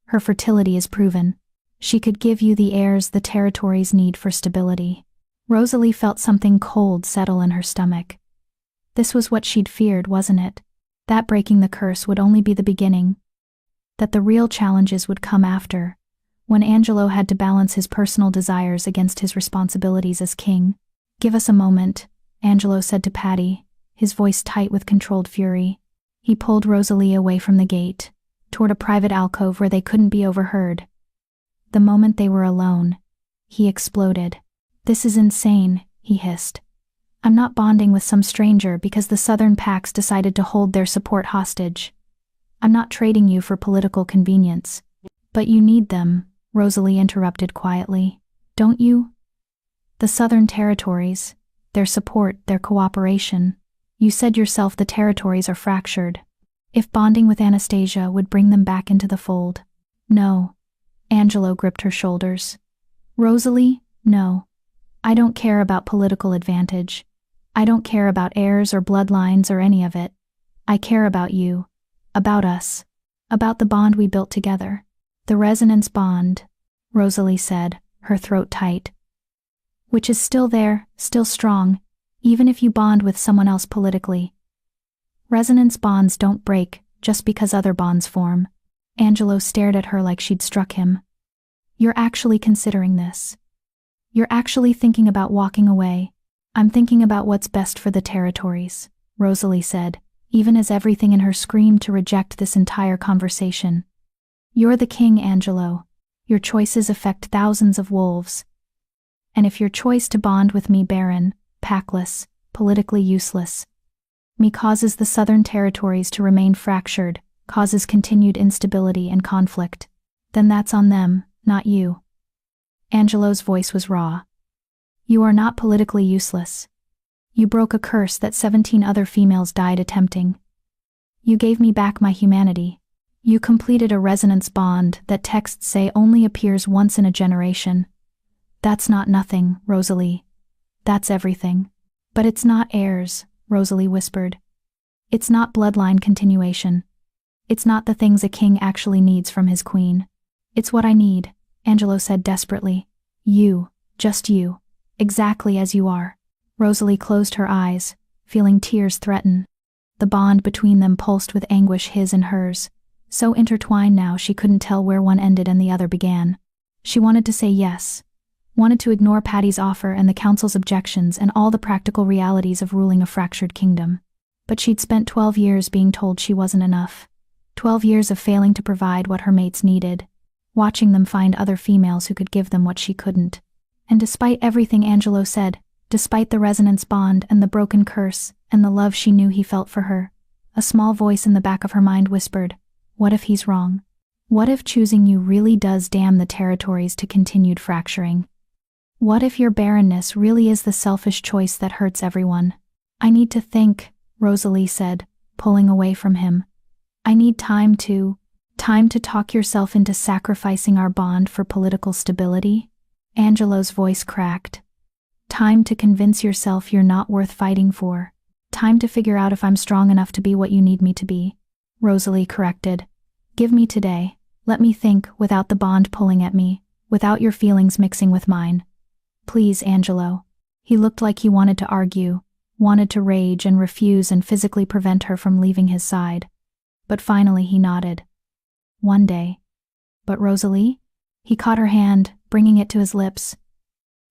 Speaker 1: Her fertility is proven. She could give you the heirs the territories need for stability." Rosalie felt something cold settle in her stomach. This was what she'd feared, wasn't it? That breaking the curse would only be the beginning. That the real challenges would come after, when Angelo had to balance his personal desires against his responsibilities as king. "Give us a moment," Angelo said to Patty, his voice tight with controlled fury. He pulled Rosalie away from the gate, toward a private alcove where they couldn't be overheard. The moment they were alone, he exploded. "This is insane," he hissed. "I'm not bonding with some stranger because the Southern Packs decided to hold their support hostage. I'm not trading you for political convenience." "But you need them," Rosalie interrupted quietly. "Don't you? The Southern Territories, their support, their cooperation. You said yourself the territories are fractured. If bonding with Anastasia would bring them back into the fold." "No." Angelo gripped her shoulders. "Rosalie, no. I don't care about political advantage. I don't care about heirs or bloodlines or any of it. I care about you. About us. About the bond we built together. The resonance bond, Rosalie said, her throat tight. Which is still there, still strong, even if you bond with someone else politically. Resonance bonds don't break just because other bonds form. Angelo stared at her like she'd struck him. You're actually considering this. You're actually thinking about walking away. I'm thinking about what's best for the territories, Rosalie said, even as everything in her screamed to reject this entire conversation. You're the king, Angelo. Your choices affect thousands of wolves. And if your choice to bond with me, Barren, packless, politically useless, me causes the southern territories to remain fractured, causes continued instability and conflict, then that's on them, not you. Angelo's voice was raw. You are not politically useless. You broke a curse that 17 other females died attempting. You gave me back my humanity. You completed a resonance bond that texts say only appears once in a generation. That's not nothing, Rosalie. That's everything. But it's not heirs, Rosalie whispered. It's not bloodline continuation. It's not the things a king actually needs from his queen. It's what I need, Angelo said desperately. You, just you, exactly as you are. Rosalie closed her eyes, feeling tears threaten. The bond between them pulsed with anguish, his and hers, so intertwined now she couldn't tell where one ended and the other began. She wanted to say yes, wanted to ignore Patty's offer and the council's objections and all the practical realities of ruling a fractured kingdom. But she'd spent 12 years being told she wasn't enough. 12 years of failing to provide what her mates needed, watching them find other females who could give them what she couldn't. And despite everything Angelo said, despite the resonance bond and the broken curse and the love she knew he felt for her, a small voice in the back of her mind whispered, what if he's wrong? What if choosing you really does damn the territories to continued fracturing? What if your barrenness really is the selfish choice that hurts everyone? I need to think, Rosalie said, pulling away from him. I need time to talk yourself into sacrificing our bond for political stability? Angelo's voice cracked. Time to convince yourself you're not worth fighting for. Time to figure out if I'm strong enough to be what you need me to be. Rosalie corrected. Give me today. Let me think without the bond pulling at me, without your feelings mixing with mine. Please, Angelo. He looked like he wanted to argue, wanted to rage and refuse and physically prevent her from leaving his side. But finally he nodded. One day. But Rosalie? He caught her hand, bringing it to his lips.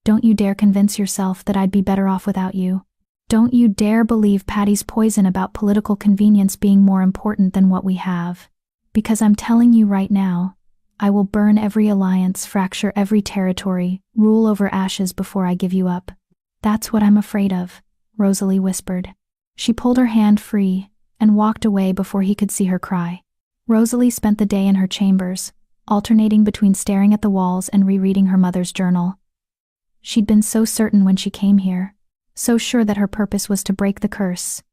Speaker 1: Don't you dare convince yourself that I'd be better off without you. Don't you dare believe Patty's poison about political convenience being more important than what we have. Because I'm telling you right now, I will burn every alliance, fracture every territory, rule over ashes before I give you up. That's what I'm afraid of, Rosalie whispered. She pulled her hand free and walked away before he could see her cry. Rosalie spent the day in her chambers, alternating between staring at the walls and rereading her mother's journal. She'd been so certain when she came here, so sure that her purpose was to break the curse,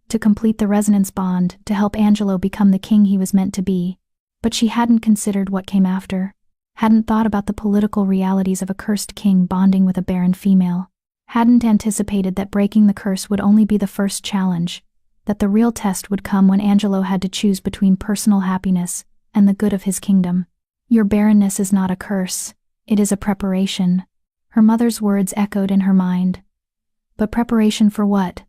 Speaker 1: to complete the resonance bond, to help Angelo become the king he was meant to be. But she hadn't considered what came after, hadn't thought about the political realities of a cursed king bonding with a barren female, hadn't anticipated that breaking the curse would only be the first challenge, that the real test would come when Angelo had to choose between personal happiness and the good of his kingdom. Your barrenness is not a curse, it is a preparation. Her mother's words echoed in her mind. But preparation for what?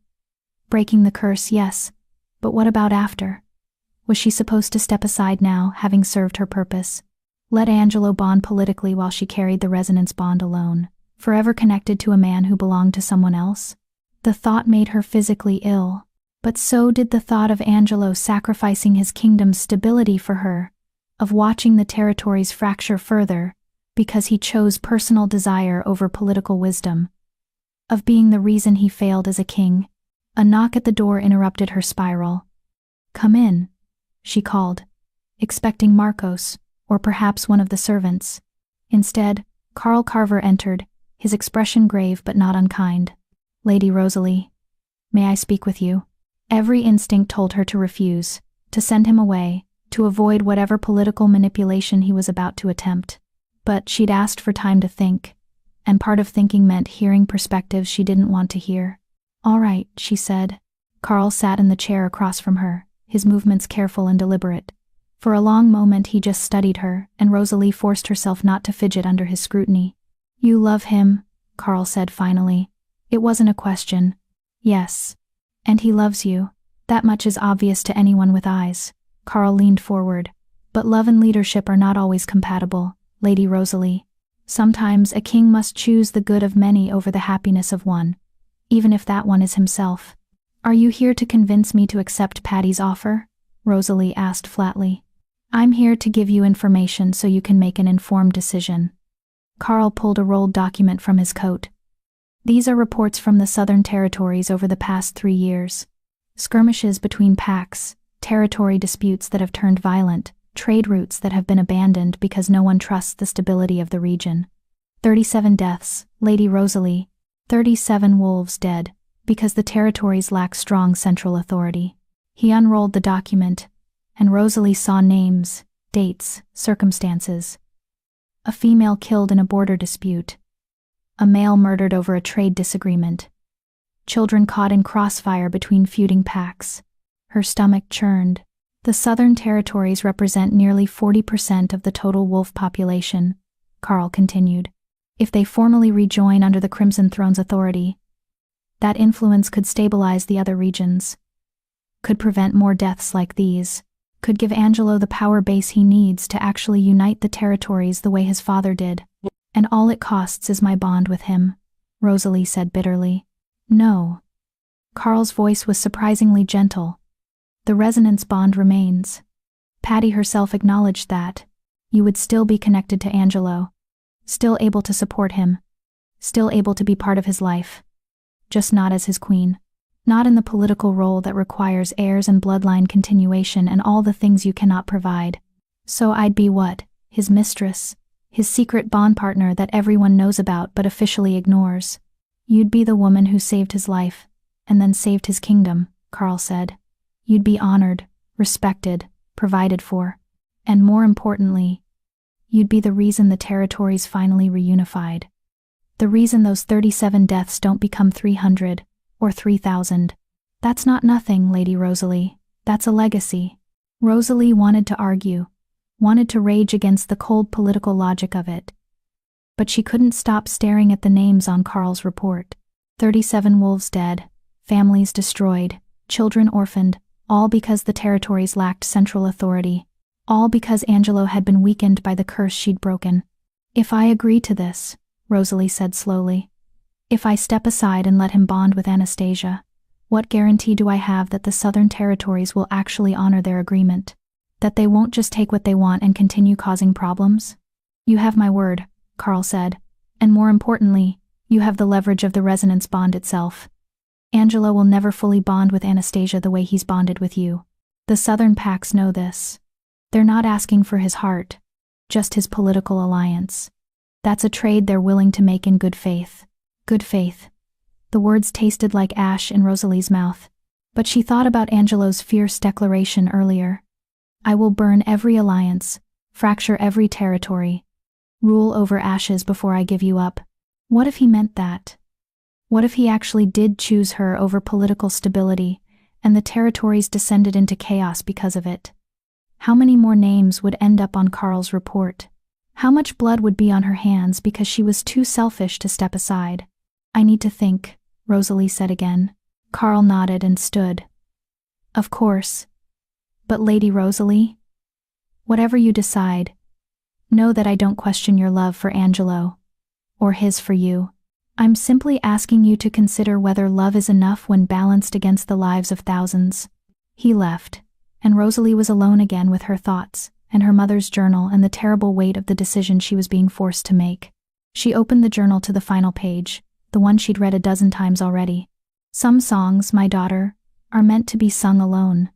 Speaker 1: Breaking the curse, yes, but what about after? Was she supposed to step aside now, having served her purpose? Let Angelo bond politically while she carried the resonance bond alone, forever connected to a man who belonged to someone else? The thought made her physically ill, but so did the thought of Angelo sacrificing his kingdom's stability for her, of watching the territories fracture further because he chose personal desire over political wisdom, of being the reason he failed as a king. A knock at the door interrupted her spiral. Come in, she called, expecting Marcos, or perhaps one of the servants. Instead, Carl Carver entered, his expression grave but not unkind. Lady Rosalie, may I speak with you? Every instinct told her to refuse, to send him away, to avoid whatever political manipulation he was about to attempt. But she'd asked for time to think, and part of thinking meant hearing perspectives she didn't want to hear. "All right," she said. Carl sat in the chair across from her, his movements careful and deliberate. For a long moment he just studied her, and Rosalie forced herself not to fidget under his scrutiny. "You love him," Carl said finally. It wasn't a question. "Yes. And he loves you. That much is obvious to anyone with eyes." Carl leaned forward. "But love and leadership are not always compatible, Lady Rosalie. Sometimes a king must choose the good of many over the happiness of one, even if that one is himself." "Are you here to convince me to accept Patty's offer?" Rosalie asked flatly. "I'm here to give you information so you can make an informed decision." Carl pulled a rolled document from his coat. "These are reports from the Southern Territories over the past 3 years. Skirmishes between packs, territory disputes that have turned violent, trade routes that have been abandoned because no one trusts the stability of the region. 37 deaths, Lady Rosalie. 37 wolves dead, because the territories lack strong central authority." He unrolled the document, and Rosalie saw names, dates, circumstances. A female killed in a border dispute. A male murdered over a trade disagreement. Children caught in crossfire between feuding packs. Her stomach churned. "The Southern Territories represent nearly 40% of the total wolf population," Carl continued. "If they formally rejoin under the Crimson Throne's authority, that influence could stabilize the other regions, could prevent more deaths like these, could give Angelo the power base he needs to actually unite the territories the way his father did. And all it costs is my bond with him," Rosalie said bitterly. "No." Carl's voice was surprisingly gentle. "The resonance bond remains. Patty herself acknowledged that. You would still be connected to Angelo, still able to support him, still able to be part of his life. Just not as his queen. Not in the political role that requires heirs and bloodline continuation and all the things you cannot provide. So I'd be what? His mistress, his secret bond partner that everyone knows about but officially ignores. You'd be the woman who saved his life, and then saved his kingdom," Carl said. "You'd be honored, respected, provided for. And more importantly, you'd be the reason the territories finally reunified. The reason those 37 deaths don't become 300, or 3,000. That's not nothing, Lady Rosalie. That's a legacy." Rosalie wanted to argue, wanted to rage against the cold political logic of it. But she couldn't stop staring at the names on Carl's report. 37 wolves dead, families destroyed, children orphaned, all because the territories lacked central authority. All because Angelo had been weakened by the curse she'd broken. "If I agree to this," Rosalie said slowly, "if I step aside and let him bond with Anastasia, what guarantee do I have that the Southern Territories will actually honor their agreement? That they won't just take what they want and continue causing problems?" "You have my word," Carl said, "and more importantly, you have the leverage of the resonance bond itself. Angelo will never fully bond with Anastasia the way he's bonded with you. The Southern Pacts know this. They're not asking for his heart, just his political alliance. That's a trade they're willing to make in good faith." Good faith. The words tasted like ash in Rosalie's mouth. But she thought about Angelo's fierce declaration earlier. "I will burn every alliance, fracture every territory, rule over ashes before I give you up." What if he meant that? What if he actually did choose her over political stability, and the territories descended into chaos because of it? How many more names would end up on Carl's report? How much blood would be on her hands because she was too selfish to step aside? "I need to think," Rosalie said again. Carl nodded and stood. "Of course. But Lady Rosalie, whatever you decide, know that I don't question your love for Angelo, or his for you. I'm simply asking you to consider whether love is enough when balanced against the lives of thousands." He left, and Rosalie was alone again with her thoughts, and her mother's journal and the terrible weight of the decision she was being forced to make. She opened the journal to the final page, the one she'd read a dozen times already. "Some songs, my daughter, are meant to be sung alone.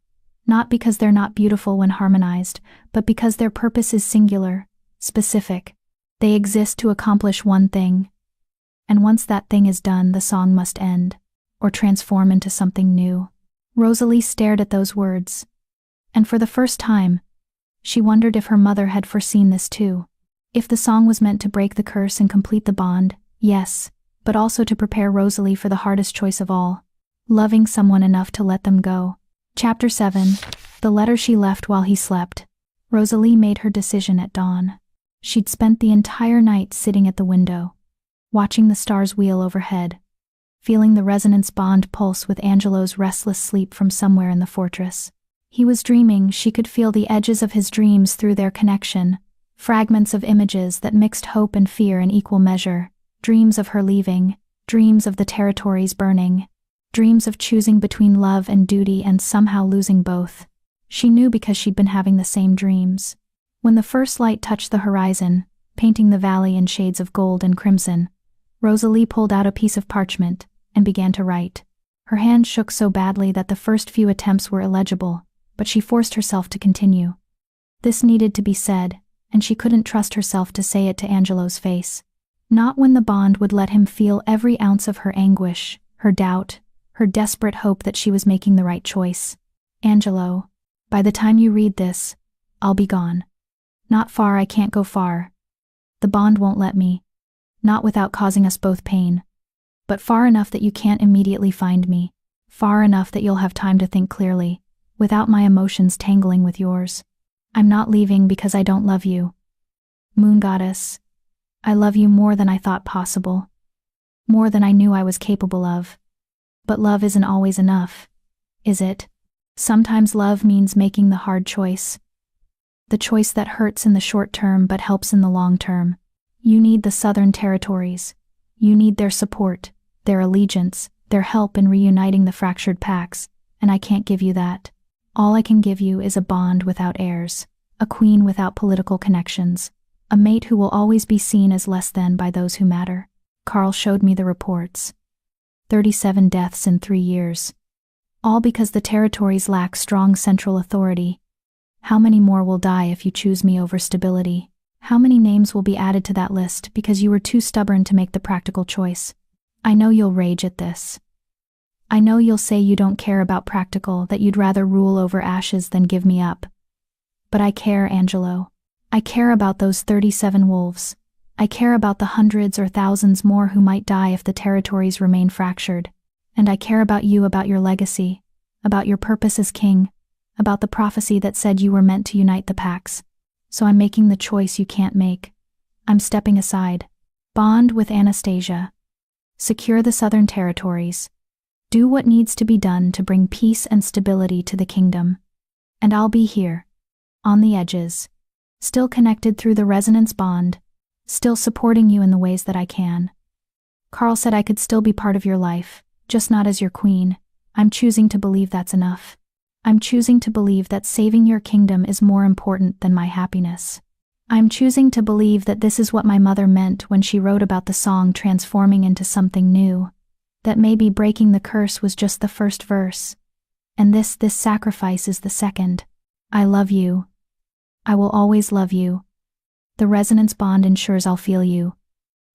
Speaker 1: Not because they're not beautiful when harmonized, but because their purpose is singular, specific. They exist to accomplish one thing. And once that thing is done, the song must end, or transform into something new." Rosalie stared at those words. And for the first time, she wondered if her mother had foreseen this too. If the song was meant to break the curse and complete the bond, Yes, but also to prepare Rosalie for the hardest choice of all, loving someone enough to let them go. Chapter 7. The letter she left while he slept. Rosalie made her decision at dawn. She'd spent the entire night sitting at the window, watching the stars wheel overhead, feeling the resonance bond pulse with Angelo's restless sleep from somewhere in the fortress. He was dreaming. She could feel the edges of his dreams through their connection, fragments of images that mixed hope and fear in equal measure, dreams of her leaving, dreams of the territories burning, dreams of choosing between love and duty and somehow losing both. She knew because she'd been having the same dreams. When the first light touched the horizon, painting the valley in shades of gold and crimson, Rosalie pulled out a piece of parchment and began to write. Her hand shook so badly that the first few attempts were illegible, but she forced herself to continue. This needed to be said, and she couldn't trust herself to say it to Angelo's face. Not when the bond would let him feel every ounce of her anguish, her doubt, her desperate hope that she was making the right choice. Angelo, by the time you read this, I'll be gone. Not far, I can't go far. The bond won't let me. Not without causing us both pain. But far enough that you can't immediately find me. Far enough that you'll have time to think clearly, without my emotions tangling with yours. I'm not leaving because I don't love you. Moon Goddess, I love you more than I thought possible. More than I knew I was capable of. But love isn't always enough, is it? Sometimes love means making the hard choice. The choice that hurts in the short term but helps in the long term. You need the Southern Territories. You need their support, their allegiance, their help in reuniting the fractured packs, and I can't give you that. All I can give you is a bond without heirs, a queen without political connections, a mate who will always be seen as less than by those who matter. Carl showed me the reports. 37 deaths in 3 years. All because the territories lack strong central authority. How many more will die if you choose me over stability? How many names will be added to that list because you were too stubborn to make the practical choice? I know you'll rage at this. I know you'll say you don't care about practical, that you'd rather rule over ashes than give me up. But I care, Angelo. I care about those 37 wolves. I care about the hundreds or thousands more who might die if the territories remain fractured. And I care about you, about your legacy, about your purpose as king, about the prophecy that said you were meant to unite the packs. So I'm making the choice you can't make. I'm stepping aside. Bond with Anastasia. Secure the Southern Territories. Do what needs to be done to bring peace and stability to the kingdom. And I'll be here, on the edges, still connected through the resonance bond, still supporting you in the ways that I can. Carl said I could still be part of your life, just not as your queen. I'm choosing to believe that's enough. I'm choosing to believe that saving your kingdom is more important than my happiness. I'm choosing to believe that this is what my mother meant when she wrote about the song transforming into something new. That maybe breaking the curse was just the first verse. And this sacrifice is the second. I love you. I will always love you. The resonance bond ensures I'll feel you,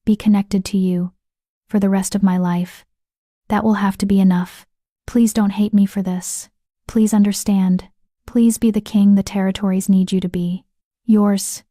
Speaker 1: be connected to you, for the rest of my life. That will have to be enough. Please don't hate me for this. Please understand. Please be the king the territories need you to be. Yours.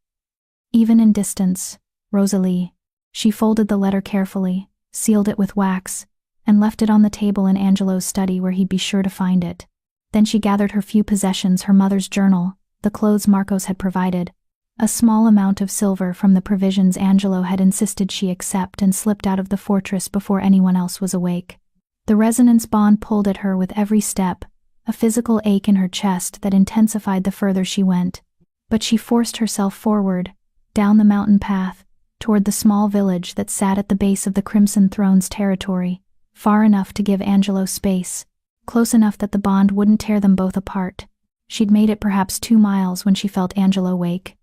Speaker 1: Even in distance, Rosalie. She folded the letter carefully, sealed it with wax, and left it on the table in Angelo's study where he'd be sure to find it. Then she gathered her few possessions, her mother's journal, the clothes Marcos had provided, a small amount of silver from the provisions Angelo had insisted she accept, and slipped out of the fortress before anyone else was awake. The resonance bond pulled at her with every step, a physical ache in her chest that intensified the further she went. But she forced herself forward, down the mountain path, toward the small village that sat at the base of the Crimson Throne's territory, far enough to give Angelo space, close enough that the bond wouldn't tear them both apart. She'd made it perhaps 2 miles when she felt Angelo wake.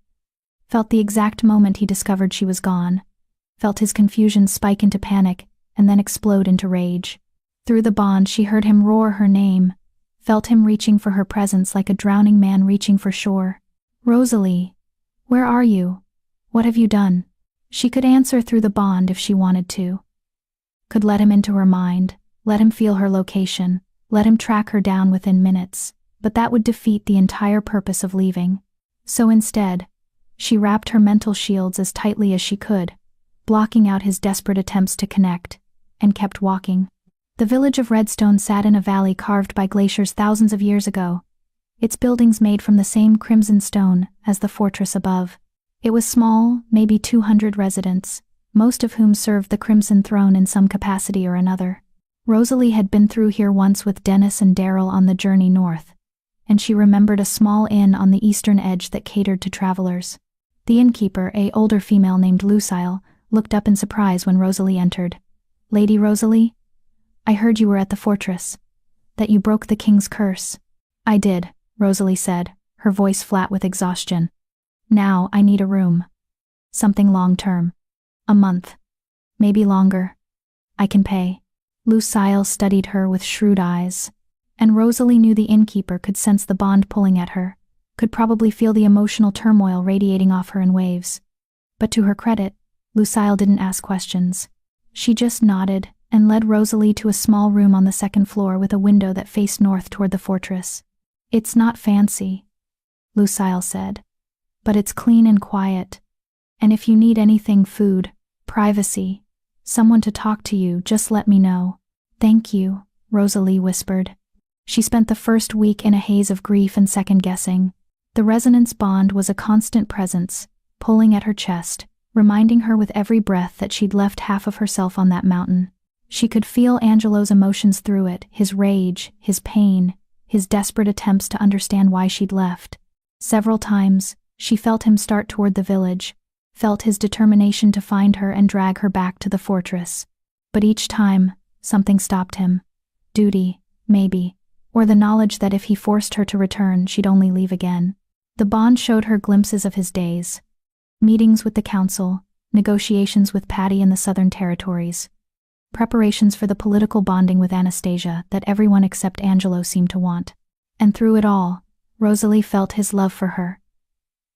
Speaker 1: Felt the exact moment he discovered she was gone. Felt his confusion spike into panic, and then explode into rage. Through the bond she heard him roar her name, felt him reaching for her presence like a drowning man reaching for shore. Rosalie, where are you? What have you done? She could answer through the bond if she wanted to. Could let him into her mind, let him feel her location, let him track her down within minutes, but that would defeat the entire purpose of leaving. So instead, she wrapped her mental shields as tightly as she could, blocking out his desperate attempts to connect, and kept walking. The village of Redstone sat in a valley carved by glaciers thousands of years ago, its buildings made from the same crimson stone as the fortress above. It was small, maybe 200 residents, most of whom served the Crimson Throne in some capacity or another. Rosalie had been through here once with Dennis and Daryl on the journey north, and she remembered a small inn on the eastern edge that catered to travelers. The innkeeper, an older female named Lucille, looked up in surprise when Rosalie entered. "Lady Rosalie? I heard you were at the fortress. That you broke the king's curse." "I did," Rosalie said, her voice flat with exhaustion. "Now I need a room. Something long-term. A month. Maybe longer. I can pay." Lucille studied her with shrewd eyes, and Rosalie knew the innkeeper could sense the bond pulling at her, could probably feel the emotional turmoil radiating off her in waves. But to her credit, Lucille didn't ask questions. She just nodded and led Rosalie to a small room on the second floor with a window that faced north toward the fortress. "It's not fancy," Lucille said, "but it's clean and quiet. And if you need anything, food, privacy, someone to talk to you, just let me know." "Thank you," Rosalie whispered. She spent the first week in a haze of grief and second-guessing. The resonance bond was a constant presence, pulling at her chest, reminding her with every breath that she'd left half of herself on that mountain. She could feel Angelo's emotions through it, his rage, his pain, his desperate attempts to understand why she'd left. Several times, she felt him start toward the village, felt his determination to find her and drag her back to the fortress. But each time, something stopped him. Duty, maybe, or the knowledge that if he forced her to return, she'd only leave again. The bond showed her glimpses of his days. Meetings with the council, negotiations with Patty in the Southern Territories, preparations for the political bonding with Anastasia that everyone except Angelo seemed to want. And through it all, Rosalie felt his love for her.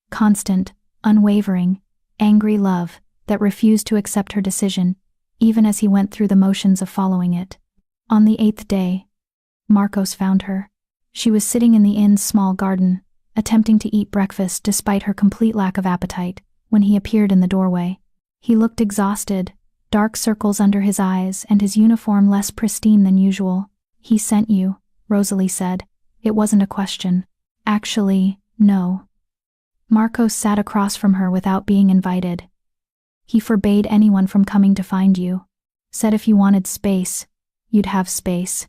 Speaker 1: Constant, unwavering, angry love that refused to accept her decision, even as he went through the motions of following it. On the 8th day, Marcos found her. She was sitting in the inn's small garden, attempting to eat breakfast despite her complete lack of appetite, when he appeared in the doorway. He looked exhausted, dark circles under his eyes and his uniform less pristine than usual. "He sent you," Rosalie said. "It wasn't a question." "Actually, no." Marcos sat across from her without being invited. "He forbade anyone from coming to find you. Said if you wanted space, you'd have space,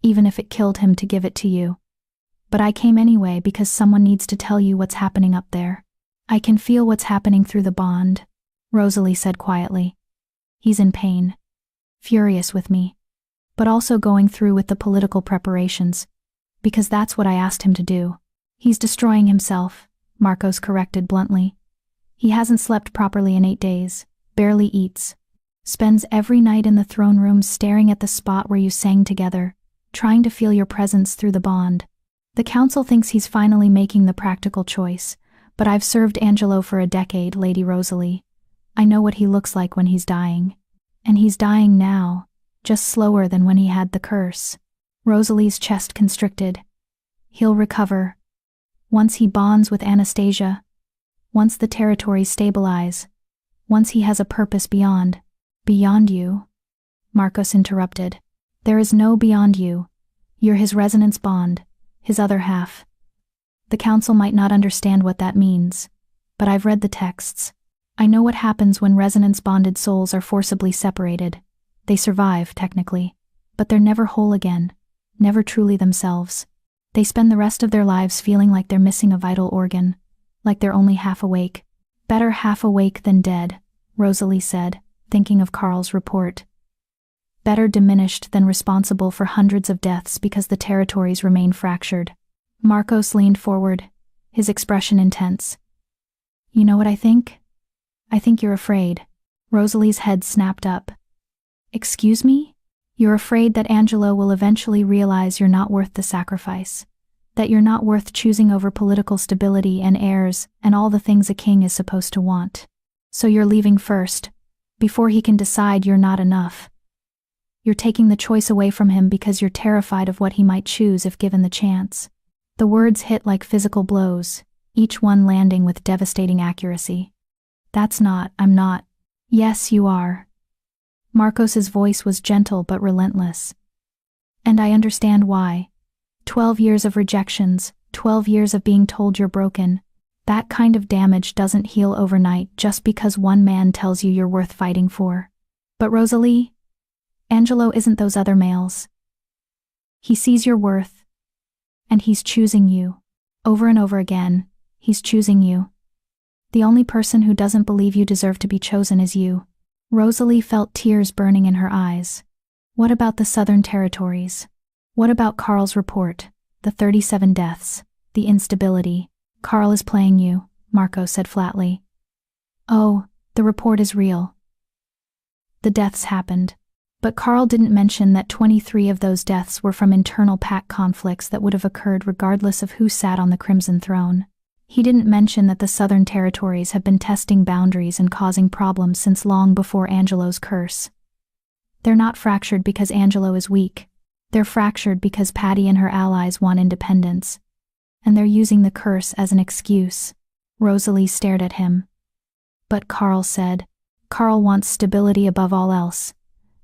Speaker 1: even if it killed him to give it to you. But I came anyway because someone needs to tell you what's happening up there." "I can feel what's happening through the bond," Rosalie said quietly. "He's in pain, furious with me, but also going through with the political preparations, because that's what I asked him to do." "He's destroying himself," Marcos corrected bluntly. "He hasn't slept properly in 8 days, barely eats, spends every night in the throne room staring at the spot where you sang together, trying to feel your presence through the bond. The council thinks he's finally making the practical choice, but I've served Angelo for a decade, Lady Rosalie. I know what he looks like when he's dying. And he's dying now, just slower than when he had the curse." Rosalie's chest constricted. "He'll recover. Once he bonds with Anastasia. Once the territories stabilize. Once he has a purpose beyond." "Beyond you?" Marcos interrupted. "There is no beyond you. You're his resonance bond, his other half. The council might not understand what that means, but I've read the texts. I know what happens when resonance-bonded souls are forcibly separated. They survive, technically, but they're never whole again, never truly themselves. They spend the rest of their lives feeling like they're missing a vital organ, like they're only half awake. Better half awake than dead, Rosalie said, thinking of Carl's report. Better diminished than responsible for hundreds of deaths because the territories remain fractured. Marcos leaned forward, his expression intense. "You know what I think? I think you're afraid." Rosalie's head snapped up. "Excuse me? You're afraid that Angelo will eventually realize you're not worth the sacrifice, that you're not worth choosing over political stability and heirs and all the things a king is supposed to want. So you're leaving first, before he can decide you're not enough. You're taking the choice away from him because you're terrified of what he might choose if given the chance." The words hit like physical blows, each one landing with devastating accuracy. I'm not. Yes, you are. Marcos's voice was gentle but relentless. And I understand why. 12 years of rejections, 12 years of being told you're broken. That kind of damage doesn't heal overnight just because one man tells you you're worth fighting for. But Rosalie, Angelo isn't those other males. He sees your worth. And he's choosing you. Over and over again, he's choosing you. The only person who doesn't believe you deserve to be chosen is you. Rosalie felt tears burning in her eyes. What about the Southern Territories? What about Carl's report? The 37 deaths, the instability. Carl is playing you, Marco said flatly. Oh, the report is real. The deaths happened. But Carl didn't mention that 23 of those deaths were from internal pack conflicts that would have occurred regardless of who sat on the Crimson Throne. He didn't mention that the Southern Territories have been testing boundaries and causing problems since long before Angelo's curse. They're not fractured because Angelo is weak. They're fractured because Patty and her allies want independence. And they're using the curse as an excuse. Rosalie stared at him. But Carl said, Carl wants stability above all else.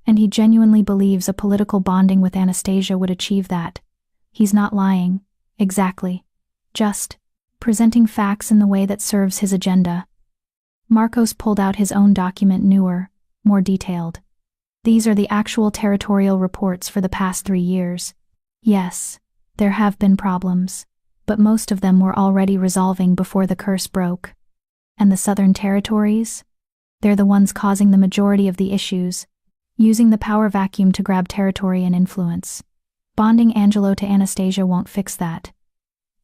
Speaker 1: And he genuinely believes a political bonding with Anastasia would achieve that. He's not lying. Exactly. Just presenting facts in the way that serves his agenda. Marcos pulled out his own document, newer, more detailed. These are the actual territorial reports for the past 3 years. Yes, there have been problems, but most of them were already resolving before the curse broke. And the Southern Territories? They're the ones causing the majority of the issues, using the power vacuum to grab territory and influence. Bonding Angelo to Anastasia won't fix that.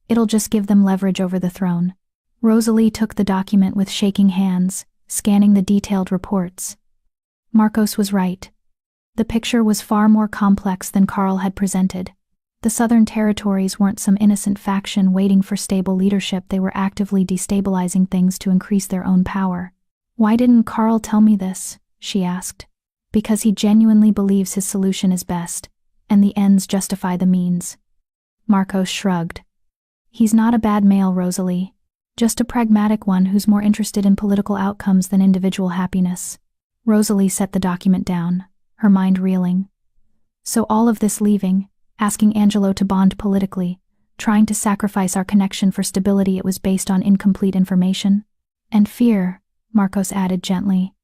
Speaker 1: It'll just give them leverage over the throne. Rosalie took the document with shaking hands, scanning the detailed reports. Marcos was right. The picture was far more complex than Carl had presented. The Southern Territories weren't some innocent faction waiting for stable leadership. They were actively destabilizing things to increase their own power. Why didn't Carl tell me this? She asked. Because he genuinely believes his solution is best, and the ends justify the means. Marcos shrugged. He's not a bad male, Rosalie. Just a pragmatic one who's more interested in political outcomes than individual happiness. Rosalie set the document down, her mind reeling. So all of this leaving, asking Angelo to bond politically, trying to sacrifice our connection for stability, it was based on incomplete information? And fear, Marcos added gently.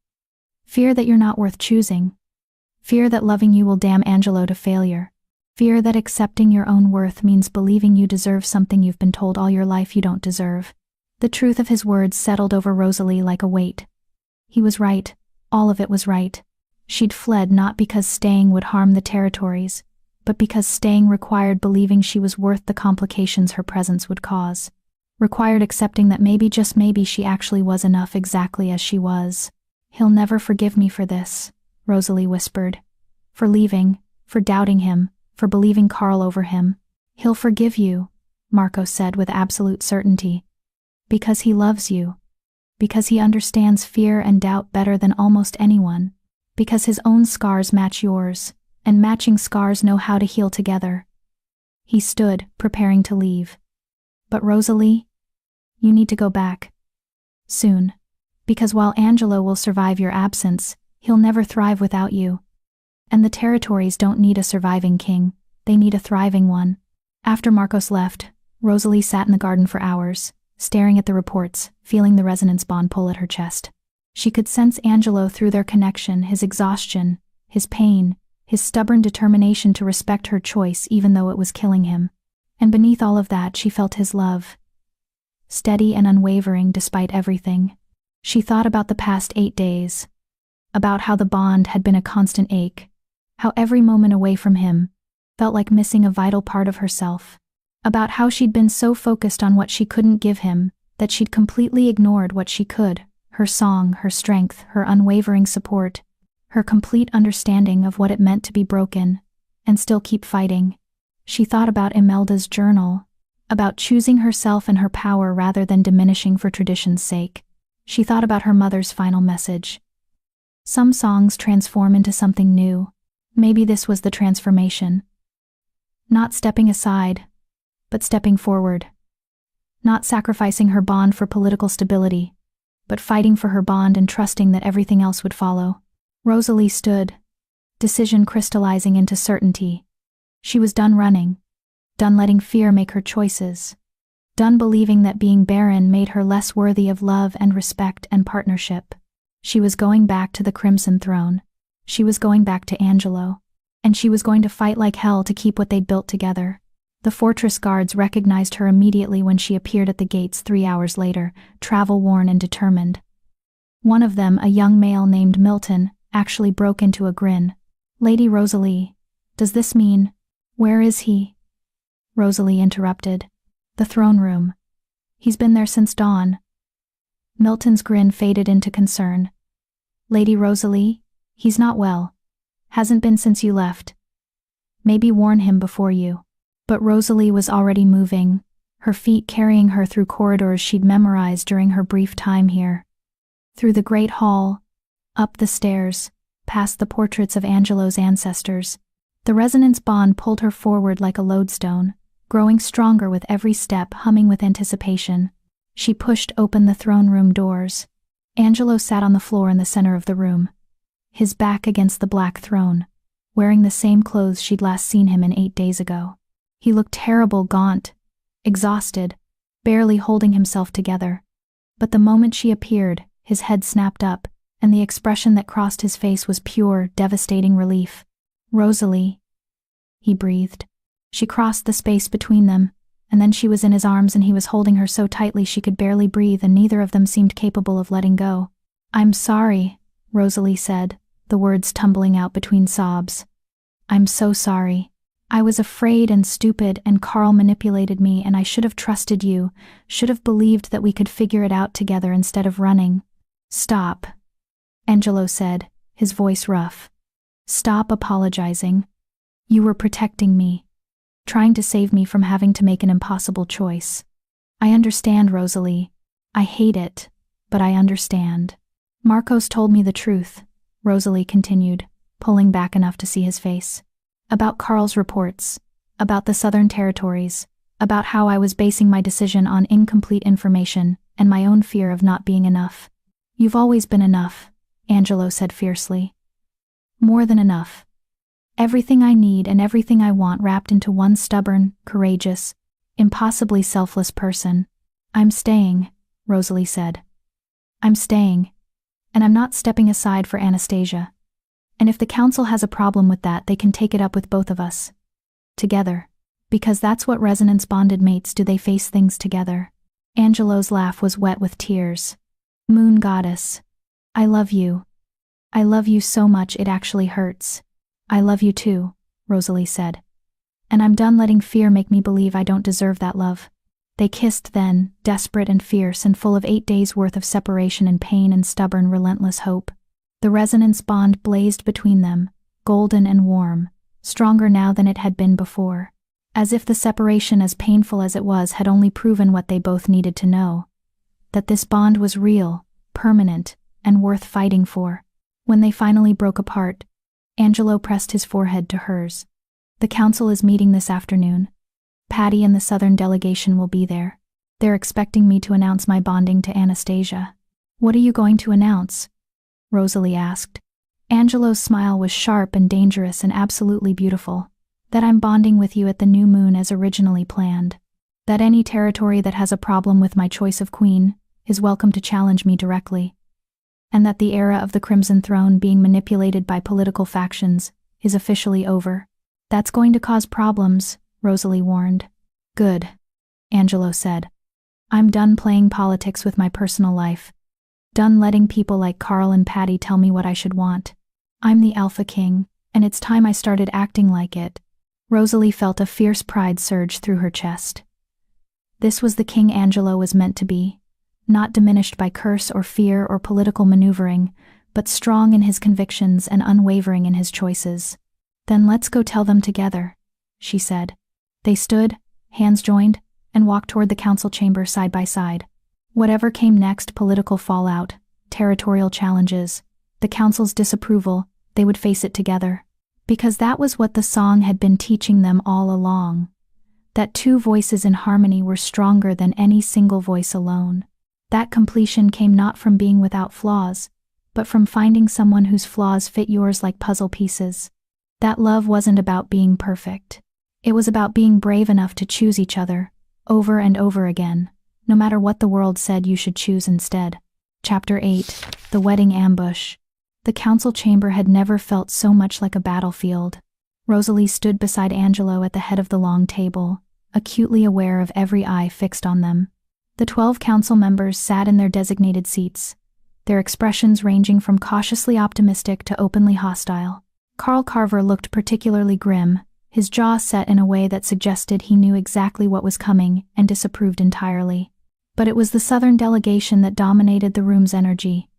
Speaker 1: Fear that you're not worth choosing. Fear that loving you will damn Angelo to failure. Fear that accepting your own worth means believing you deserve something you've been told all your life you don't deserve. The truth of his words settled over Rosalie like a weight. He was right. All of it was right. She'd fled not because staying would harm the territories, but because staying required believing she was worth the complications her presence would cause. Required accepting that maybe, just maybe, she actually was enough exactly as she was. He'll never forgive me for this, Rosalie whispered. For leaving, for doubting him, for believing Carl over him. He'll forgive you, Marco said with absolute certainty. Because he loves you. Because he understands fear and doubt better than almost anyone. Because his own scars match yours, and matching scars know how to heal together. He stood, preparing to leave. But Rosalie, you need to go back. Soon. Because while Angelo will survive your absence, he'll never thrive without you. And the territories don't need a surviving king, they need a thriving one. After Marcos left, Rosalie sat in the garden for hours, staring at the reports, feeling the resonance bond pull at her chest. She could sense Angelo through their connection, his exhaustion, his pain, his stubborn determination to respect her choice even though it was killing him. And beneath all of that she felt his love. Steady and unwavering despite everything. She thought about the past 8 days. About how the bond had been a constant ache. How every moment away from him felt like missing a vital part of herself. About how she'd been so focused on what she couldn't give him that she'd completely ignored what she could, her song, her strength, her unwavering support, her complete understanding of what it meant to be broken and still keep fighting. She thought about Imelda's journal, about choosing herself and her power rather than diminishing for tradition's sake. She thought about her mother's final message. Some songs transform into something new. Maybe this was the transformation. Not stepping aside, but stepping forward. Not sacrificing her bond for political stability, but fighting for her bond and trusting that everything else would follow. Rosalie stood, decision crystallizing into certainty. She was done running, done letting fear make her choices, done believing that being Barren made her less worthy of love and respect and partnership. She was going back to the Crimson Throne. She was going back to Angelo. And she was going to fight like hell to keep what they'd built together. The fortress guards recognized her immediately when she appeared at the gates 3 hours later, travel-worn and determined. One of them, a young male named Milton, actually broke into a grin. "Lady Rosalie, does this mean, where is he?" Rosalie interrupted. "The throne room. He's been there since dawn." Milton's grin faded into concern. "Lady Rosalie, he's not well. Hasn't been since you left. Maybe warn him before you." But Rosalie was already moving, her feet carrying her through corridors she'd memorized during her brief time here. Through the great hall, up the stairs, past the portraits of Angelo's ancestors. The resonance bond pulled her forward like a lodestone, growing stronger with every step, humming with anticipation. She pushed open the throne room doors. Angelo sat on the floor in the center of the room, his back against the black throne, wearing the same clothes she'd last seen him in 8 days ago. He looked terrible, gaunt, exhausted, barely holding himself together. But the moment she appeared, his head snapped up, and the expression that crossed his face was pure, devastating relief. "Rosalie," he breathed. She crossed the space between them, and then she was in his arms and he was holding her so tightly she could barely breathe, and neither of them seemed capable of letting go. "I'm sorry," Rosalie said, the words tumbling out between sobs. "I'm so sorry. I was afraid and stupid, and Carl manipulated me, and I should have trusted you, should have believed that we could figure it out together instead of running." "Stop," Angelo said, his voice rough. "Stop apologizing. You were protecting me, trying to save me from having to make an impossible choice. I understand, Rosalie. I hate it, but I understand." "Marcos told me the truth," Rosalie continued, pulling back enough to see his face. "About Carl's reports, about the Southern Territories, about how I was basing my decision on incomplete information and my own fear of not being enough." "You've always been enough," Angelo said fiercely. "More than enough. Everything I need and everything I want wrapped into one stubborn, courageous, impossibly selfless person. I'm staying," Rosalie said. "I'm staying. And I'm not stepping aside for Anastasia. And if the council has a problem with that, they can take it up with both of us. Together. Because that's what resonance-bonded mates do, they face things together." Angelo's laugh was wet with tears. "Moon goddess. I love you. I love you so much it actually hurts." "I love you too," Rosalie said. "And I'm done letting fear make me believe I don't deserve that love." They kissed then, desperate and fierce and full of 8 days' worth of separation and pain and stubborn, relentless hope. The resonance bond blazed between them, golden and warm, stronger now than it had been before. As if the separation, as painful as it was, had only proven what they both needed to know. That this bond was real, permanent, and worth fighting for. When they finally broke apart, Angelo pressed his forehead to hers. "The council is meeting this afternoon. Patty and the Southern delegation will be there. They're expecting me to announce my bonding to Anastasia." "What are you going to announce?" Rosalie asked. Angelo's smile was sharp and dangerous and absolutely beautiful. "That I'm bonding with you at the new moon as originally planned. That any territory that has a problem with my choice of queen is welcome to challenge me directly. And that the era of the Crimson Throne being manipulated by political factions is officially over." "That's going to cause problems," Rosalie warned. "Good," Angelo said. "I'm done playing politics with my personal life. Done letting people like Carl and Patty tell me what I should want. I'm the Alpha King, and it's time I started acting like it." Rosalie felt a fierce pride surge through her chest. This was the king Angelo was meant to be, not diminished by curse or fear or political maneuvering, but strong in his convictions and unwavering in his choices. "Then let's go tell them together," she said. They stood, hands joined, and walked toward the council chamber side by side. Whatever came next, political fallout, territorial challenges, the council's disapproval, they would face it together. Because that was what the song had been teaching them all along. That 2 voices in harmony were stronger than any single voice alone. That completion came not from being without flaws, but from finding someone whose flaws fit yours like puzzle pieces. That love wasn't about being perfect. It was about being brave enough to choose each other, over and over again, no matter what the world said you should choose instead. Chapter 8. The Wedding Ambush. The council chamber had never felt so much like a battlefield. Rosalie stood beside Angelo at the head of the long table, acutely aware of every eye fixed on them. The 12 council members sat in their designated seats, their expressions ranging from cautiously optimistic to openly hostile. Carl Carver looked particularly grim, his jaw set in a way that suggested he knew exactly what was coming and disapproved entirely. But it was the Southern delegation that dominated the room's energy.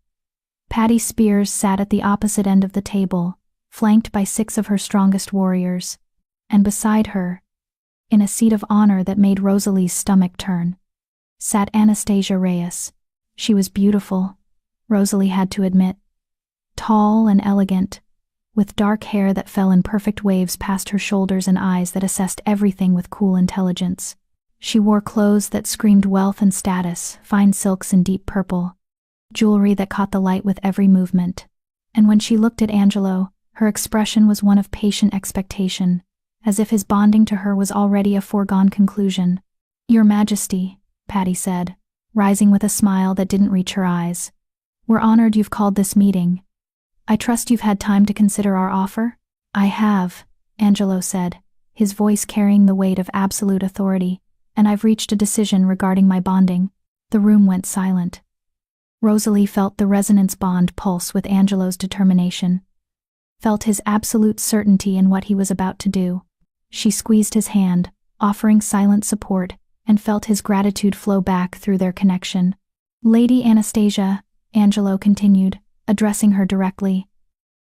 Speaker 1: Patty Spears sat at the opposite end of the table, flanked by 6 of her strongest warriors, and beside her, in a seat of honor that made Rosalie's stomach turn, sat Anastasia Reyes. She was beautiful, Rosalie had to admit. Tall and elegant, with dark hair that fell in perfect waves past her shoulders and eyes that assessed everything with cool intelligence. She wore clothes that screamed wealth and status, fine silks in deep purple, jewelry that caught the light with every movement. And when she looked at Angelo, her expression was one of patient expectation, as if his bonding to her was already a foregone conclusion. "Your Majesty," Patty said, rising with a smile that didn't reach her eyes. "We're honored you've called this meeting. I trust you've had time to consider our offer?" "I have," Angelo said, his voice carrying the weight of absolute authority, "and I've reached a decision regarding my bonding." The room went silent. Rosalie felt the resonance bond pulse with Angelo's determination, felt his absolute certainty in what he was about to do. She squeezed his hand, offering silent support, and felt his gratitude flow back through their connection. "Lady Anastasia," Angelo continued, addressing her directly,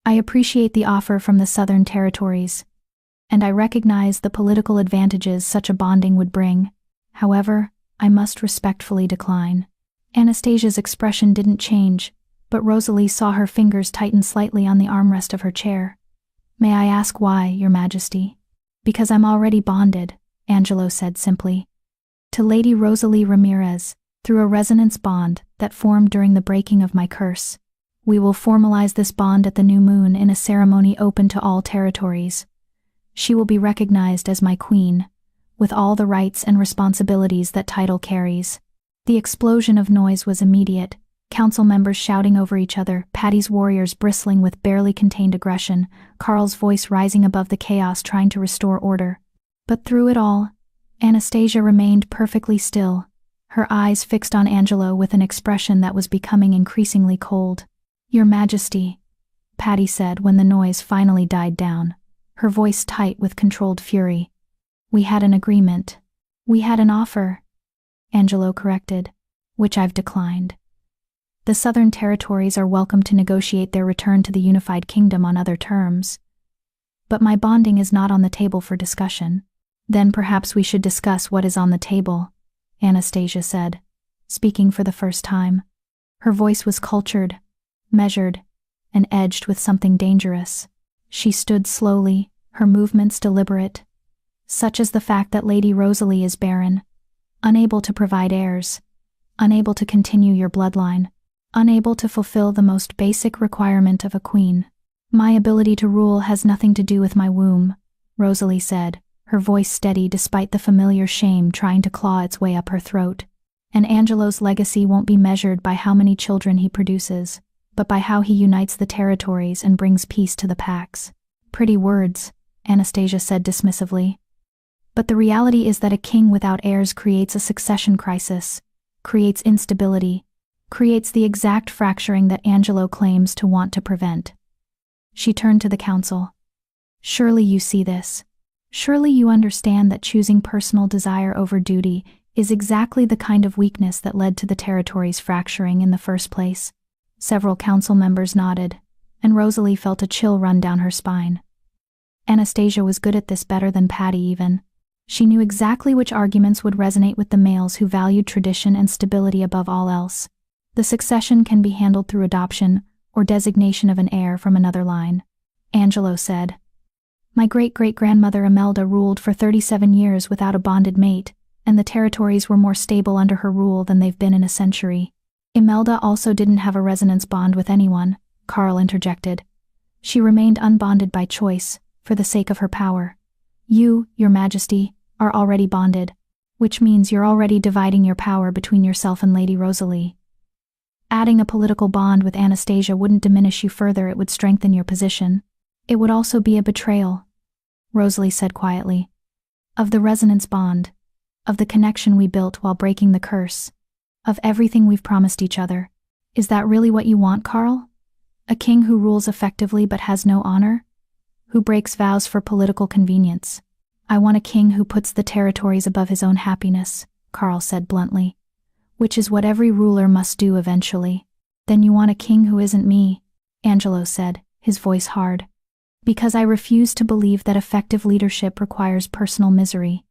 Speaker 1: "I appreciate the offer from the Southern Territories, and I recognize the political advantages such a bonding would bring. However, I must respectfully decline." Anastasia's expression didn't change, but Rosalie saw her fingers tighten slightly on the armrest of her chair. "May I ask why, Your Majesty?" "Because I'm already bonded," Angelo said simply. "To Lady Rosalie Ramirez, through a resonance bond that formed during the breaking of my curse. We will formalize this bond at the new moon in a ceremony open to all territories. She will be recognized as my queen, with all the rights and responsibilities that title carries." The explosion of noise was immediate, council members shouting over each other, Patty's warriors bristling with barely contained aggression, Carl's voice rising above the chaos trying to restore order. But through it all, Anastasia remained perfectly still, her eyes fixed on Angelo with an expression that was becoming increasingly cold. "Your Majesty," Patty said when the noise finally died down, her voice tight with controlled fury. "We had an agreement. We had an offer," Angelo corrected, "which I've declined. The Southern Territories are welcome to negotiate their return to the unified kingdom on other terms. But my bonding is not on the table for discussion." "Then perhaps we should discuss what is on the table," Anastasia said, speaking for the first time. Her voice was cultured, measured, and edged with something dangerous. She stood slowly, her movements deliberate, such as the fact that Lady Rosalie is barren, unable to provide heirs, unable to continue your bloodline, unable to fulfill the most basic requirement of a queen. "My ability to rule has nothing to do with my womb," Rosalie said, her voice steady despite the familiar shame trying to claw its way up her throat. "And Angelo's legacy won't be measured by how many children he produces, but by how he unites the territories and brings peace to the Pax." "Pretty words," Anastasia said dismissively. "But the reality is that a king without heirs creates a succession crisis, creates instability, creates the exact fracturing that Angelo claims to want to prevent." She turned to the council. "Surely you see this. Surely you understand that choosing personal desire over duty is exactly the kind of weakness that led to the territories fracturing in the first place." Several council members nodded, and Rosalie felt a chill run down her spine. Anastasia was good at this, better than Patty even. She knew exactly which arguments would resonate with the males who valued tradition and stability above all else. The succession can be handled through adoption or designation of an heir from another line. Angelo said, "My great-great-grandmother Imelda ruled for 37 years without a bonded mate, and the territories were more stable under her rule than they've been in a century. Imelda also didn't have a resonance bond with anyone, Carl interjected. She remained unbonded by choice, for the sake of her power. You, Your Majesty, are already bonded, which means you're already dividing your power between yourself and Lady Rosalie. Adding a political bond with Anastasia wouldn't diminish you further, it would strengthen your position. It would also be a betrayal, Rosalie said quietly. Of the resonance bond, of the connection we built while breaking the curse, of everything we've promised each other. Is that really what you want, Carl? A king who rules effectively but has no honor? Who breaks vows for political convenience? I want a king who puts the territories above his own happiness, Carl said bluntly. Which is what every ruler must do eventually. Then you want a king who isn't me, Angelo said, his voice hard. Because I refuse to believe that effective leadership requires personal misery.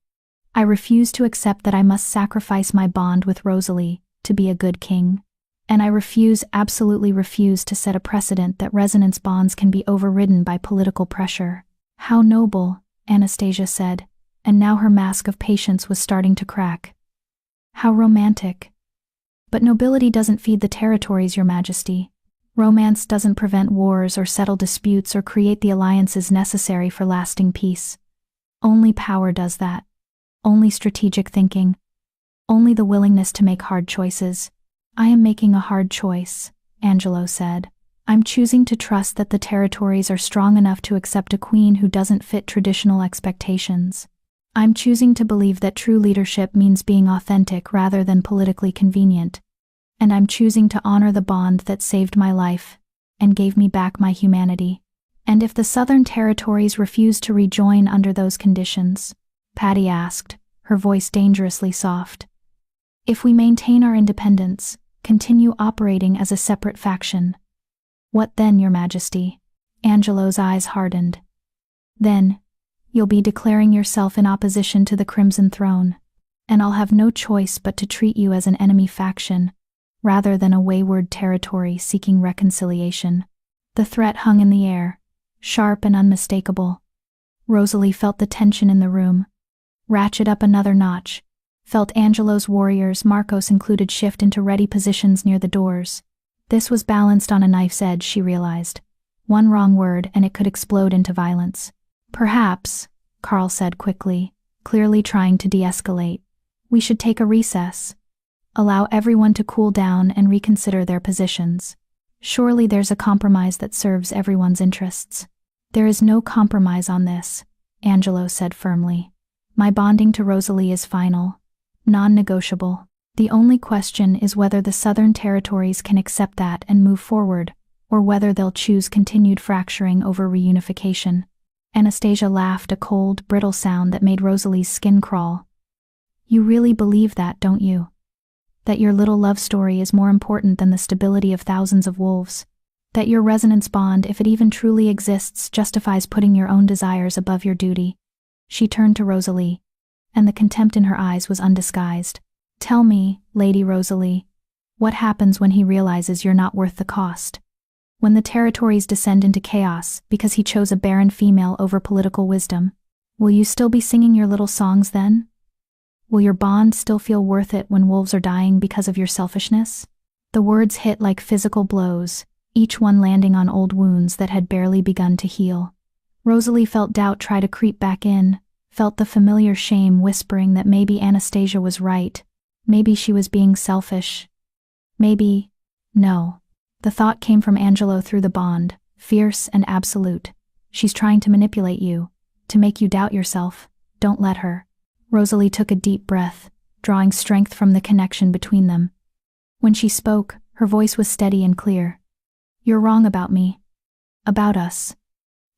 Speaker 1: I refuse to accept that I must sacrifice my bond with Rosalie to be a good king. And I absolutely refuse to set a precedent that resonance bonds can be overridden by political pressure. How noble, Anastasia said, and now her mask of patience was starting to crack. How romantic. But nobility doesn't feed the territories, Your Majesty. Romance doesn't prevent wars or settle disputes or create the alliances necessary for lasting peace. Only power does that. Only strategic thinking. Only the willingness to make hard choices. I am making a hard choice, Angelo said. I'm choosing to trust that the territories are strong enough to accept a queen who doesn't fit traditional expectations. I'm choosing to believe that true leadership means being authentic rather than politically convenient. And I'm choosing to honor the bond that saved my life and gave me back my humanity. And if the Southern Territories refuse to rejoin under those conditions, Patty asked, her voice dangerously soft. If we maintain our independence, continue operating as a separate faction. What then, Your Majesty? Angelo's eyes hardened. Then, you'll be declaring yourself in opposition to the Crimson Throne, and I'll have no choice but to treat you as an enemy faction, rather than a wayward territory seeking reconciliation. The threat hung in the air, sharp and unmistakable. Rosalie felt the tension in the room. Ratchet up another notch. Felt Angelo's warriors, Marcos included, shift into ready positions near the doors. This was balanced on a knife's edge, she realized. One wrong word and it could explode into violence. Perhaps, Carl said quickly, clearly trying to de-escalate, we should take a recess. Allow everyone to cool down and reconsider their positions. Surely there's a compromise that serves everyone's interests. There is no compromise on this, Angelo said firmly. My bonding to Rosalie is final, non-negotiable. The only question is whether the Southern Territories can accept that and move forward, or whether they'll choose continued fracturing over reunification. Anastasia laughed, a cold, brittle sound that made Rosalie's skin crawl. You really believe that, don't you? That your little love story is more important than the stability of thousands of wolves? That your resonance bond, if it even truly exists, justifies putting your own desires above your duty? She turned to Rosalie, and the contempt in her eyes was undisguised. Tell me, Lady Rosalie, what happens when he realizes you're not worth the cost? When the territories descend into chaos because he chose a barren female over political wisdom, will you still be singing your little songs then? Will your bond still feel worth it when wolves are dying because of your selfishness? The words hit like physical blows, each one landing on old wounds that had barely begun to heal. Rosalie felt doubt try to creep back in, felt the familiar shame whispering that maybe Anastasia was right, maybe she was being selfish. Maybe, no. The thought came from Angelo through the bond, fierce and absolute. She's trying to manipulate you, to make you doubt yourself. Don't let her. Rosalie took a deep breath, drawing strength from the connection between them. When she spoke, her voice was steady and clear. You're wrong about me. About us.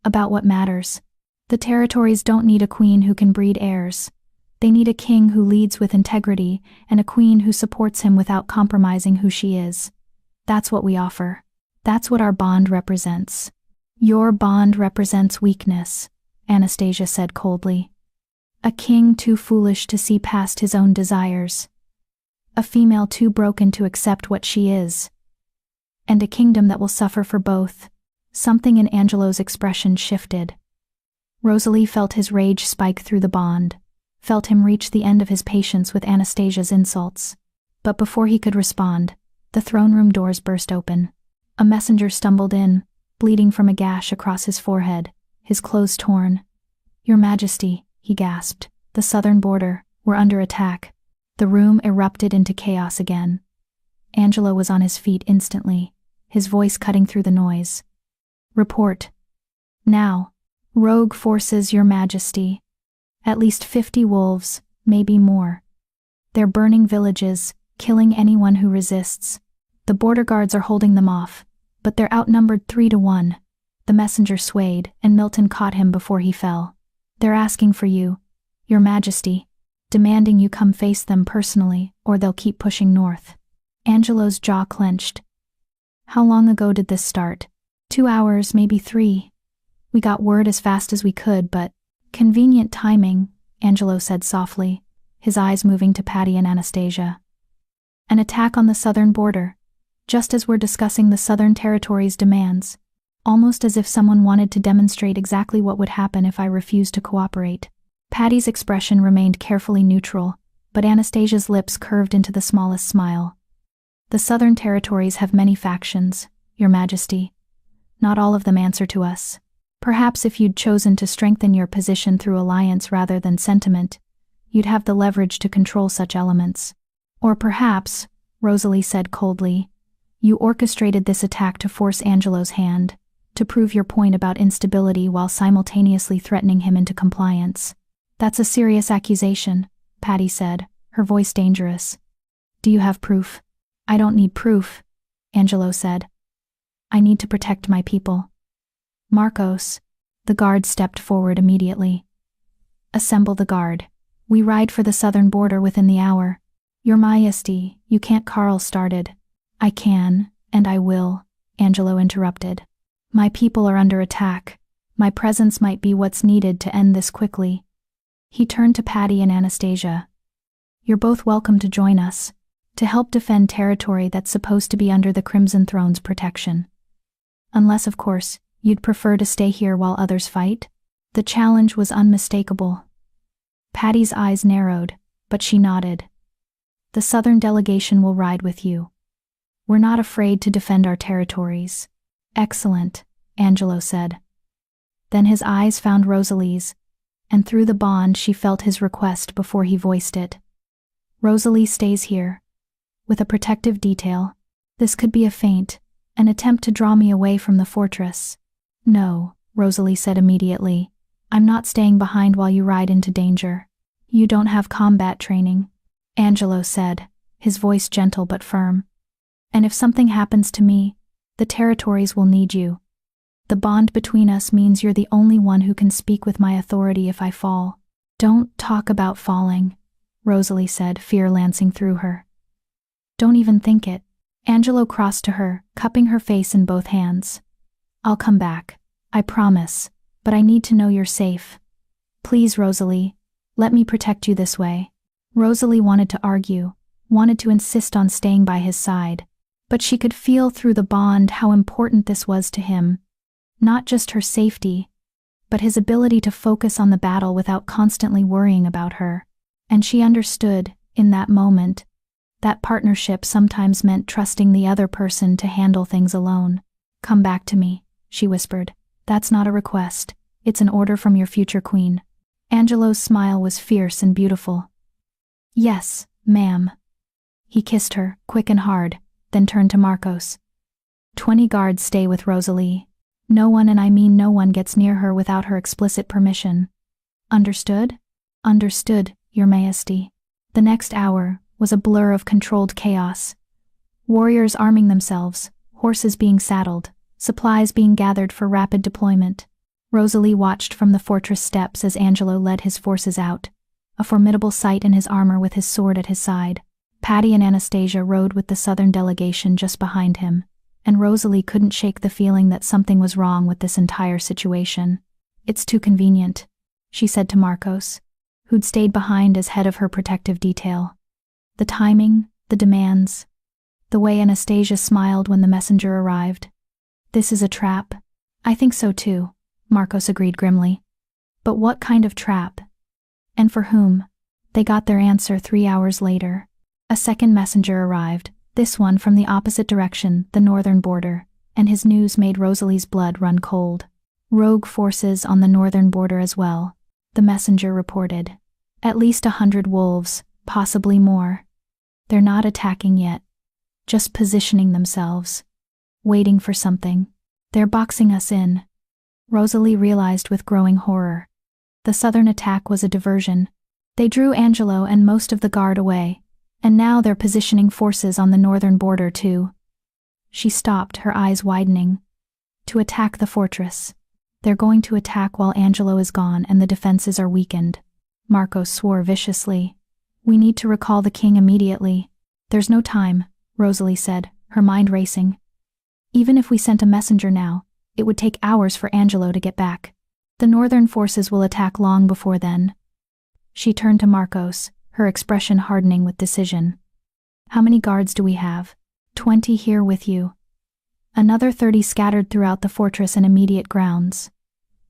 Speaker 1: About what matters. The territories don't need a queen who can breed heirs. They need a king who leads with integrity and a queen who supports him without compromising who she is. That's what we offer. That's what our bond represents. Your bond represents weakness, Anastasia said coldly. A king too foolish to see past his own desires. A female too broken to accept what she is. And a kingdom that will suffer for both. Something in Angelo's expression shifted. Rosalie felt his rage spike through the bond. felt him reach the end of his patience with Anastasia's insults. But before he could respond, the throne room doors burst open. A messenger stumbled in, bleeding from a gash across his forehead, his clothes torn. "Your Majesty," he gasped, "the southern border, we're under attack." The room erupted into chaos again. Angelo was on his feet instantly, his voice cutting through the noise. "Report. Now. Rogue forces, Your Majesty. At least 50 wolves, maybe more. They're burning villages, killing anyone who resists. The border guards are holding them off, but they're outnumbered 3-1. The messenger swayed, and Milton caught him before he fell. "They're asking for you, Your Majesty, demanding you come face them personally, or they'll keep pushing north." Angelo's jaw clenched. "How long ago did this start?" 2 hours, maybe 3. "We got word as fast as we could, but—" "Convenient timing," Angelo said softly, his eyes moving to Patty and Anastasia. "An attack on the southern border, just as we're discussing the Southern Territory's demands, almost as if someone wanted to demonstrate exactly what would happen if I refused to cooperate." Patty's expression remained carefully neutral, but Anastasia's lips curved into the smallest smile. "The Southern Territories have many factions, Your Majesty. Not all of them answer to us. Perhaps if you'd chosen to strengthen your position through alliance rather than sentiment, you'd have the leverage to control such elements. Or perhaps," Rosalie said coldly, "you orchestrated this attack to force Angelo's hand, to prove your point about instability while simultaneously threatening him into compliance." "That's a serious accusation," Patty said, her voice dangerous. "Do you have proof?" "I don't need proof," Angelo said. "I need to protect my people." "Marcos," the guard stepped forward immediately. "Assemble the guard. We ride for the southern border within the hour." "Your Majesty, you can't." Carl started. "I can, and I will," Angelo interrupted. "My people are under attack. My presence might be what's needed to end this quickly." He turned to Patty and Anastasia. "You're both welcome to join us, to help defend territory that's supposed to be under the Crimson Throne's protection. Unless, of course, you'd prefer to stay here while others fight?" The challenge was unmistakable. Patty's eyes narrowed, but she nodded. "The southern delegation will ride with you. We're not afraid to defend our territories." "Excellent," Angelo said. Then his eyes found Rosalie's, and through the bond she felt his request before he voiced it. "Rosalie stays here, with a protective detail. This could be a feint, an attempt to draw me away from the fortress." "No," Rosalie said immediately. "I'm not staying behind while you ride into danger." "You don't have combat training," Angelo said, his voice gentle but firm. "And if something happens to me, the territories will need you. The bond between us means you're the only one who can speak with my authority if I fall." "Don't talk about falling," Rosalie said, fear lancing through her. "Don't even think it." Angelo crossed to her, cupping her face in both hands. "I'll come back, I promise, but I need to know you're safe. Please, Rosalie, let me protect you this way." Rosalie wanted to argue, wanted to insist on staying by his side, but she could feel through the bond how important this was to him. Not just her safety, but his ability to focus on the battle without constantly worrying about her. And she understood, in that moment, that partnership sometimes meant trusting the other person to handle things alone. "Come back to me," she whispered. "That's not a request, it's an order from your future queen." Angelo's smile was fierce and beautiful. "Yes, ma'am." He kissed her, quick and hard, then turned to Marcos. 20 guards stay with Rosalie. No one, and I mean no one, gets near her without her explicit permission. Understood?" "Understood, Your Majesty." The next hour was a blur of controlled chaos. Warriors arming themselves, horses being saddled, supplies being gathered for rapid deployment. Rosalie watched from the fortress steps as Angelo led his forces out, a formidable sight in his armor with his sword at his side. Patty and Anastasia rode with the southern delegation just behind him, and Rosalie couldn't shake the feeling that something was wrong with this entire situation. "It's too convenient," she said to Marcos, who'd stayed behind as head of her protective detail. "The timing, the demands, the way Anastasia smiled when the messenger arrived. This is a trap." "I think so too," Marcos agreed grimly. "But what kind of trap?" And for whom? They got their answer 3 hours later. A second messenger arrived, this one from the opposite direction, the northern border, and his news made Rosalie's blood run cold. Rogue forces on the northern border as well, the messenger reported. At least 100 wolves, possibly more. They're not attacking yet. Just positioning themselves. Waiting for something. They're boxing us in. Rosalie realized with growing horror. The southern attack was a diversion. They drew Angelo and most of the guard away, and now they're positioning forces on the northern border too. She stopped, her eyes widening. To attack the fortress. They're going to attack while Angelo is gone and the defenses are weakened. Marcos swore viciously. We need to recall the king immediately. There's no time, Rosalie said, her mind racing. Even if we sent a messenger now, it would take hours for Angelo to get back. The northern forces will attack long before then. She turned to Marcos, her expression hardening with decision. How many guards do we have? 20 here with you. Another 30 scattered throughout the fortress and immediate grounds.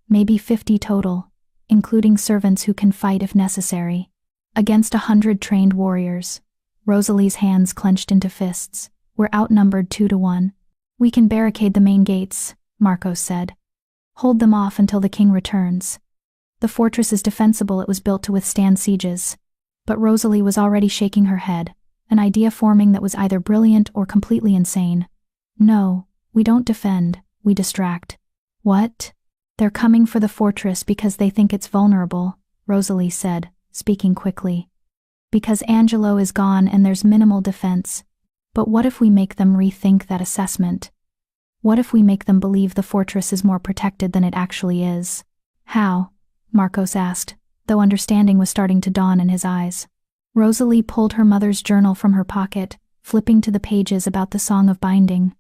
Speaker 1: Maybe 50 total, including servants who can fight if necessary. Against 100 trained warriors. Rosalie's hands clenched into fists. We're outnumbered 2 to 1. We can barricade the main gates, Marcos said. Hold them off until the king returns. The fortress is defensible, it was built to withstand sieges. But Rosalie was already shaking her head, an idea forming that was either brilliant or completely insane. No, we don't defend, we distract. What? They're coming for the fortress because they think it's vulnerable, Rosalie said, speaking quickly. Because Angelo is gone and there's minimal defense. But what if we make them rethink that assessment? What if we make them believe the fortress is more protected than it actually is? How? Marcos asked, though understanding was starting to dawn in his eyes. Rosalie pulled her mother's journal from her pocket, flipping to the pages about the Song of Binding.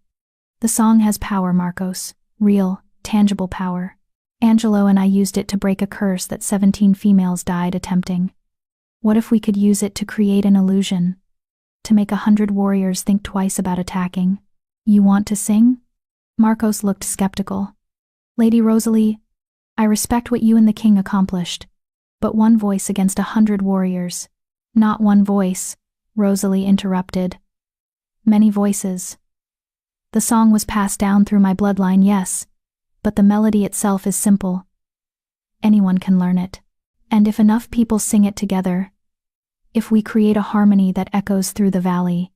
Speaker 1: The song has power, Marcos. Real, tangible power. Angelo and I used it to break a curse that 17 females died attempting. What if we could use it to create an illusion? To make 100 warriors think twice about attacking? You want to sing? Marcos looked skeptical. Lady Rosalie, I respect what you and the king accomplished. But one voice against 100 warriors. Not one voice, Rosalie interrupted. Many voices. The song was passed down through my bloodline, yes, but the melody itself is simple. Anyone can learn it. And if enough people sing it together, if we create a harmony that echoes through the valley.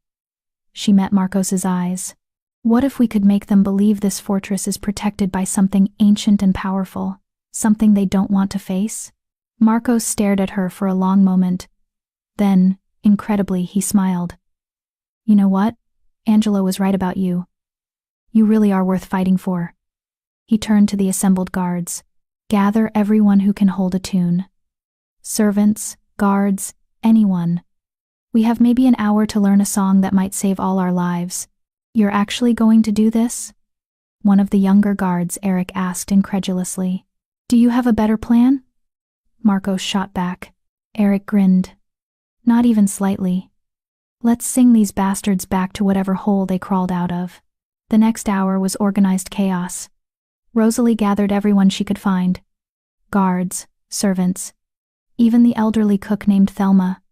Speaker 1: She met Marcos's eyes. What if we could make them believe this fortress is protected by something ancient and powerful, something they don't want to face? Marcos stared at her for a long moment. Then, incredibly, he smiled. You know what? Angelo was right about you. You really are worth fighting for. He turned to the assembled guards. Gather everyone who can hold a tune. Servants, guards, anyone. We have maybe an hour to learn a song that might save all our lives. You're actually going to do this? One of the younger guards, Eric, asked incredulously. Do you have a better plan? Marcos shot back. Eric grinned. Not even slightly. Let's sing these bastards back to whatever hole they crawled out of. The next hour was organized chaos. Rosalie gathered everyone she could find. Guards, servants, even the elderly cook named Thelma,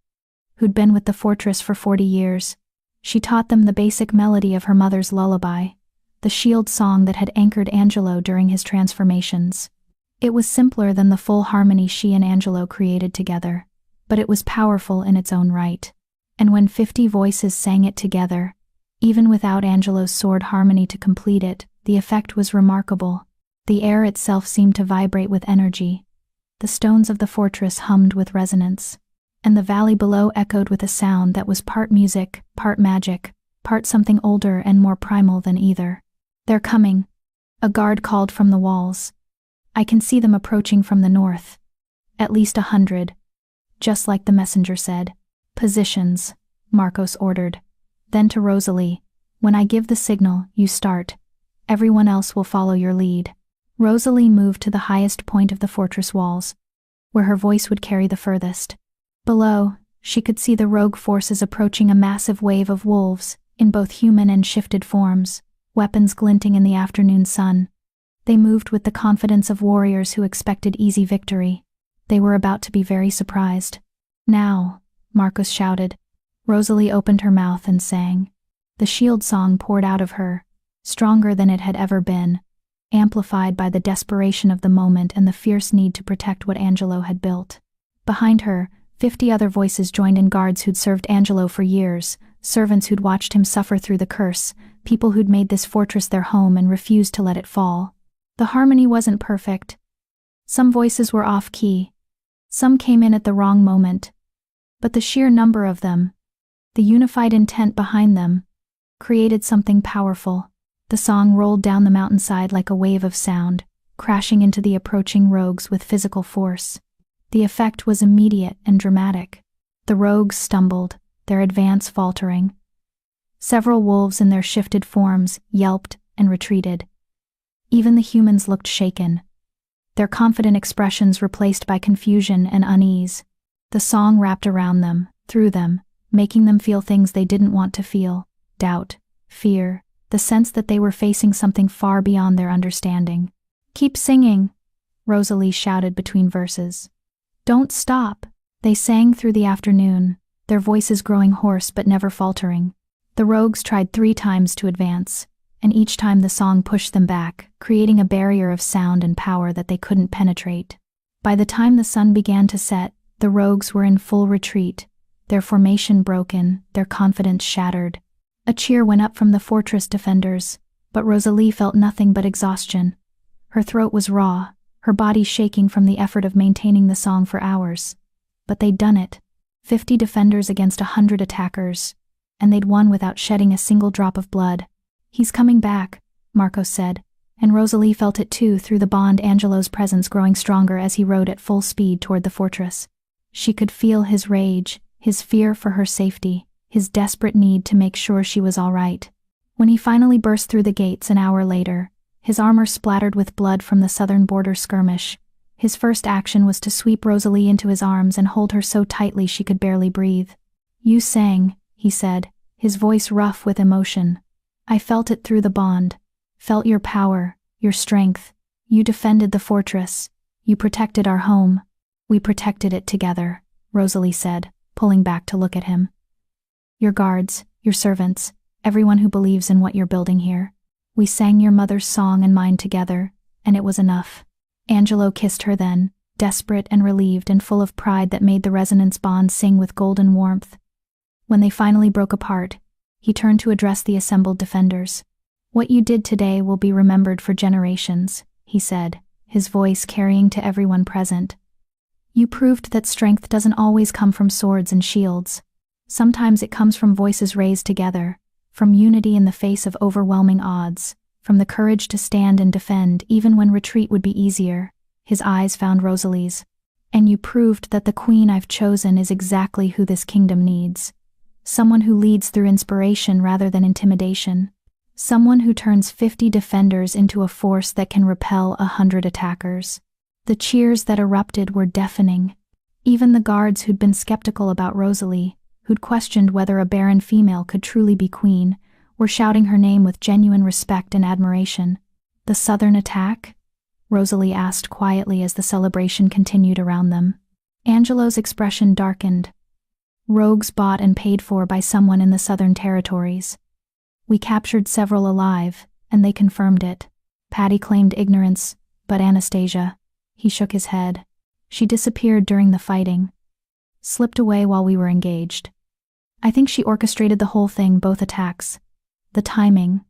Speaker 1: who'd been with the fortress for 40 years. She taught them the basic melody of her mother's lullaby, the shield song that had anchored Angelo during his transformations. It was simpler than the full harmony she and Angelo created together, but it was powerful in its own right. And when 50 voices sang it together, even without Angelo's sword harmony to complete it, the effect was remarkable. The air itself seemed to vibrate with energy. The stones of the fortress hummed with resonance, and the valley below echoed with a sound that was part music, part magic, part something older and more primal than either. They're coming, a guard called from the walls. I can see them approaching from the north. At least 100, just like the messenger said. Positions, Marcos ordered. Then to Rosalie, when I give the signal, you start. Everyone else will follow your lead. Rosalie moved to the highest point of the fortress walls, where her voice would carry the furthest. Below, she could see the rogue forces approaching, a massive wave of wolves, in both human and shifted forms, weapons glinting in the afternoon sun. They moved with the confidence of warriors who expected easy victory. They were about to be very surprised. "Now," Marcus shouted. Rosalie opened her mouth and sang. The shield song poured out of her, stronger than it had ever been, amplified by the desperation of the moment and the fierce need to protect what Angelo had built. Behind her, 50 other voices joined in, guards who'd served Angelo for years, servants who'd watched him suffer through the curse, people who'd made this fortress their home and refused to let it fall. The harmony wasn't perfect. Some voices were off-key. Some came in at the wrong moment. But the sheer number of them, the unified intent behind them, created something powerful. The song rolled down the mountainside like a wave of sound, crashing into the approaching rogues with physical force. The effect was immediate and dramatic. The rogues stumbled, their advance faltering. Several wolves in their shifted forms yelped and retreated. Even the humans looked shaken, their confident expressions replaced by confusion and unease. The song wrapped around them, through them, making them feel things they didn't want to feel: doubt, fear, the sense that they were facing something far beyond their understanding. "Keep singing," Rosalie shouted between verses. "Don't stop." They sang through the afternoon, their voices growing hoarse but never faltering. The rogues tried 3 times to advance, and each time the song pushed them back, creating a barrier of sound and power that they couldn't penetrate. By the time the sun began to set, the rogues were in full retreat, their formation broken, their confidence shattered. A cheer went up from the fortress defenders, but Rosalie felt nothing but exhaustion. Her throat was raw, her body shaking from the effort of maintaining the song for hours. But they'd done it. 50 defenders against 100 attackers, and they'd won without shedding a single drop of blood. "He's coming back," Marcos said, and Rosalie felt it too through the bond, Angelo's presence growing stronger as he rode at full speed toward the fortress. She could feel his rage, his fear for her safety, his desperate need to make sure she was all right. When he finally burst through the gates an hour later, his armor splattered with blood from the southern border skirmish, his first action was to sweep Rosalie into his arms and hold her so tightly she could barely breathe. "You sang," he said, his voice rough with emotion. "I felt it through the bond, felt your power, your strength. You defended the fortress. You protected our home. We protected it together," Rosalie said, pulling back to look at him. "Your guards, your servants, everyone who believes in what you're building here. We sang your mother's song and mine together, and it was enough." Angelo kissed her then, desperate and relieved and full of pride that made the resonance bond sing with golden warmth. When they finally broke apart, he turned to address the assembled defenders. "What you did today will be remembered for generations," he said, his voice carrying to everyone present. "You proved that strength doesn't always come from swords and shields. Sometimes it comes from voices raised together, from unity in the face of overwhelming odds, from the courage to stand and defend even when retreat would be easier." His eyes found Rosalie's. "And you proved that the queen I've chosen is exactly who this kingdom needs. Someone who leads through inspiration rather than intimidation. Someone who turns 50 defenders into a force that can repel 100 attackers." The cheers that erupted were deafening. Even the guards who'd been skeptical about Rosalie, who'd questioned whether a Barren female could truly be queen, were shouting her name with genuine respect and admiration. "The southern attack?" Rosalie asked quietly as the celebration continued around them. Angelo's expression darkened. "Rogues bought and paid for by someone in the southern territories. We captured several alive, and they confirmed it." Patty claimed ignorance, but Anastasia, he shook his head. "She disappeared during the fighting. Slipped away while we were engaged. I think she orchestrated the whole thing, both attacks. The timing.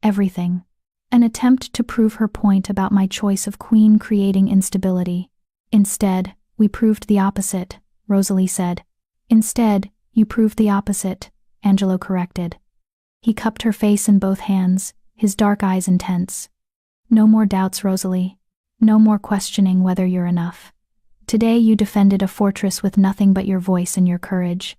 Speaker 1: Everything. An attempt to prove her point about my choice of queen creating instability. Instead, we proved the opposite," Rosalie said. "Instead, you proved the opposite," Angelo corrected. He cupped her face in both hands, his dark eyes intense. "No more doubts, Rosalie. No more questioning whether you're enough. Today you defended a fortress with nothing but your voice and your courage.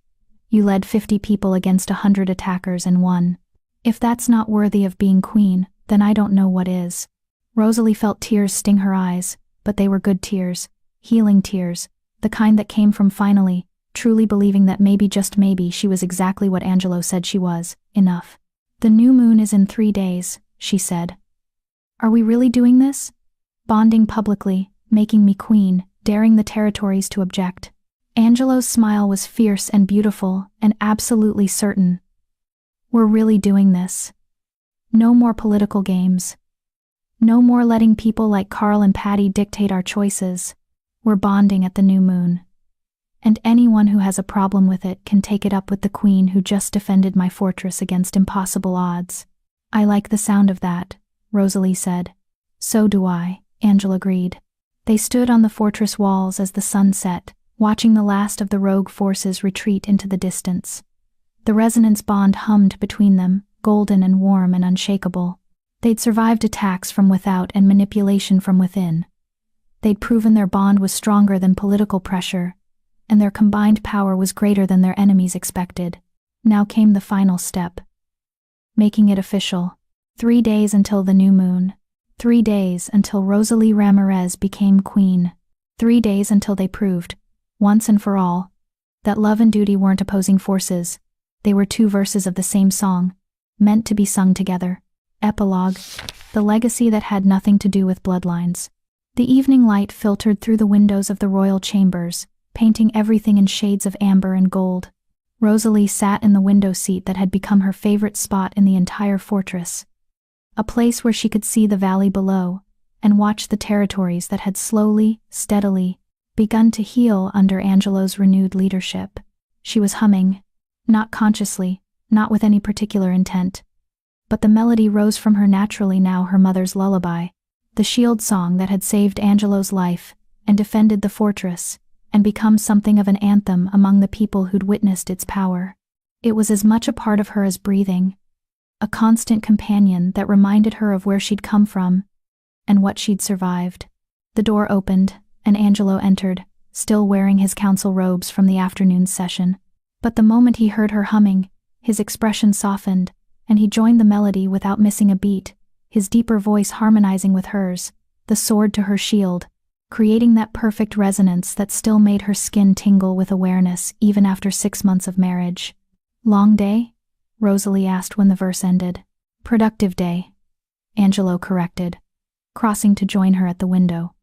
Speaker 1: You led 50 people against 100 attackers and won. If that's not worthy of being queen, then I don't know what is." Rosalie felt tears sting her eyes, but they were good tears, healing tears, the kind that came from finally, truly believing that maybe, just maybe, she was exactly what Angelo said she was, enough. "The new moon is in 3 days, she said. Are we really doing this? Bonding publicly, making me queen, daring the territories to object. Angelo's smile was fierce and beautiful and absolutely certain. We're really doing this. No more political games. No more letting people like Carl and Patty dictate our choices. We're bonding at the new moon. And anyone who has a problem with it can take it up with the queen who just defended my fortress against impossible odds. I like the sound of that, Rosalie said. So do I, Angela agreed. They stood on the fortress walls as the sun set, watching the last of the rogue forces retreat into the distance. The resonance bond hummed between them, golden and warm and unshakable. They'd survived attacks from without and manipulation from within. They'd proven their bond was stronger than political pressure, and their combined power was greater than their enemies expected. Now came the final step. Making it official. 3 days until the new moon. 3 days until Rosalie Ramirez became queen. 3 days until they proved, once and for all, that love and duty weren't opposing forces. They were 2 verses of the same song, meant to be sung together. Epilogue. The legacy that had nothing to do with bloodlines. The evening light filtered through the windows of the royal chambers, painting everything in shades of amber and gold. Rosalie sat in the window seat that had become her favorite spot in the entire fortress. A place where she could see the valley below, and watch the territories that had slowly, steadily, begun to heal under Angelo's renewed leadership. She was humming, not consciously, not with any particular intent. But the melody rose from her naturally now, her mother's lullaby, the shield song that had saved Angelo's life and defended the fortress, and become something of an anthem among the people who'd witnessed its power. It was as much a part of her as breathing, a constant companion that reminded her of where she'd come from and what she'd survived. The door opened, and Angelo entered, still wearing his council robes from the afternoon's session. But the moment he heard her humming, his expression softened, and he joined the melody without missing a beat, his deeper voice harmonizing with hers, the sword to her shield, creating that perfect resonance that still made her skin tingle with awareness even after 6 months of marriage. Long day? Rosalie asked when the verse ended. Productive day, Angelo corrected, crossing to join her at the window.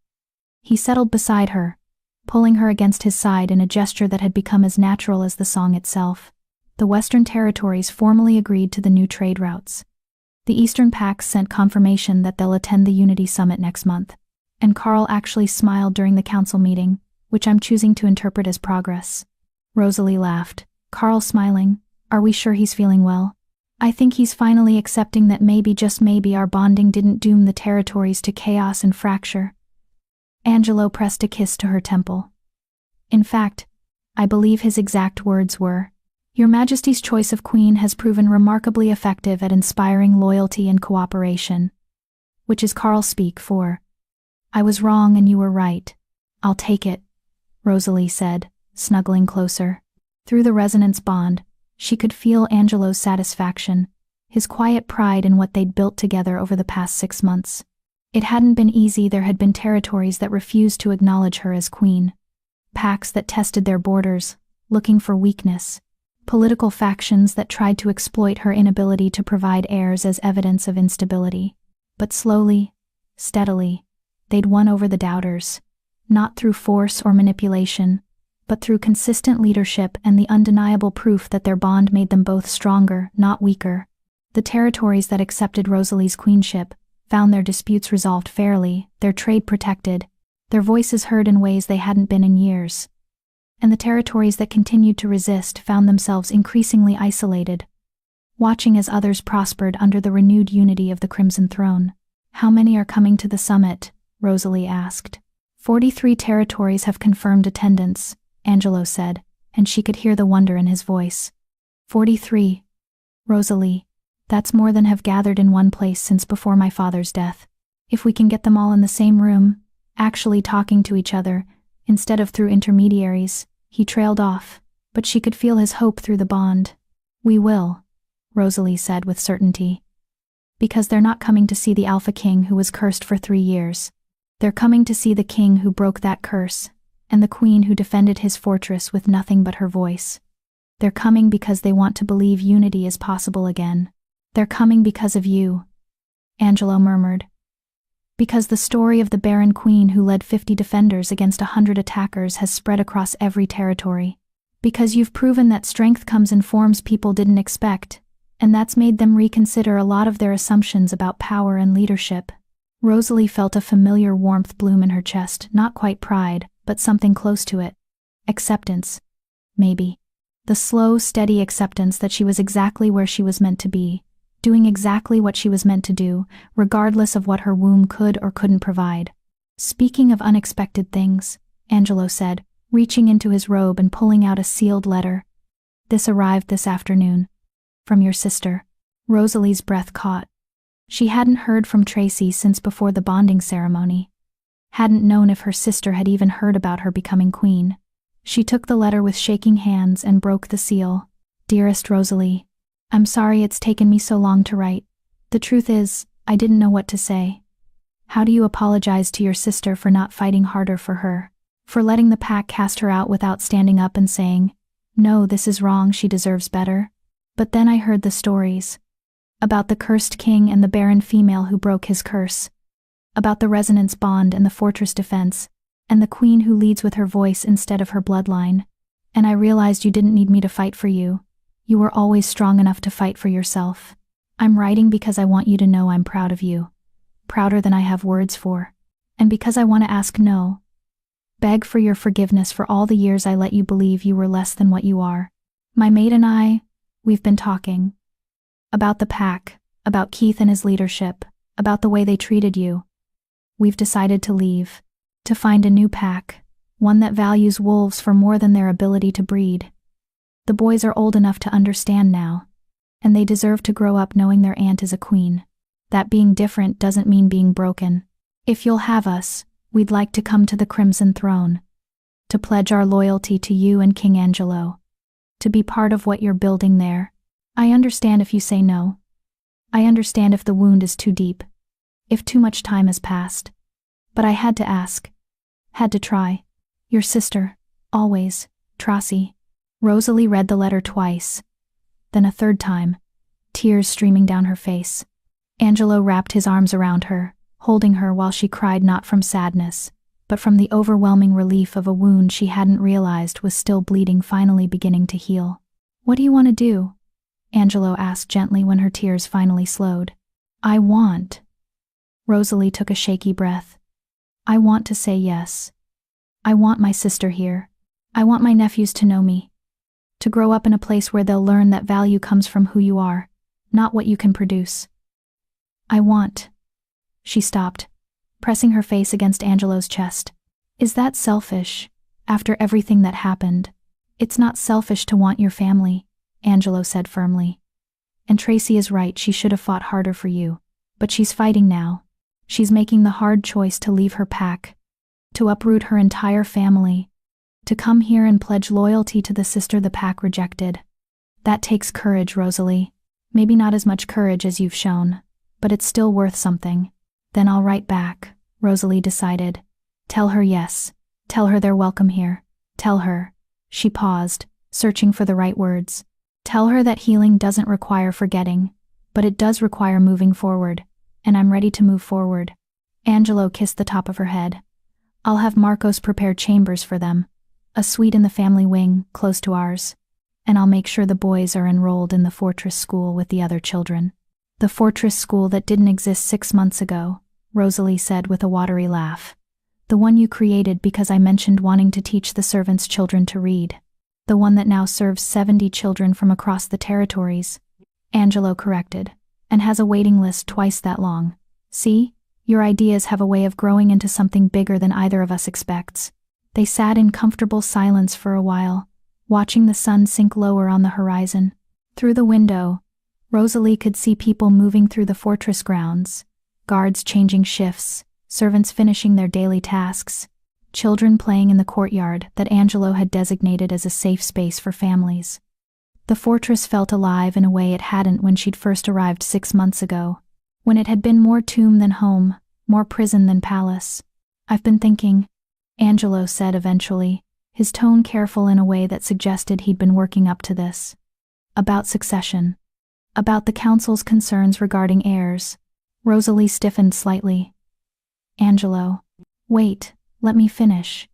Speaker 1: He settled beside her, pulling her against his side in a gesture that had become as natural as the song itself. The Western territories formally agreed to the new trade routes. The Eastern Pax sent confirmation that they'll attend the Unity Summit next month, and Carl actually smiled during the council meeting, which I'm choosing to interpret as progress. Rosalie laughed. Carl smiling, are we sure he's feeling well? I think he's finally accepting that maybe, just maybe, our bonding didn't doom the territories to chaos and fracture. Angelo pressed a kiss to her temple. In fact, I believe his exact words were, Your Majesty's choice of queen has proven remarkably effective at inspiring loyalty and cooperation. Which is Carl speak for. I was wrong and you were right. I'll take it, Rosalie said, snuggling closer. Through the resonance bond, she could feel Angelo's satisfaction, his quiet pride in what they'd built together over the past 6 months. It hadn't been easy. There had been territories that refused to acknowledge her as queen, pacts that tested their borders, looking for weakness, political factions that tried to exploit her inability to provide heirs as evidence of instability. But slowly, steadily, they'd won over the doubters, not through force or manipulation, but through consistent leadership and the undeniable proof that their bond made them both stronger, not weaker. The territories that accepted Rosalie's queenship found their disputes resolved fairly, their trade protected, their voices heard in ways they hadn't been in years. And the territories that continued to resist found themselves increasingly isolated, watching as others prospered under the renewed unity of the Crimson Throne. How many are coming to the summit? Rosalie asked. 43 territories have confirmed attendance, Angelo said, and she could hear the wonder in his voice. 43. Rosalie, that's more than have gathered in one place since before my father's death. If we can get them all in the same room, actually talking to each other, instead of through intermediaries, he trailed off, but she could feel his hope through the bond. We will, Rosalie said with certainty. Because they're not coming to see the Alpha King who was cursed for 3 years. They're coming to see the king who broke that curse, and the queen who defended his fortress with nothing but her voice. They're coming because they want to believe unity is possible again. They're coming because of you, Angelo murmured. Because the story of the Barren Queen who led 50 defenders against 100 attackers has spread across every territory. Because you've proven that strength comes in forms people didn't expect, and that's made them reconsider a lot of their assumptions about power and leadership. Rosalie felt a familiar warmth bloom in her chest, not quite pride, but something close to it. Acceptance. Maybe. The slow, steady acceptance that she was exactly where she was meant to be, doing exactly what she was meant to do, regardless of what her womb could or couldn't provide. Speaking of unexpected things, Angelo said, reaching into his robe and pulling out a sealed letter. This arrived this afternoon. From your sister. Rosalie's breath caught. She hadn't heard from Tracy since before the bonding ceremony. Hadn't known if her sister had even heard about her becoming queen. She took the letter with shaking hands and broke the seal. Dearest Rosalie, I'm sorry it's taken me so long to write. The truth is, I didn't know what to say. How do you apologize to your sister for not fighting harder for her? For letting the pack cast her out without standing up and saying, no, this is wrong, she deserves better? But then I heard the stories. About the cursed king and the barren female who broke his curse. About the resonance bond and the fortress defense, and the queen who leads with her voice instead of her bloodline. And I realized you didn't need me to fight for you. You were always strong enough to fight for yourself. I'm writing because I want you to know I'm proud of you. Prouder than I have words for. And because I want to ask beg for your forgiveness for all the years I let you believe you were less than what you are. My mate and I, we've been talking. About the pack, about Keith and his leadership, about the way they treated you. We've decided to leave. To find a new pack, one that values wolves for more than their ability to breed. The boys are old enough to understand now, and they deserve to grow up knowing their aunt is a queen. That being different doesn't mean being broken. If you'll have us, we'd like to come to the Crimson Throne. To pledge our loyalty to you and King Angelo. To be part of what you're building there. I understand if you say no. I understand if the wound is too deep. If too much time has passed. But I had to ask. Had to try. Your sister, always, Tracy. Rosalie read the letter twice. Then a third time, tears streaming down her face. Angelo wrapped his arms around her, holding her while she cried not from sadness, but from the overwhelming relief of a wound she hadn't realized was still bleeding, finally beginning to heal. What do you want to do? Angelo asked gently when her tears finally slowed. I want. Rosalie took a shaky breath. I want to say yes. I want my sister here. I want my nephews to know me. To grow up in a place where they'll learn that value comes from who you are, not what you can produce. I want. She stopped, pressing her face against Angelo's chest. Is that selfish? After everything that happened. It's not selfish to want your family, Angelo said firmly. And Tracy is right, she should have fought harder for you. But she's fighting now. She's making the hard choice to leave her pack. To uproot her entire family. To come here and pledge loyalty to the sister the pack rejected. That takes courage, Rosalie. Maybe not as much courage as you've shown, but it's still worth something. Then I'll write back, Rosalie decided. Tell her yes. Tell her they're welcome here. Tell her. She paused, searching for the right words. Tell her that healing doesn't require forgetting, but it does require moving forward, and I'm ready to move forward. Angelo kissed the top of her head. I'll have Marcos prepare chambers for them, a suite in the family wing, close to ours, and I'll make sure the boys are enrolled in the fortress school with the other children. The fortress school that didn't exist 6 months ago, Rosalie said with a watery laugh. The one you created because I mentioned wanting to teach the servants' children to read. The one that now serves 70 children from across the territories. Angelo corrected. And has a waiting list twice that long. See? Your ideas have a way of growing into something bigger than either of us expects. They sat in comfortable silence for a while, watching the sun sink lower on the horizon. Through the window, Rosalie could see people moving through the fortress grounds, guards changing shifts, servants finishing their daily tasks, children playing in the courtyard that Angelo had designated as a safe space for families. The fortress felt alive in a way it hadn't when she'd first arrived 6 months ago, when it had been more tomb than home, more prison than palace. I've been thinking, Angelo said eventually, his tone careful in a way that suggested he'd been working up to this. About succession. About the council's concerns regarding heirs. Rosalie stiffened slightly. Angelo. Wait, let me finish.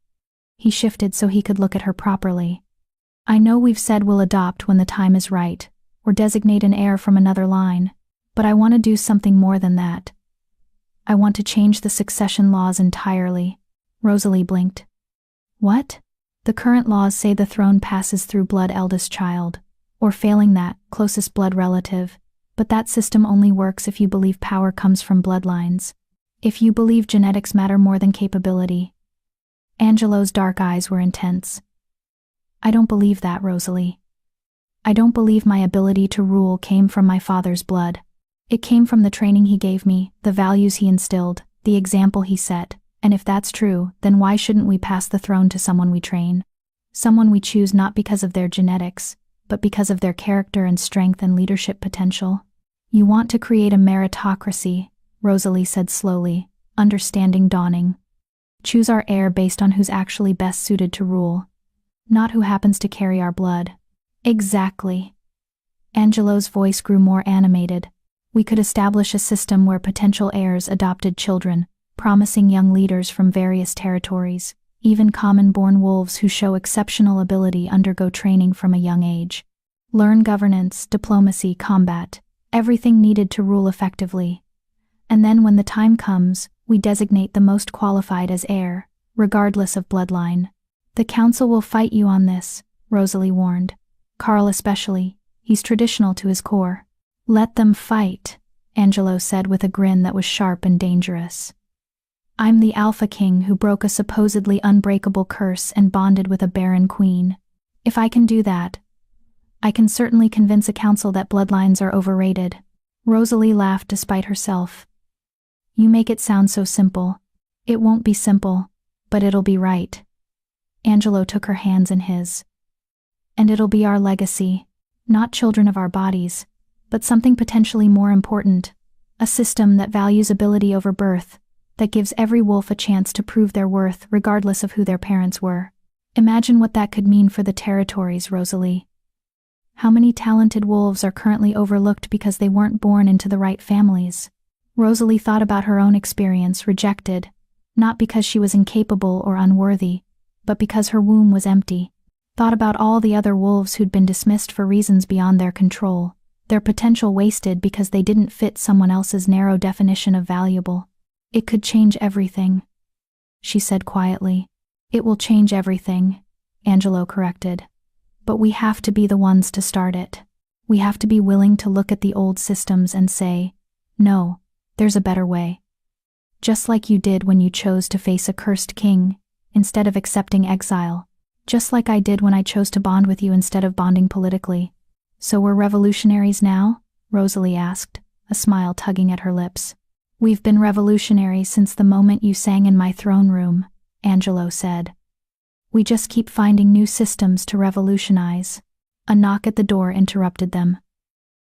Speaker 1: He shifted so he could look at her properly. I know we've said we'll adopt when the time is right, or designate an heir from another line, but I want to do something more than that. I want to change the succession laws entirely. Rosalie blinked. What? The current laws say the throne passes through blood eldest child, or failing that, closest blood relative, but that system only works if you believe power comes from bloodlines. If you believe genetics matter more than capability. Angelo's dark eyes were intense. I don't believe that, Rosalie. I don't believe my ability to rule came from my father's blood. It came from the training he gave me, the values he instilled, the example he set, and if that's true, then why shouldn't we pass the throne to someone we train? Someone we choose not because of their genetics, but because of their character and strength and leadership potential. You want to create a meritocracy, Rosalie said slowly, understanding dawning. Choose our heir based on who's actually best suited to rule, not who happens to carry our blood. Exactly. Angelo's voice grew more animated. We could establish a system where potential heirs adopted children, promising young leaders from various territories. Even common-born wolves who show exceptional ability undergo training from a young age. Learn governance, diplomacy, combat, everything needed to rule effectively. And then when the time comes, we designate the most qualified as heir, regardless of bloodline. The council will fight you on this, Rosalie warned. Carl especially, he's traditional to his core. Let them fight, Angelo said with a grin that was sharp and dangerous. I'm the Alpha King who broke a supposedly unbreakable curse and bonded with a barren queen. If I can do that, I can certainly convince a council that bloodlines are overrated. Rosalie laughed despite herself. You make it sound so simple. It won't be simple, but it'll be right. Angelo took her hands in his. And it'll be our legacy, not children of our bodies, but something potentially more important, a system that values ability over birth, that gives every wolf a chance to prove their worth regardless of who their parents were. Imagine what that could mean for the territories, Rosalie. How many talented wolves are currently overlooked because they weren't born into the right families? Rosalie thought about her own experience, rejected, not because she was incapable or unworthy, but because her womb was empty. Thought about all the other wolves who'd been dismissed for reasons beyond their control, their potential wasted because they didn't fit someone else's narrow definition of valuable. It could change everything, she said quietly. It will change everything, Angelo corrected. But we have to be the ones to start it. We have to be willing to look at the old systems and say, no, there's a better way. Just like you did when you chose to face a cursed king, instead of accepting exile. Just like I did when I chose to bond with you instead of bonding politically. So we're revolutionaries now? Rosalie asked, a smile tugging at her lips. We've been revolutionaries since the moment you sang in my throne room, Angelo said. We just keep finding new systems to revolutionize. A knock at the door interrupted them.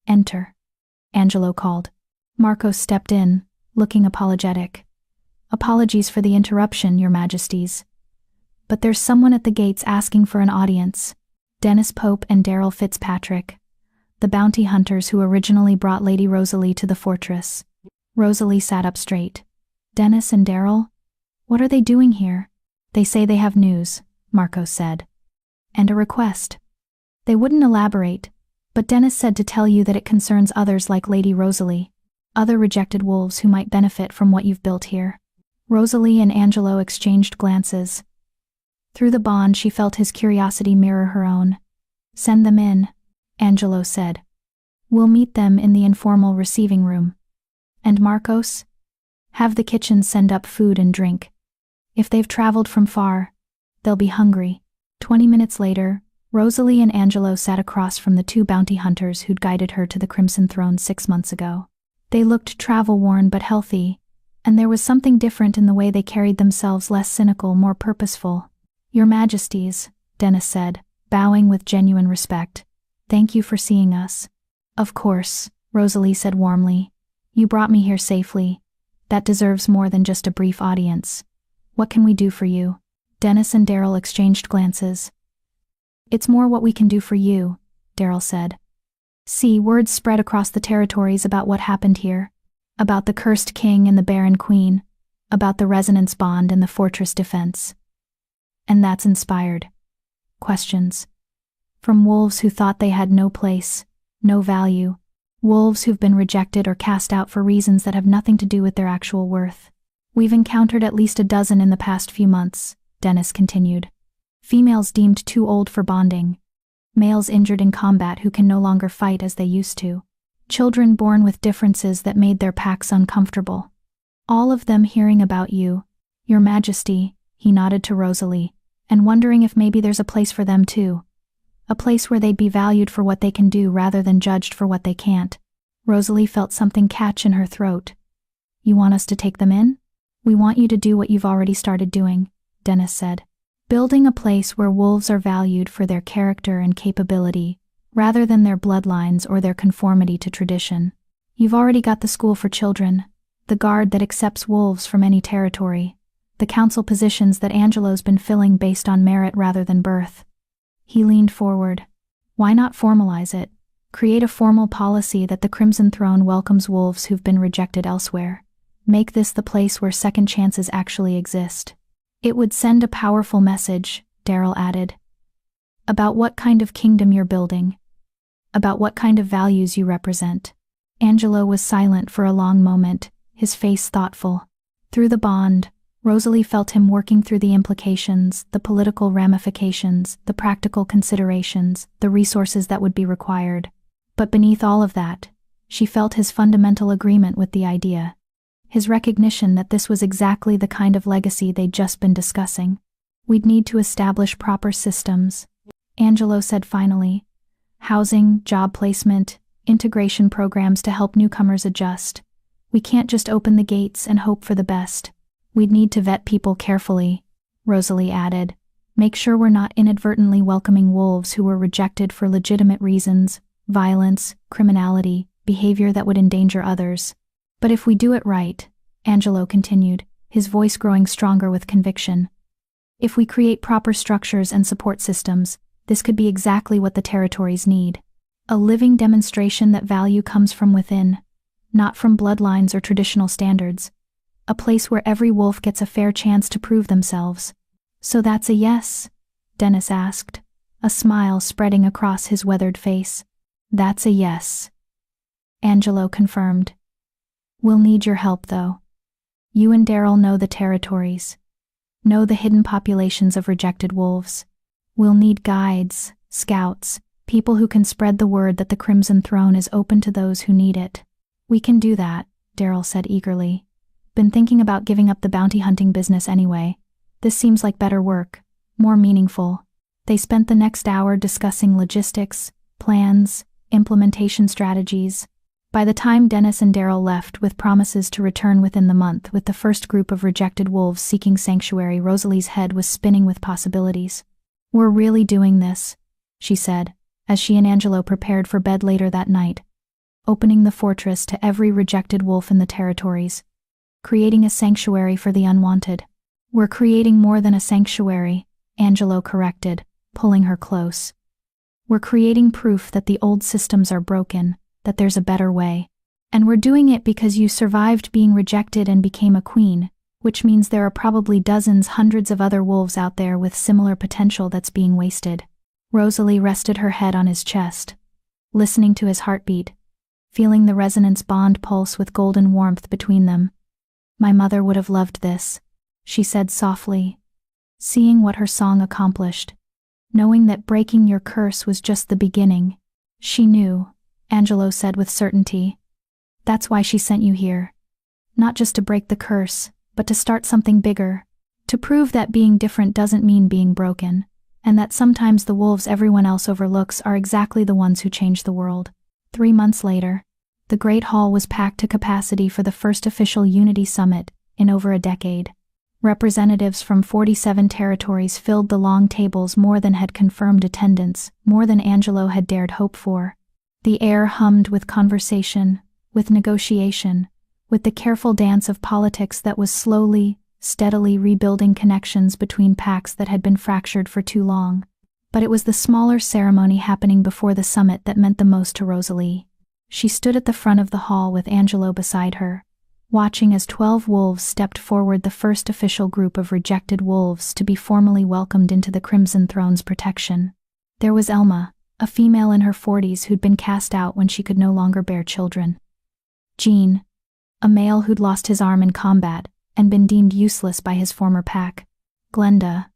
Speaker 1: Enter, Angelo called. Marcos stepped in, looking apologetic. Apologies for the interruption, Your Majesties. But there's someone at the gates asking for an audience. Dennis Pope and Daryl Fitzpatrick, the bounty hunters who originally brought Lady Rosalie to the fortress. Rosalie sat up straight. Dennis and Daryl? What are they doing here? They say they have news, Marcos said. And a request. They wouldn't elaborate, but Dennis said to tell you that it concerns others like Lady Rosalie, other rejected wolves who might benefit from what you've built here. Rosalie and Angelo exchanged glances. Through the bond she felt his curiosity mirror her own. Send them in, Angelo said. We'll meet them in the informal receiving room. And Marcos? Have the kitchen send up food and drink. If they've traveled from far, they'll be hungry. 20 minutes later, Rosalie and Angelo sat across from the two bounty hunters who'd guided her to the Crimson Throne 6 months ago. They looked travel-worn but healthy, and there was something different in the way they carried themselves, less cynical, more purposeful. Your Majesties, Dennis said, bowing with genuine respect. Thank you for seeing us. Of course, Rosalie said warmly. You brought me here safely. That deserves more than just a brief audience. What can we do for you? Dennis and Daryl exchanged glances. It's more what we can do for you, Daryl said. See, words spread across the territories about what happened here. About the cursed king and the barren queen. about the resonance bond and the fortress defense. And that's inspired questions from wolves who thought they had no place, no value, wolves who've been rejected or cast out for reasons that have nothing to do with their actual worth. We've encountered at least a dozen in the past few months, Dennis continued. Females deemed too old for bonding. Males injured in combat who can no longer fight as they used to. Children born with differences that made their packs uncomfortable. All of them hearing about you, Your Majesty, he nodded to Rosalie, and wondering if maybe there's a place for them too. A place where they'd be valued for what they can do rather than judged for what they can't. Rosalie felt something catch in her throat. You want us to take them in? We want you to do what you've already started doing, Dennis said. Building a place where wolves are valued for their character and capability, rather than their bloodlines or their conformity to tradition. You've already got the school for children, the guard that accepts wolves from any territory, the council positions that Angelo's been filling based on merit rather than birth. He leaned forward. Why not formalize it? Create a formal policy that the Crimson Throne welcomes wolves who've been rejected elsewhere. Make this the place where second chances actually exist. It would send a powerful message, Daryl added. About what kind of kingdom you're building. About what kind of values you represent. Angelo was silent for a long moment, his face thoughtful. Through the bond, Rosalie felt him working through the implications, the political ramifications, the practical considerations, the resources that would be required. But beneath all of that, she felt his fundamental agreement with the idea. His recognition that this was exactly the kind of legacy they'd just been discussing. We'd need to establish proper systems, Angelo said finally. Housing, job placement, integration programs to help newcomers adjust. We can't just open the gates and hope for the best. We'd need to vet people carefully, Rosalie added. Make sure we're not inadvertently welcoming wolves who were rejected for legitimate reasons, violence, criminality, behavior that would endanger others. But if we do it right, Angelo continued, his voice growing stronger with conviction. If we create proper structures and support systems, this could be exactly what the territories need. A living demonstration that value comes from within, not from bloodlines or traditional standards. A place where every wolf gets a fair chance to prove themselves. So that's a yes? Dennis asked, a smile spreading across his weathered face. That's a yes. Angelo confirmed. We'll need your help, though. You and Daryl know the territories. Know the hidden populations of rejected wolves. We'll need guides, scouts, people who can spread the word that the Crimson Throne is open to those who need it. We can do that, Daryl said eagerly. Been thinking about giving up the bounty hunting business anyway. This seems like better work, more meaningful. They spent the next hour discussing logistics, plans, implementation strategies. By the time Dennis and Daryl left with promises to return within the month with the first group of rejected wolves seeking sanctuary, Rosalie's head was spinning with possibilities. We're really doing this, she said, as she and Angelo prepared for bed later that night. Opening the fortress to every rejected wolf in the territories. Creating a sanctuary for the unwanted. We're creating more than a sanctuary, Angelo corrected, pulling her close. We're creating proof that the old systems are broken, that there's a better way. And we're doing it because you survived being rejected and became a queen, which means there are probably dozens, hundreds of other wolves out there with similar potential that's being wasted. Rosalie rested her head on his chest, listening to his heartbeat, feeling the resonance bond pulse with golden warmth between them. My mother would have loved this, she said softly, seeing what her song accomplished, knowing that breaking your curse was just the beginning. She knew, Angelo said with certainty. That's why she sent you here. Not just to break the curse, but to start something bigger, to prove that being different doesn't mean being broken, and that sometimes the wolves everyone else overlooks are exactly the ones who change the world. 3 months later, the Great Hall was packed to capacity for the first official Unity Summit in over a decade. Representatives from 47 territories filled the long tables, more than had confirmed attendance, more than Angelo had dared hope for. The air hummed with conversation, with negotiation, with the careful dance of politics that was slowly, steadily rebuilding connections between packs that had been fractured for too long. But it was the smaller ceremony happening before the summit that meant the most to Rosalie. She stood at the front of the hall with Angelo beside her, watching as 12 wolves stepped forward, the first official group of rejected wolves to be formally welcomed into the Crimson Throne's protection. There was Elma, a female in her 40s who'd been cast out when she could no longer bear children. Jean, a male who'd lost his arm in combat and been deemed useless by his former pack. Glenda,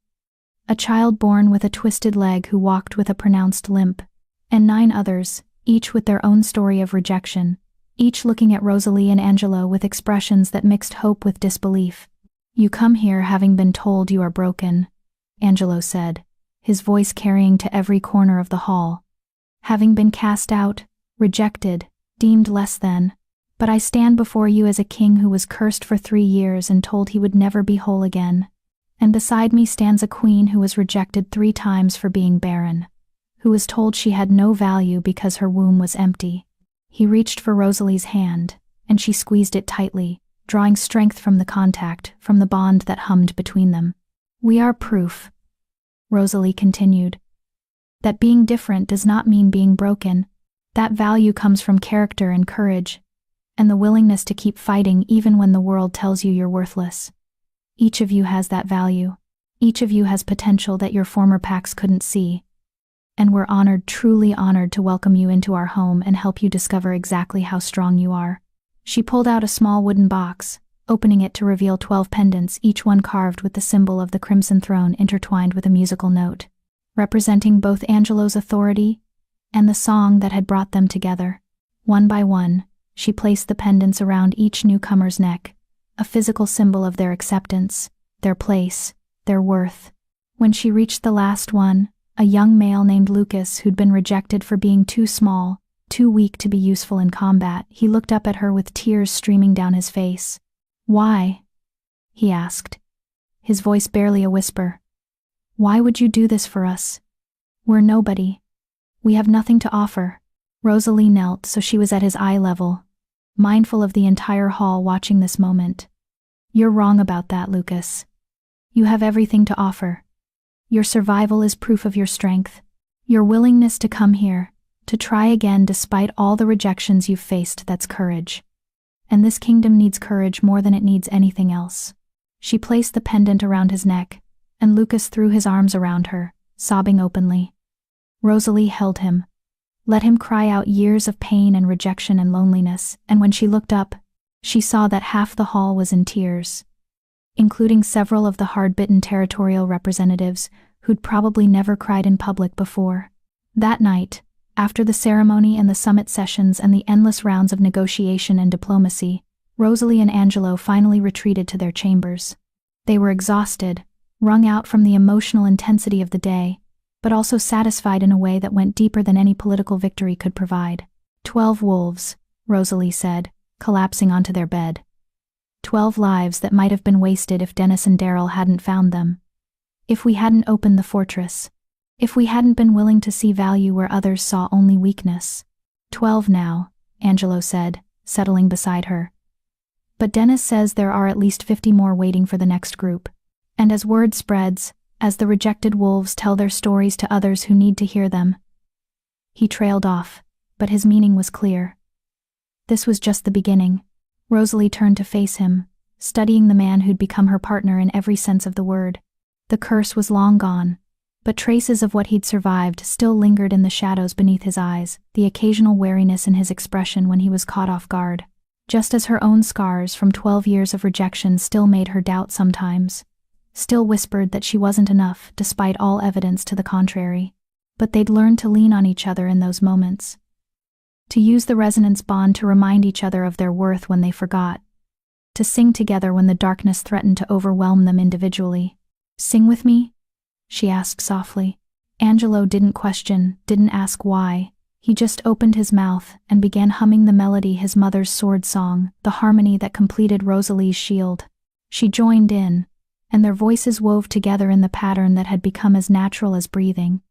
Speaker 1: a child born with a twisted leg who walked with a pronounced limp, and 9 others, each with their own story of rejection, each looking at Rosalie and Angelo with expressions that mixed hope with disbelief. "You come here having been told you are broken," Angelo said, his voice carrying to every corner of the hall. "Having been cast out, rejected, deemed less than. But I stand before you as a king who was cursed for 3 years and told he would never be whole again. And beside me stands a queen who was rejected 3 times for being barren, who was told she had no value because her womb was empty." He reached for Rosalie's hand, and she squeezed it tightly, drawing strength from the contact, from the bond that hummed between them. "We are proof," Rosalie continued, "that being different does not mean being broken. That value comes from character and courage, and the willingness to keep fighting even when the world tells you you're worthless. Each of you has that value. Each of you has potential that your former packs couldn't see. And we're honored, truly honored, to welcome you into our home and help you discover exactly how strong you are." She pulled out a small wooden box, opening it to reveal 12 pendants, each one carved with the symbol of the Crimson Throne intertwined with a musical note, representing both Angelo's authority and the song that had brought them together. One by one, she placed the pendants around each newcomer's neck, a physical symbol of their acceptance, their place, their worth. When she reached the last one, a young male named Lucas who'd been rejected for being too small, too weak to be useful in combat, he looked up at her with tears streaming down his face. "Why?" he asked, his voice barely a whisper. "Why would you do this for us? We're nobody. We have nothing to offer." Rosalie knelt so she was at his eye level, mindful of the entire hall watching this moment. "You're wrong about that, Lucas. You have everything to offer. Your survival is proof of your strength. Your willingness to come here, to try again despite all the rejections you've faced, that's courage. And this kingdom needs courage more than it needs anything else." She placed the pendant around his neck, and Lucas threw his arms around her, sobbing openly. Rosalie held him, let him cry out years of pain and rejection and loneliness, and when she looked up, she saw that half the hall was in tears, including several of the hard-bitten territorial representatives who'd probably never cried in public before. That night, after the ceremony and the summit sessions and the endless rounds of negotiation and diplomacy, Rosalie and Angelo finally retreated to their chambers. They were exhausted, wrung out from the emotional intensity of the day, but also satisfied in a way that went deeper than any political victory could provide. 12 wolves, Rosalie said, collapsing onto their bed. 12 lives that might have been wasted if Dennis and Daryl hadn't found them. If we hadn't opened the fortress. If we hadn't been willing to see value where others saw only weakness. 12 now, Angelo said, settling beside her. But Dennis says there are at least 50 more waiting for the next group. And as word spreads, as the rejected wolves tell their stories to others who need to hear them. He trailed off, but his meaning was clear. This was just the beginning. Rosalie turned to face him, studying the man who'd become her partner in every sense of the word. The curse was long gone, but traces of what he'd survived still lingered in the shadows beneath his eyes, the occasional wariness in his expression when he was caught off guard. Just as her own scars from 12 years of rejection still made her doubt sometimes, still whispered that she wasn't enough despite all evidence to the contrary. But they'd learned to lean on each other in those moments. To use the resonance bond to remind each other of their worth when they forgot. To sing together when the darkness threatened to overwhelm them individually. "Sing with me?" she asked softly. Angelo didn't question, didn't ask why. He just opened his mouth and began humming the melody, his mother's sword song, the harmony that completed Rosalie's shield. She joined in, and their voices wove together in the pattern that had become as natural as breathing,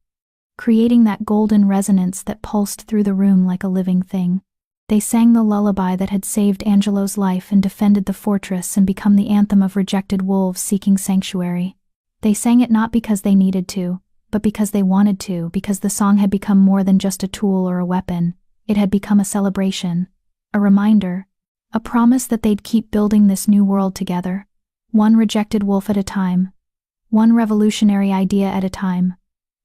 Speaker 1: creating that golden resonance that pulsed through the room like a living thing. They sang the lullaby that had saved Angelo's life and defended the fortress and become the anthem of rejected wolves seeking sanctuary. They sang it not because they needed to, but because they wanted to, because the song had become more than just a tool or a weapon. It had become a celebration, a reminder, A promise that they'd keep building this new world together, one rejected wolf at a time, one revolutionary idea at a time,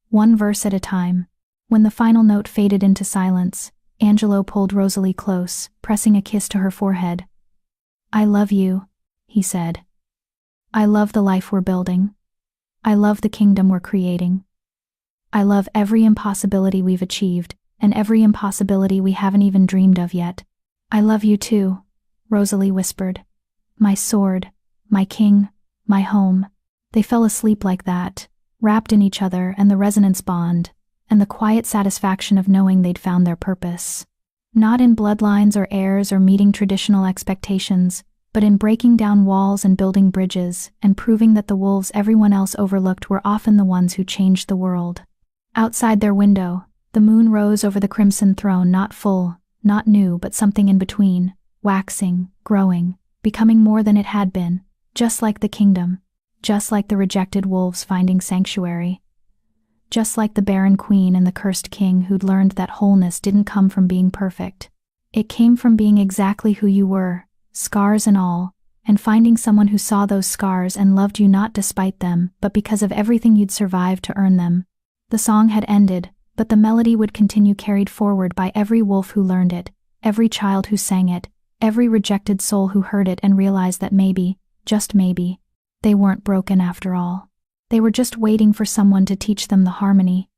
Speaker 1: one verse at a time. When the final note faded into silence, Angelo pulled Rosalie close, pressing a kiss to her forehead. "I love you," he said. "I love the life we're building. I love the kingdom we're creating. I love every impossibility we've achieved, and every impossibility we haven't even dreamed of yet." "I love you too," Rosalie whispered. "My sword, my king, my home." They fell asleep like that, wrapped in each other and the resonance bond, and the quiet satisfaction of knowing they'd found their purpose. Not in bloodlines or heirs or meeting traditional expectations, but in breaking down walls and building bridges, and proving that the wolves everyone else overlooked were often the ones who changed the world. Outside their window, the moon rose over the crimson throne, not full, not new, but something in between, waxing, growing, becoming more than it had been, just like the kingdom, just like the rejected wolves finding sanctuary, just like the barren queen and the cursed king who'd learned that wholeness didn't come from being perfect. It came from being exactly who you were, scars and all, and finding someone who saw those scars and loved you not despite them, but because of everything you'd survived to earn them. The song had ended, but the melody would continue, carried forward by every wolf who learned it, every child who sang it, every rejected soul who heard it and realized that maybe, just maybe, they weren't broken after all. They were just waiting for someone to teach them the harmony,